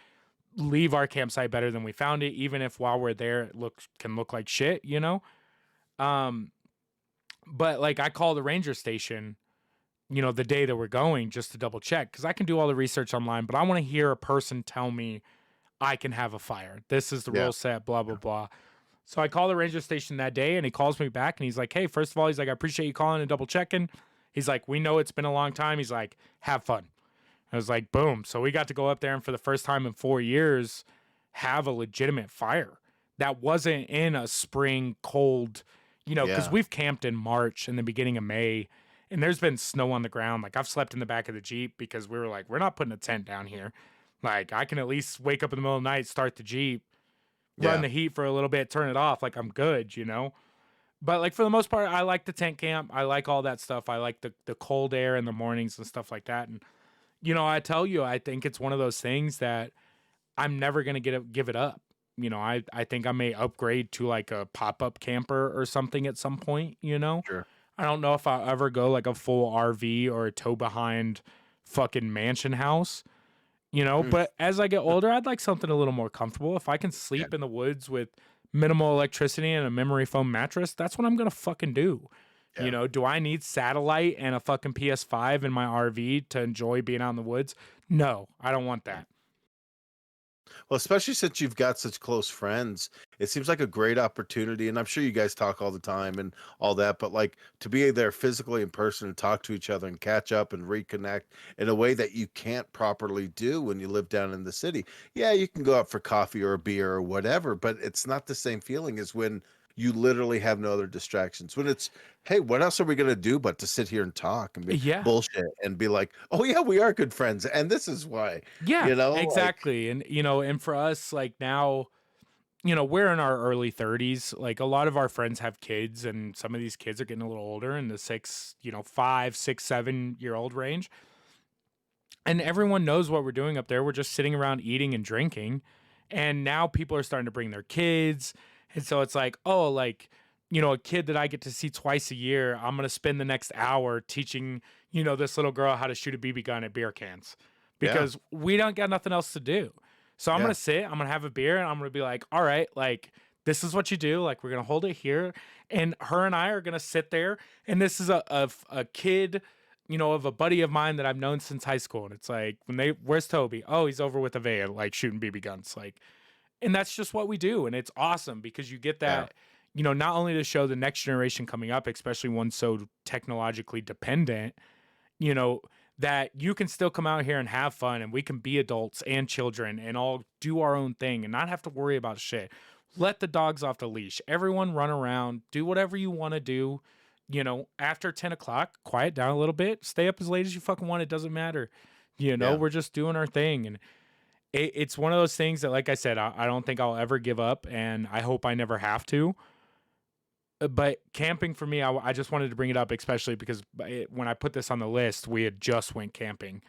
Speaker 1: leave our campsite better than we found it, even if while we're there it can look like shit. Um, but like I call the ranger station, the day that we're going just to double check because I can do all the research online, but I want to hear a person tell me I can have a fire. This is the
Speaker 2: Yeah.
Speaker 1: rule set, blah blah blah. So I call the ranger station that day and he calls me back and he's like, "Hey, first of all, he's like, I appreciate you calling and double checking." He's like, "We know it's been a long time." He's like, "Have fun." I was like, boom. So we got to go up there and for the first time in 4 years, have a legitimate fire that wasn't in a spring cold, because
Speaker 2: Yeah.
Speaker 1: we've camped in March and the beginning of May and there's been snow on the ground. Like I've slept in the back of the Jeep because we were like, we're not putting a tent down here. Like I can at least wake up in the middle of the night, start the Jeep, run
Speaker 2: Yeah.
Speaker 1: the heat for a little bit, turn it off. Like I'm good. But like for the most part, I like the tent camp. I like all that stuff. I like the cold air in the mornings and stuff like that. And I tell you, I think it's one of those things that I'm never gonna give it up. I think I may upgrade to like a pop-up camper or something at some point.
Speaker 2: Sure.
Speaker 1: I don't know if I'll ever go like a full RV or a tow behind fucking mansion house.
Speaker 2: Mm.
Speaker 1: But as I get older, I'd like something a little more comfortable. If I can
Speaker 2: Yeah.
Speaker 1: sleep in the woods with minimal electricity and a memory foam mattress, that's what I'm gonna fucking do.
Speaker 2: Yeah.
Speaker 1: Do I need satellite and a fucking PS5 in my RV to enjoy being out in the woods? No, I don't want that.
Speaker 2: Well, especially since you've got such close friends, it seems like a great opportunity. And I'm sure you guys talk all the time and all that, but like to be there physically in person and talk to each other and catch up and reconnect in a way that you can't properly do when you live down in the city. Yeah, you can go out for coffee or a beer or whatever, but it's not the same feeling as when you literally have no other distractions. When it's, hey, what else are we going to do but to sit here and talk and be
Speaker 1: Yeah.
Speaker 2: bullshit and be like, oh, yeah, we are good friends. And this is why,
Speaker 1: Yeah,
Speaker 2: like,
Speaker 1: exactly. And for us, like now, we're in our early 30s. Like a lot of our friends have kids, and some of these kids are getting a little older in the 5, 6, 7-year-old range. And everyone knows what we're doing up there. We're just sitting around eating and drinking. And now people are starting to bring their kids. And so it's like, oh, like, a kid that I get to see twice a year, I'm going to spend the next hour teaching, this little girl how to shoot a BB gun at beer cans
Speaker 2: yeah,
Speaker 1: because we don't got nothing else to do. So I'm going
Speaker 2: yeah,
Speaker 1: to sit, I'm going to have a beer, and I'm going to be like, all right, like, this is what you do. Like, we're going to hold it here. And her and I are going to sit there. And this is a kid, of a buddy of mine that I've known since high school. And it's like, where's Toby? Oh, he's over with Avea, like shooting BB guns. Like, and that's just what we do. And it's awesome because you get
Speaker 2: yeah.
Speaker 1: that, not only to show the next generation coming up, especially one so technologically dependent, you know, that you can still come out here and have fun and we can be adults and children and all do our own thing and not have to worry about shit. Let the dogs off the leash. Everyone run around, do whatever you want to do. After 10 o'clock, quiet down a little bit, stay up as late as you fucking want. It doesn't matter.
Speaker 2: Yeah.
Speaker 1: We're just doing our thing. And it's one of those things that, like I said, I don't think I'll ever give up, and I hope I never have to. But camping for me, I just wanted to bring it up, especially because when I put this on the list, we had just went camping.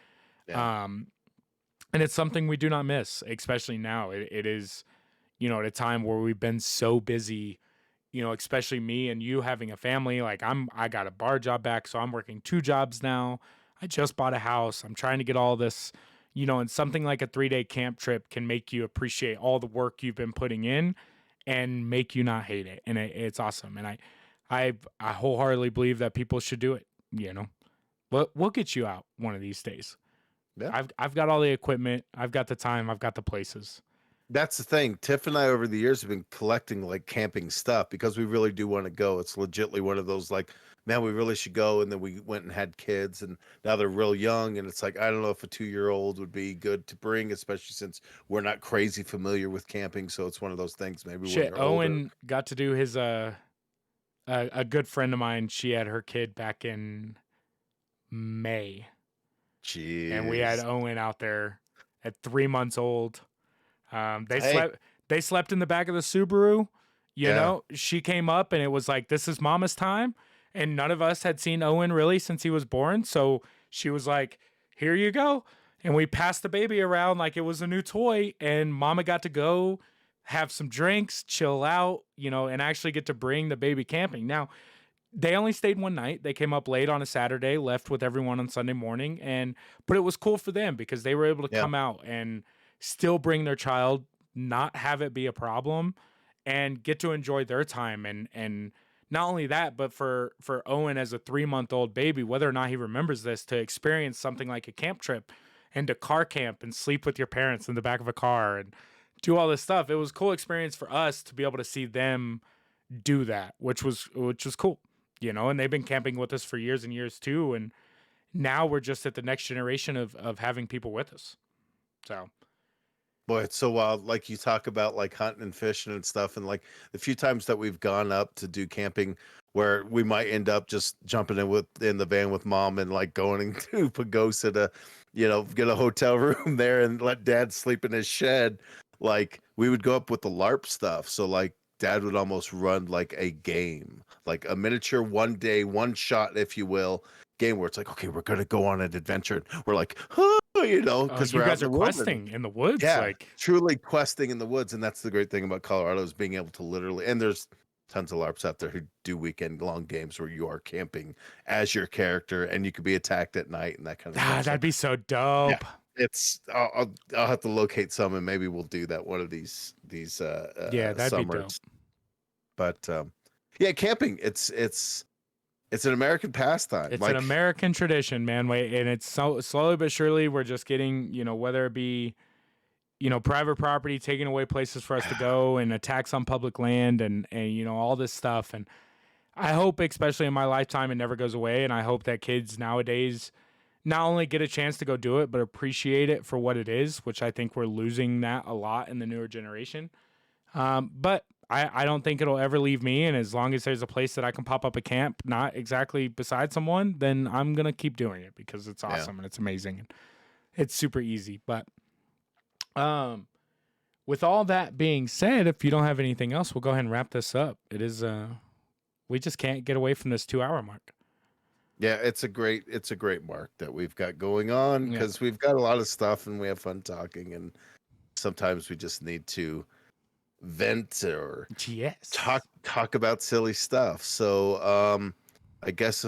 Speaker 2: Yeah.
Speaker 1: And it's something we do not miss, especially now. It is, at a time where we've been so busy, especially me and you having a family. Like I got a bar job back, so I'm working 2 jobs now. I just bought a house. I'm trying to get all this, and something like a 3-day camp trip can make you appreciate all the work you've been putting in and make you not hate it. And it's awesome. And I wholeheartedly believe that people should do it. You know, we'll get you out one of these days.
Speaker 2: Yeah.
Speaker 1: I've got all the equipment. I've got the time. I've got the places.
Speaker 2: That's the thing. Tiff and I over the years have been collecting like camping stuff because we really do want to go. It's legitly one of those like, man, we really should go. And then we went and had kids, and now they're real young. And it's like, I don't know if a 2-year-old would be good to bring, especially since we're not crazy familiar with camping. So it's one of those things. Maybe when
Speaker 1: Shit,
Speaker 2: you're older.
Speaker 1: Owen got to do his a good friend of mine. She had her kid back in May,
Speaker 2: Jeez.
Speaker 1: and we had Owen out there at 3 months old. They
Speaker 2: Hey.
Speaker 1: slept in the back of the Subaru. You
Speaker 2: Yeah.
Speaker 1: know, she came up and it was like, this is mama's time. And none of us had seen Owen really since he was born. So she was like, here you go. And we passed the baby around like it was a new toy. And mama got to go have some drinks, chill out, you know, and actually get to bring the baby camping. Now, they only stayed one night. They came up late on a Saturday, left with everyone on Sunday morning. But it was cool for them because they were able to come out and still bring their child, not have it be a problem, and get to enjoy their time. And not only that, but for Owen as a 3-month-old baby, whether or not he remembers this, to experience something like a camp trip and to car camp and sleep with your parents in the back of a car and do all this stuff. It was a cool experience for us to be able to see them do that, which was cool, you know, and they've been camping with us for years and years too. And now we're just at the next generation of having people with us. So
Speaker 2: Boy, it's so wild. Like you talk about like hunting and fishing and stuff, and like the few times that we've gone up to do camping where we might end up just jumping in the van with mom and like going to Pagosa to, you know, get a hotel room there and let dad sleep in his shed. Like we would go up with the LARP stuff. So like dad would almost run like a game, like a miniature 1 day, one shot, if you will, game where it's like, okay, we're gonna go on an adventure. And we're like, huh, you know, because
Speaker 1: you
Speaker 2: we're
Speaker 1: guys
Speaker 2: out
Speaker 1: are
Speaker 2: in the woods.
Speaker 1: questing in the woods.
Speaker 2: Yeah,
Speaker 1: Like,
Speaker 2: truly questing in the woods. And that's the great thing about Colorado, is being able to literally, and there's tons of LARPs out there who do weekend long games where you are camping as your character and you could be attacked at night and that kind of stuff.
Speaker 1: that'd be so dope.
Speaker 2: Yeah. It's I'll have to locate some and maybe we'll do that one of these
Speaker 1: Yeah, that'd be dope.
Speaker 2: summers. But yeah, camping, it's an American pastime.
Speaker 1: It's
Speaker 2: like,
Speaker 1: an American tradition, man. And it's so slowly but surely we're just getting, you know, whether it be, you know, private property taking away places for us to go and attacks on public land and you know, all this stuff. And I hope, especially in my lifetime, it never goes away. And I hope that kids nowadays not only get a chance to go do it, but appreciate it for what it is, which I think we're losing that a lot in the newer generation. But I don't think it'll ever leave me. And as long as there's a place that I can pop up a camp, not exactly beside someone, then I'm going to keep doing it because it's awesome and it's amazing. And it's super easy. But with all that being said, if you don't have anything else, we'll go ahead and wrap this up. It is, we just can't get away from this 2-hour mark.
Speaker 2: Yeah, it's a great mark that we've got going on because we've got a lot of stuff and we have fun talking, and sometimes we just need to vent or talk about silly stuff. So I guess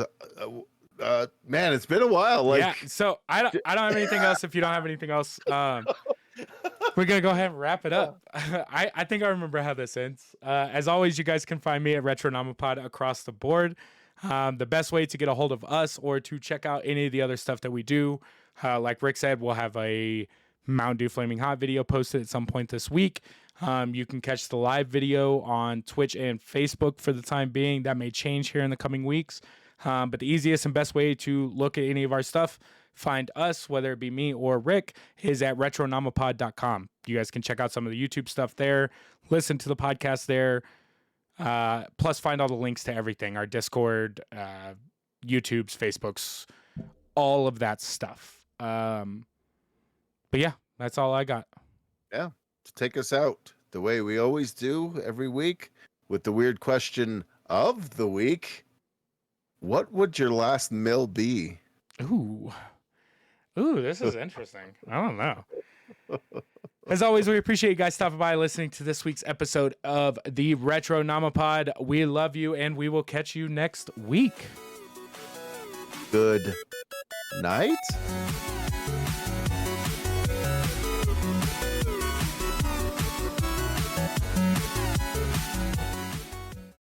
Speaker 2: man, it's been a while. Like,
Speaker 1: yeah, so I don't have anything else. If you don't have anything else, we're gonna go ahead and wrap it up. I think I remember how this ends. As always, you guys can find me at Retronomipod across the board. The best way to get a hold of us or to check out any of the other stuff that we do, like Rick said, we'll have a Mountain Dew Flaming Hot video posted at some point this week. You can catch the live video on Twitch and Facebook for the time being. That may change here in the coming weeks. But the easiest and best way to look at any of our stuff, find us, whether it be me or Rick, is at retronomipod.com. You guys can check out some of the YouTube stuff there, listen to the podcast there, plus find all the links to everything, our Discord, YouTubes, Facebooks, all of that stuff. But yeah, that's all I got.
Speaker 2: Yeah, to take us out the way we always do every week with the weird question of the week. What would your last meal be?
Speaker 1: Ooh, this is interesting. I don't know. As always, we appreciate you guys stopping by, listening to this week's episode of the Retronomipod. We love you, and we will catch you next week.
Speaker 2: Good night.